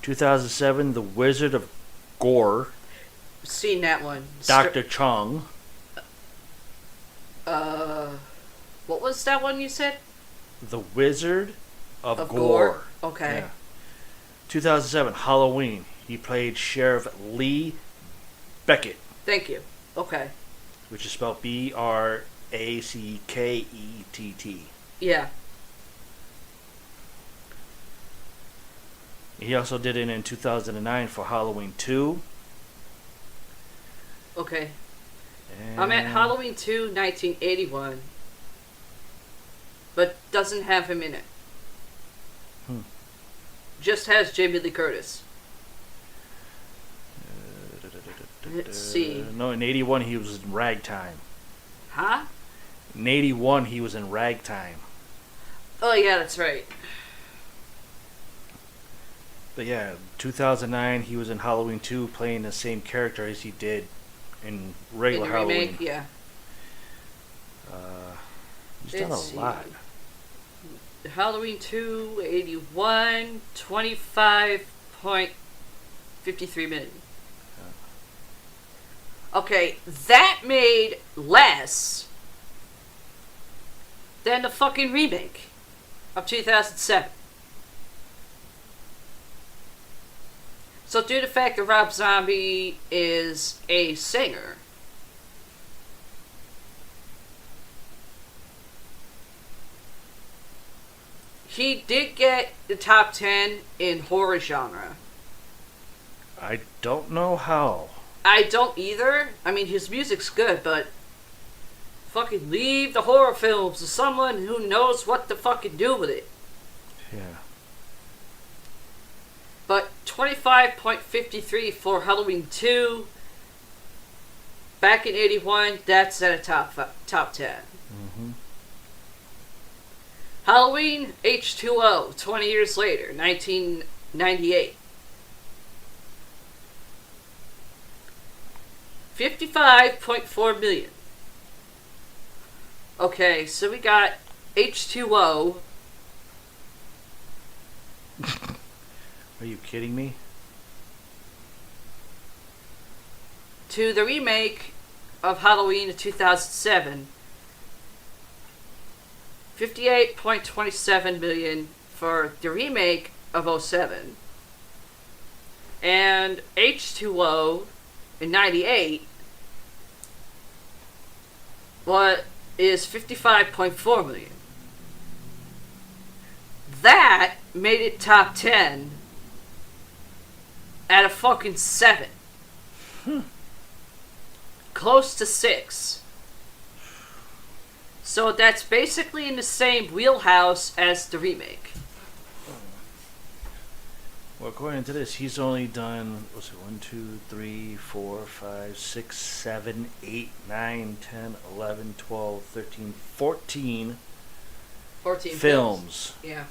2007, The Wizard of Gore. Seen that one. Dr. Chung. What was that one you said? The Wizard of Gore. Gore? Okay. Yeah. 2007, Halloween. He played Sheriff Lee Beckett, Thank you. Okay. which is spelled Brackett. Yeah. He also did it in 2009 for Halloween 2. Okay. And I'm at Halloween 2, 1981. But doesn't have him in it. Just has Jamie Lee Curtis. Let's see. No, in 81 he was in Ragtime. Huh? In 81 he was in Ragtime. Oh, yeah, that's right. But yeah, 2009 he was in Halloween 2 playing the same character as he did in regular in the Halloween. remake, yeah. He's done a lot. Halloween 2, 81, 25.53 million. Okay, that made less than the fucking remake of 2007. So due to the fact that Rob Zombie is a singer, he did get the top 10 in horror genre. I don't know how. I don't either. I mean, his music's good, but fucking leave the horror films to someone who knows what to fucking do with it. Yeah. But 25.53 for Halloween 2. Back in 81, that's at a top 10. Mm-hmm. Halloween H2O, 20 years later, 1998. 55.4 million. Okay, so we got H2O. Are you kidding me? To the remake of Halloween of 2007. 58.27 million for the remake of 07. And H2O in 98 what is 55.4 million. That made it top 10 at a fucking 7. Close to 6. So that's basically in the same wheelhouse as the remake. Well, according to this, he's only done, what's it, 1, 2, 3, 4, 5, 6, 7, 8, 9, 10, 11, 12, 13, 14 films. Yeah.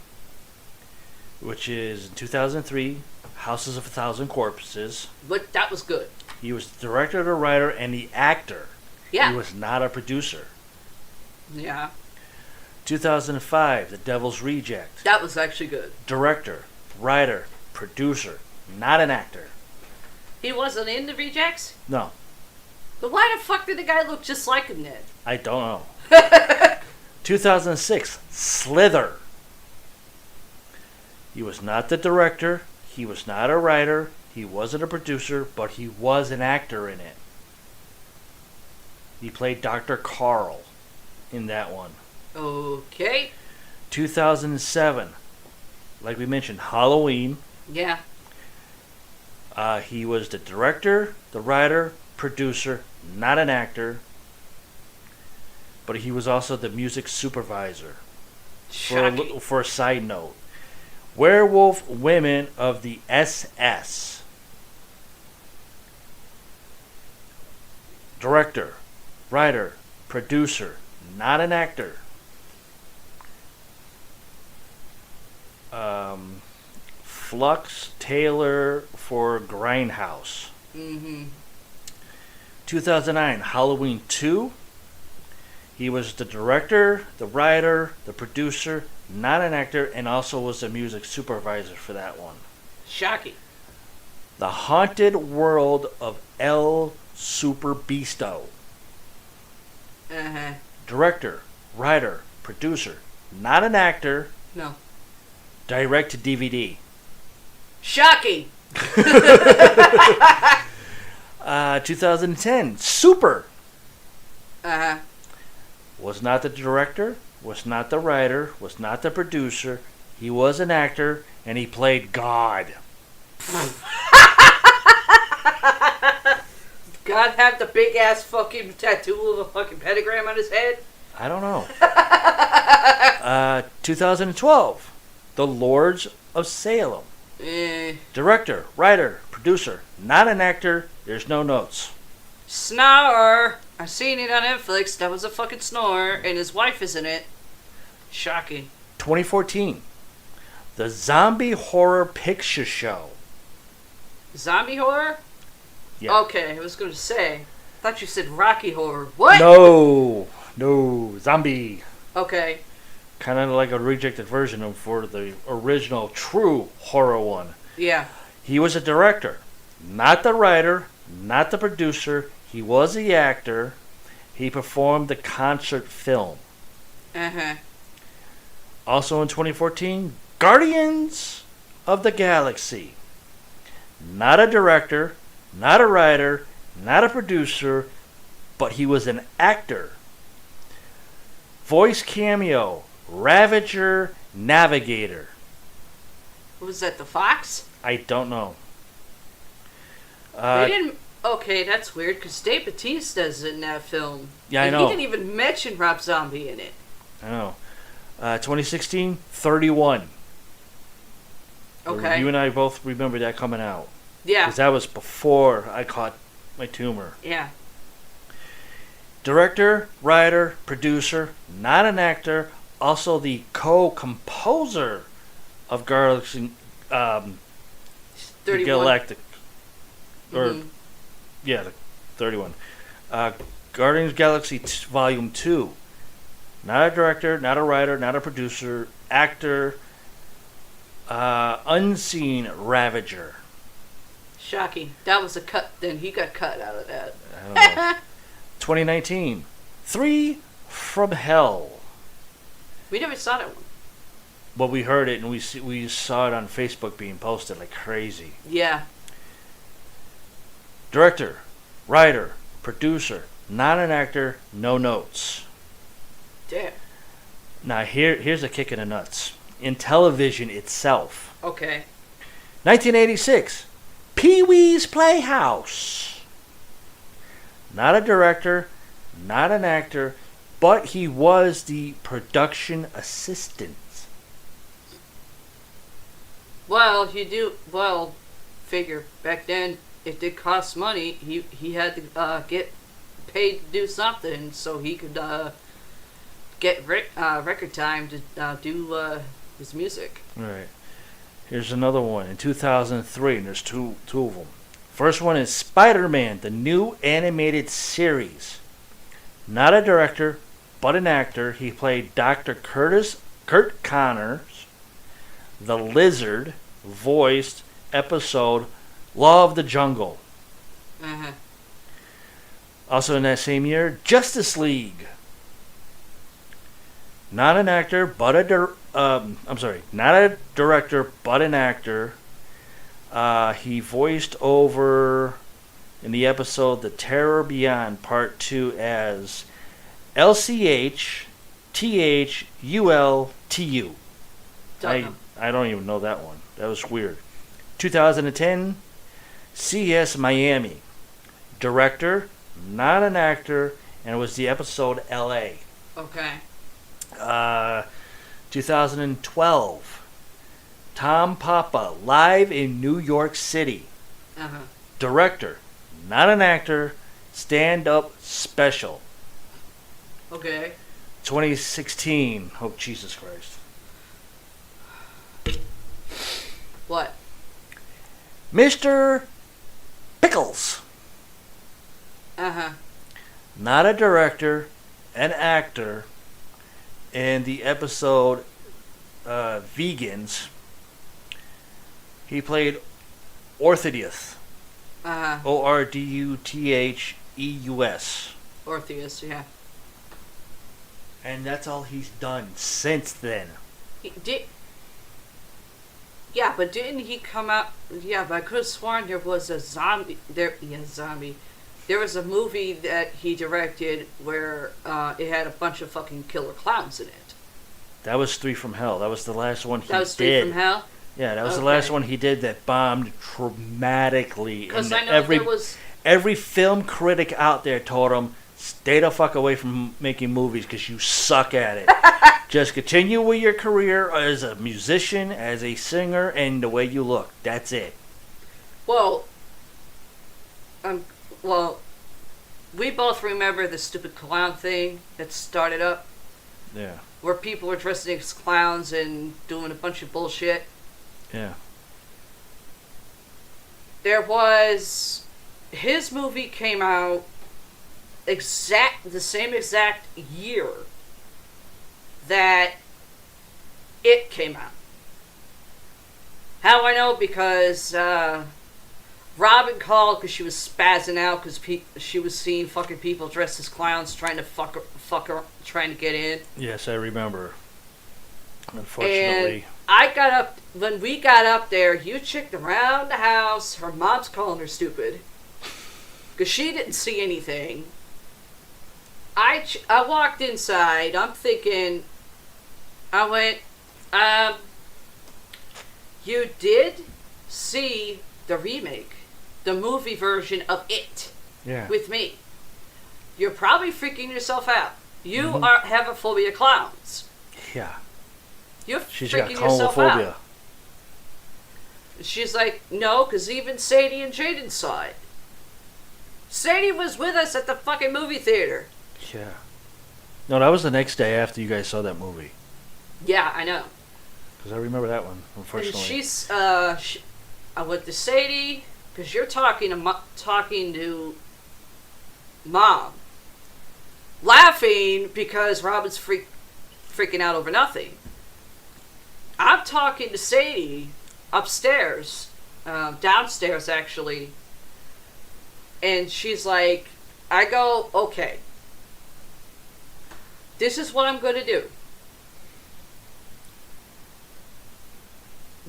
Which is in 2003, Houses of a Thousand Corpses. But that was good. He was the director, the writer, and the actor. Yeah. He was not a producer. Yeah. 2005, The Devil's Reject. That was actually good. Director, writer, producer, not an actor. He wasn't in the Rejects? No, But why the fuck did the guy look just like him then? I don't know. 2006, Slither. He was not the director. He was not a writer. He wasn't a producer, but he was an actor in it. He played Dr. Carl in that one. Okay. 2007, like we mentioned, Halloween. Yeah. He was the director, the writer, producer, not an actor, but he was also the music supervisor. Shocking. For a side note, Werewolf Women of the SS. Director, writer, producer, not an actor. Flux Taylor for Grindhouse. 2009, Halloween 2. He was the director, the writer, the producer, not an actor, and also was the music supervisor for that one. Shocking. The Haunted World of El Super Beasto. Uh-huh. Director, writer, producer, not an actor, No. direct to DVD. Shocking. 2010, Super. Uh-huh. Was not the director, was not the writer, was not the producer. He was an actor, and he played God. God have the big ass fucking tattoo of a fucking pentagram on his head? I don't know. 2012, The Lords of Salem. Director, writer, producer, not an actor. There's no notes. Snore. I seen it on Netflix. That was a fucking snore, and his wife is in it. Shocking. 2014, The Zombie Horror Picture Show. Zombie horror? Yeah. Okay, I was going to say. I thought you said Rocky horror. What? No, zombie. Okay. Kind of like a rejected version of for the original true horror one. Yeah. He was a director, not the writer, not the producer. He was the actor. He performed the concert film. Uh-huh. Also in 2014, Guardians of the Galaxy. Not a director, not a writer, not a producer, but he was an actor. Voice cameo, Ravager Navigator. What was that, the Fox? I don't know. They didn't... Okay, that's weird, because Dave Bautista's in that film. Yeah, and I know. He didn't even mention Rob Zombie in it. I know. 2016, 31. Okay. You and I both remember that coming out. Yeah. Because that was before I caught my tumor. Yeah. Director, writer, producer, not an actor, also the co-composer of Galaxy, 31. the Galactic, or Mhm. yeah, the 31. Guardians of the Galaxy Volume 2. Not a director, not a writer, not a producer, actor, unseen Ravager. Shocking. That was a cut. Then he got cut out of that. I don't know. 2019, 3 from Hell. We never saw that one. But we heard it and we saw it on Facebook being posted like crazy. Yeah. Director, writer, producer, not an actor, no notes. Damn. Now here's a kick in the nuts. In television itself. Okay. 1986, Pee-wee's Playhouse. Not a director, not an actor, but he was the production assistant. Well, figure back then it did cost money. He had to get paid to do something so he could get record time to do his music. Right. Here's another one in 2003, and there's two of them. First one is Spider-Man, the new animated series. Not a director, but an actor. He played Dr. Kurt Connors, the Lizard, voiced episode Law of the Jungle. Uh-huh. Also in that same year, Justice League. Not an actor, but not a director, but an actor. He voiced over in the episode The Terror Beyond Part 2 as LCHTHULTU. I don't even know that one. That was weird. 2010, CS Miami. Director, not an actor, and it was the episode LA. Okay. 2012, Tom Papa, live in New York City. Uh-huh. Director, not an actor, stand-up special. Okay. 2016, oh Jesus Christ. What? Mr. Pickles. Uh-huh. Not a director, an actor, in the episode Vegans. He played Orthideus. Uh-huh. Ordutheus. Orpheus, yeah. And that's all he's done since then. Yeah, but didn't he come out? Yeah, but I could have sworn there was a zombie. There was a movie that he directed where it had a bunch of fucking killer clowns in it. That was Three from Hell. That was the last one he did. That was Three from Hell? Yeah, that was the last one he did that bombed dramatically. Because I know there was... Every film critic out there told him, stay the fuck away from making movies because you suck at it. Just continue with your career as a musician, as a singer, and the way you look. That's it. Well, we both remember the stupid clown thing that started up. Yeah. Where people were dressing as clowns and doing a bunch of bullshit. Yeah. There was... His movie came out the same exact year that it came out. How I know? Because Robin called because she was spazzing out because she was seeing fucking people dressed as clowns trying to fuck her, trying to get in. Yes, I remember. Unfortunately. And I got up, when we got up there, you checked around the house, her mom's calling her stupid. Because she didn't see anything. I walked inside, I'm thinking, I went, you did see the remake, the movie version of It, with me. You're probably freaking yourself out. You have a phobia of clowns. Yeah. You're She's freaking got yourself clonophobia. out. She's like, no, because even Sadie and Jaden saw it. Sadie was with us at the fucking movie theater. Yeah. No, that was the next day after you guys saw that movie. Yeah, I know. Because I remember that one, unfortunately. And she's, I went to Sadie, because you're talking to Mom. Laughing because Robin's freaking out over nothing. I'm talking to Sadie upstairs, downstairs actually. And she's like, I go, okay, this is what I'm going to do.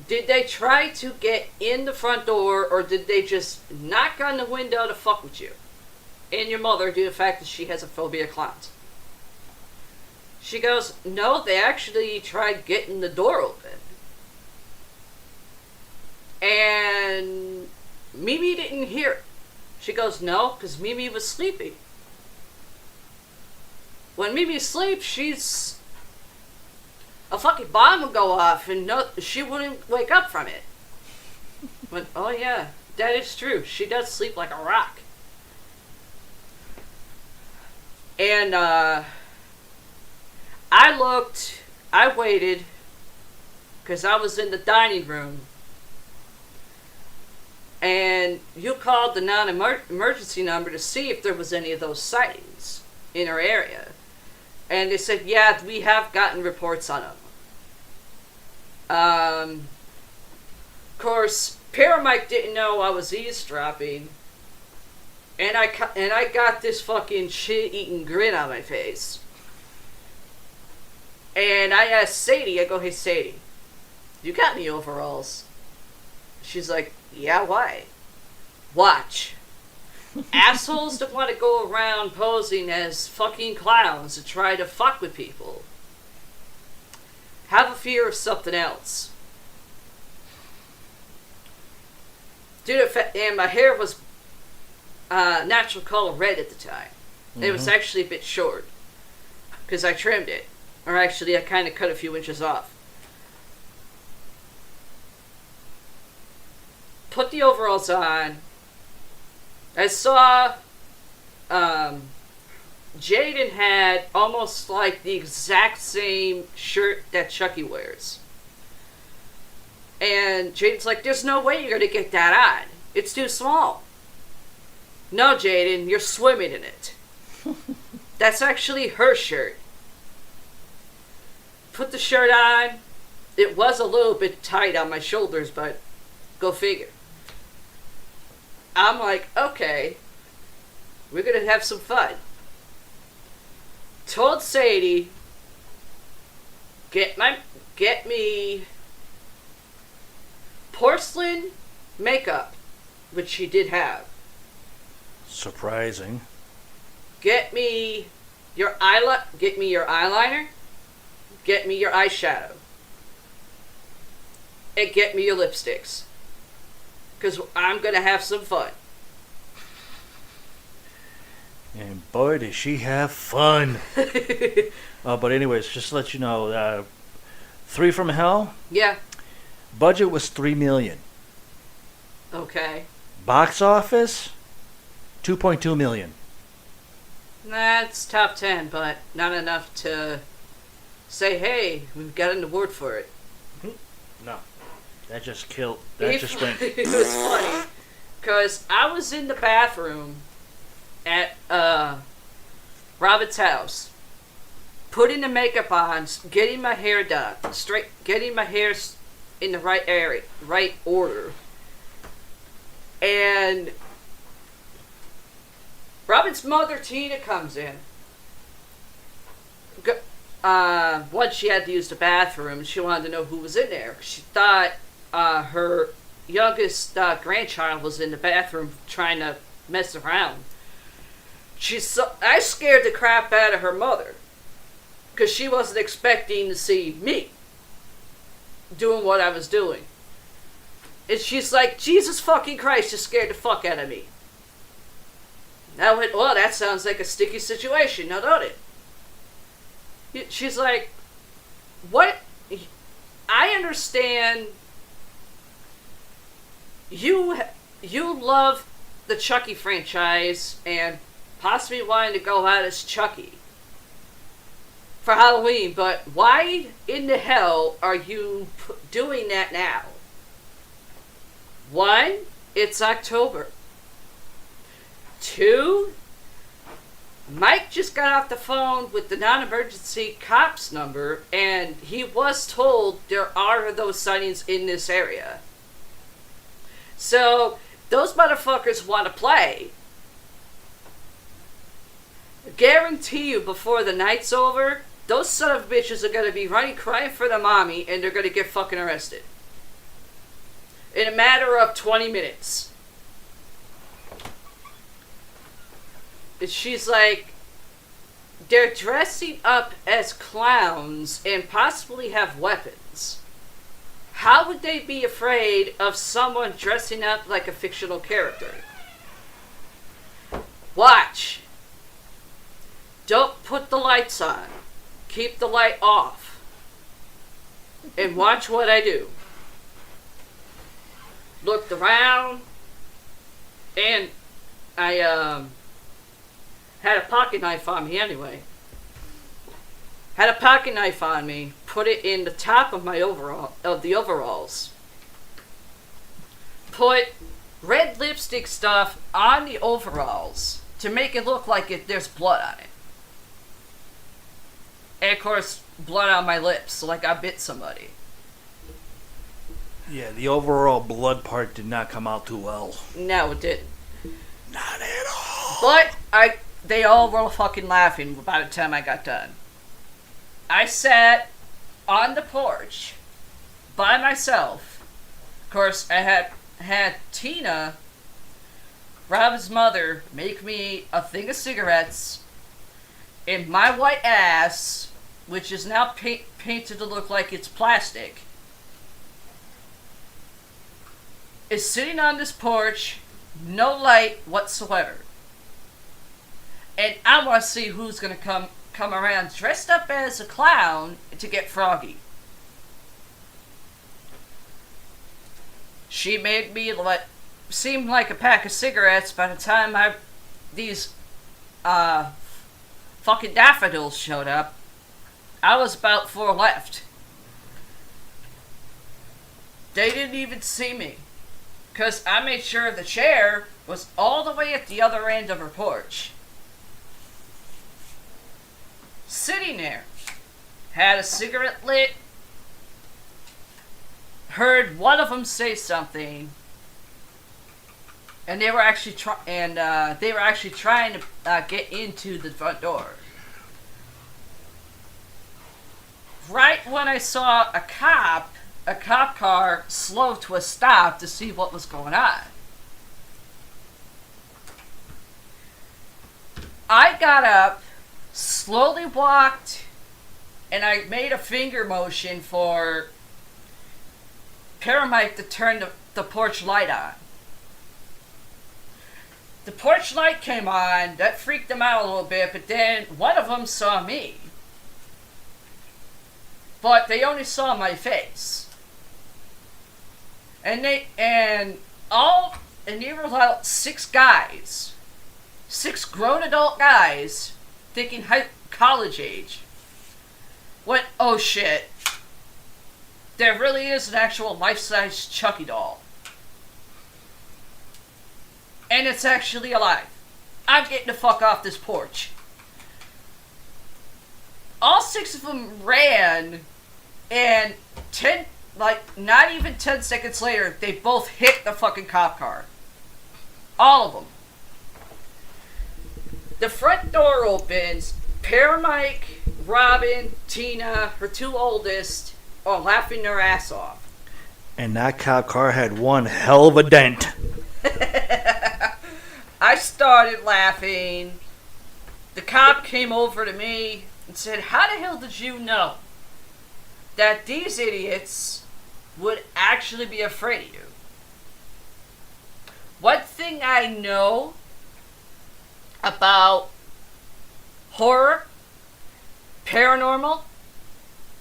Did they try to get in the front door, or did they just knock on the window to fuck with you and your mother due to the fact that she has a phobia of clowns? She goes, no, they actually tried getting the door open. And Mimi didn't hear it. She goes, no, because Mimi was sleeping. When Mimi sleeps, she's... a fucking bomb would go off and she wouldn't wake up from it. But, oh yeah, that is true. She does sleep like a rock. And, I waited, because I was in the dining room. And you called the non-emergency number to see if there was any of those sightings in our area. And they said, yeah, we have gotten reports on them. Of course, Paramike didn't know I was eavesdropping. And I got this fucking shit-eating grin on my face. And I asked Sadie, I go, hey Sadie, you got any overalls? She's like, yeah, why? Watch. Assholes that want to go around posing as fucking clowns to try to fuck with people have a fear of something else. Dude, and my hair was natural color red at the time. It was actually a bit short because I trimmed it. Or actually, I kind of cut a few inches off. Put the overalls on. I saw Jaden had almost like the exact same shirt that Chucky wears. And Jaden's like, there's no way you're going to get that on. It's too small. No, Jaden, you're swimming in it. That's actually her shirt. Put the shirt on. It was a little bit tight on my shoulders, but go figure. I'm like, okay, we're going to have some fun. Told Sadie, get me porcelain makeup, which she did have. Surprising. Get me your eyeliner, get me your eyeshadow. And get me your lipsticks. Because I'm going to have some fun. And boy, did she have fun. But anyways, just to let you know, 3 from Hell. Yeah. Budget was $3 million. Okay. Box office, $2.2 million. That's top 10, but not enough to say, hey, we've got an award for it. No. That just killed. That just went. It was funny. Because I was in the bathroom at Robin's house, putting the makeup on, getting my hair done, getting my hair in the right area, right order. And Robin's mother, Tina, comes in. Once she had to use the bathroom, she wanted to know who was in there. She thought her youngest grandchild was in the bathroom trying to mess around. I scared the crap out of her mother because she wasn't expecting to see me doing what I was doing. And she's like, Jesus fucking Christ, you scared the fuck out of me. And I went, well, that sounds like a sticky situation, now don't it? She's like, what? I understand you love the Chucky franchise and possibly wanting to go out as Chucky for Halloween, but why in the hell are you doing that now? 1, it's October. 2, Mike just got off the phone with the non-emergency cops number, and he was told there are those sightings in this area. So, those motherfuckers want to play. Guarantee you, before the night's over, those son of bitches are going to be running crying for their mommy, and they're going to get fucking arrested. In a matter of 20 minutes. And she's like, they're dressing up as clowns and possibly have weapons. How would they be afraid of someone dressing up like a fictional character? Watch. Don't put the lights on. Keep the light off. And watch what I do. Looked around, and I had a pocket knife on me anyway. Had a pocket knife on me, put it in the top of the overalls. Put red lipstick stuff on the overalls to make it look like there's blood on it. And of course, blood on my lips, like I bit somebody. Yeah, the overall blood part did not come out too well. No, it didn't. Not at all. But they all were fucking laughing by the time I got done. I sat on the porch by myself. Of course, I had Tina, Rob's mother, make me a thing of cigarettes, and my white ass, which is now painted to look like it's plastic, is sitting on this porch, no light whatsoever. And I want to see who's going to come around dressed up as a clown to get froggy. She made me seem like a pack of cigarettes by the time these fucking daffodils showed up. I was about 4 left. They didn't even see me. Because I made sure the chair was all the way at the other end of her porch. Sitting there. Had a cigarette lit. Heard one of them say something. And they were actually trying to get into the front door. Right when I saw a cop car slow to a stop to see what was going on. I got up, slowly walked and I made a finger motion for Paramite to turn the porch light on. The porch light came on, that freaked them out a little bit, but then one of them saw me. But they only saw my face. And they were about 6 guys. 6 grown adult guys, thinking college age. Went, oh shit. There really is an actual life-size Chucky doll. And it's actually alive. I'm getting the fuck off this porch. All 6 of them ran, and not even 10 seconds later, they both hit the fucking cop car. All of them. The front door opens. Paramike, Robin, Tina, her 2 oldest, are laughing their ass off. And that cop car had one hell of a dent. I started laughing. The cop came over to me and said, how the hell did you know that these idiots would actually be afraid of you? One thing I know about horror, paranormal,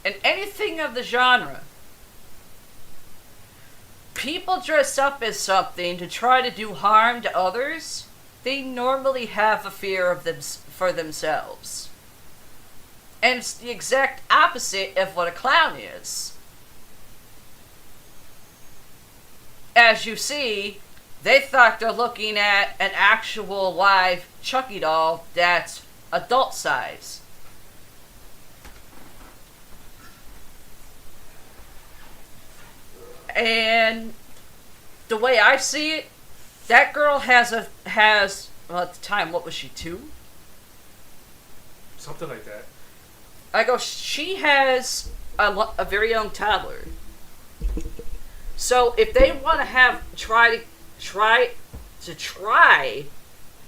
and anything of the genre, people dress up as something to try to do harm to others. They normally have a fear of them for themselves. And it's the exact opposite of what a clown is. As you see, they thought they're looking at an actual live Chucky doll that's adult size. And the way I see it, that girl has well, at the time, what was she, 2? Something like that. I go, she has a very young toddler. So if they want to try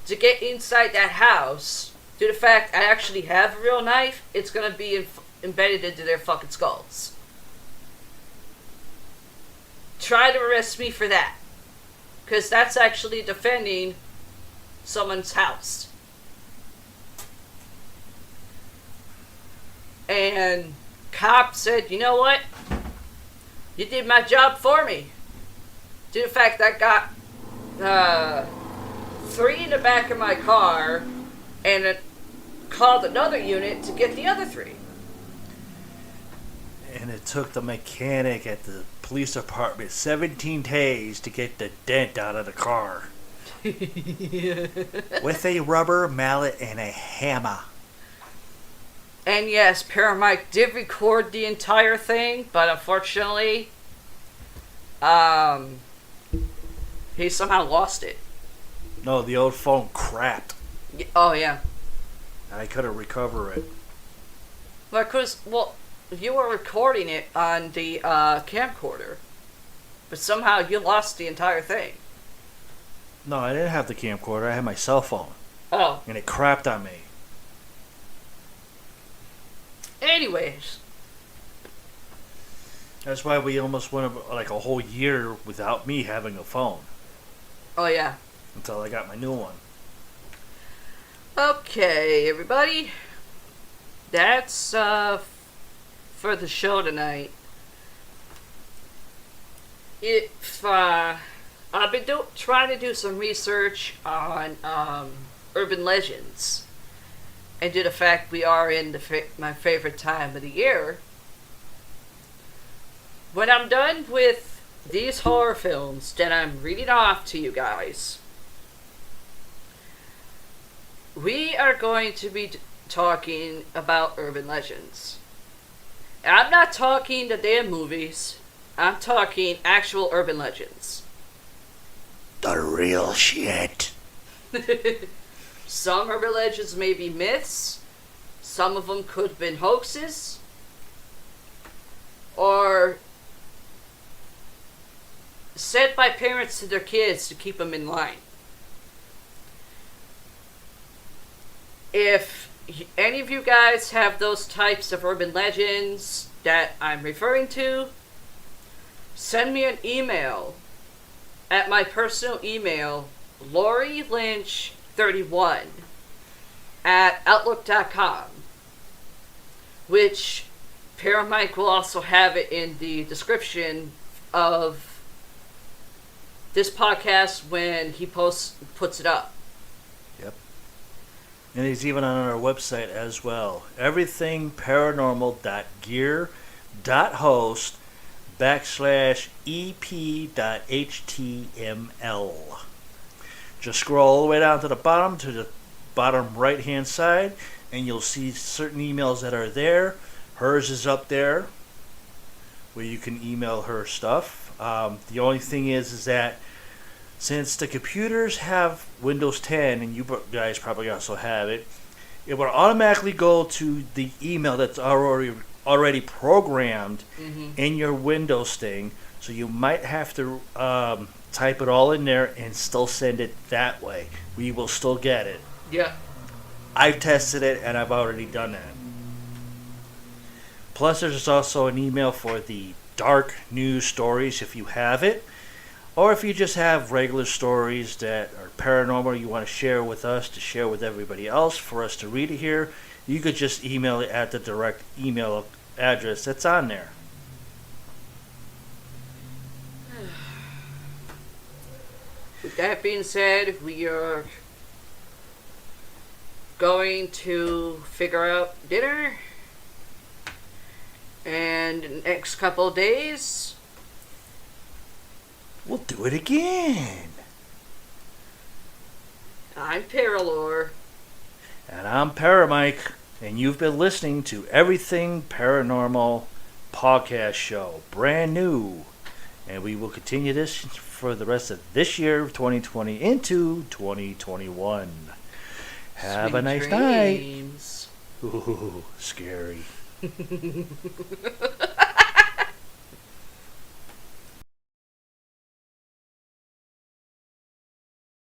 to get inside that house, due to the fact I actually have a real knife, it's going to be embedded into their fucking skulls. Try to arrest me for that. Because that's actually defending someone's house. And cop said, you know what? You did my job for me. Due to the fact I got 3 in the back of my car and it called another unit to get the other 3. And it took the mechanic at the police department 17 days to get the dent out of the car. With a rubber mallet and a hammer. And yes, Paramike did record the entire thing, but unfortunately, he somehow lost it. No, the old phone crapped. Oh, yeah. I couldn't recover it. Well, you were recording it on the camcorder, but somehow you lost the entire thing. No, I didn't have the camcorder. I had my cell phone. Oh. And it crapped on me. Anyways. That's why we almost went like a whole year without me having a phone. Oh, yeah. Until I got my new one. Okay, everybody. That's for the show tonight. I've been trying to do some research on urban legends, and due to the fact we are in my favorite time of the year, when I'm done with these horror films that I'm reading off to you guys, we are going to be talking about urban legends. And I'm not talking the damn movies. I'm talking actual urban legends. The real shit. Some urban legends may be myths. Some of them could have been hoaxes. Or said by parents to their kids to keep them in line. If any of you guys have those types of urban legends that I'm referring to, send me an email at my personal email, LoriLynch31 at outlook.com, which Paramike will also have it in the description of this podcast when he puts it up. Yep. And he's even on our website as well. everythingparanormal.gear.host/ep.html. Just scroll all the way down to the bottom right hand side, and you'll see certain emails that are there. Hers is up there where you can email her stuff. The only thing is that since the computers have Windows 10, and you guys probably also have it, it will automatically go to the email that's already programmed in your Windows thing. So you might have to type it all in there and still send it that way. We will still get it. Yeah. I've tested it, and I've already done that. Plus, there's also an email for the dark news stories if you have it. Or if you just have regular stories that are paranormal you want to share with us, to share with everybody else, for us to read it here, you could just email it at the direct email address that's on there. With that being said, we are going to figure out dinner. And in the next couple of days, we'll do it again. I'm Para-Lor. And I'm Paramike. And you've been listening to Everything Paranormal Podcast Show. Brand new. And we will continue this for the rest of this year, 2020, into 2021. Have Sweet a nice dreams. night. Ooh, scary.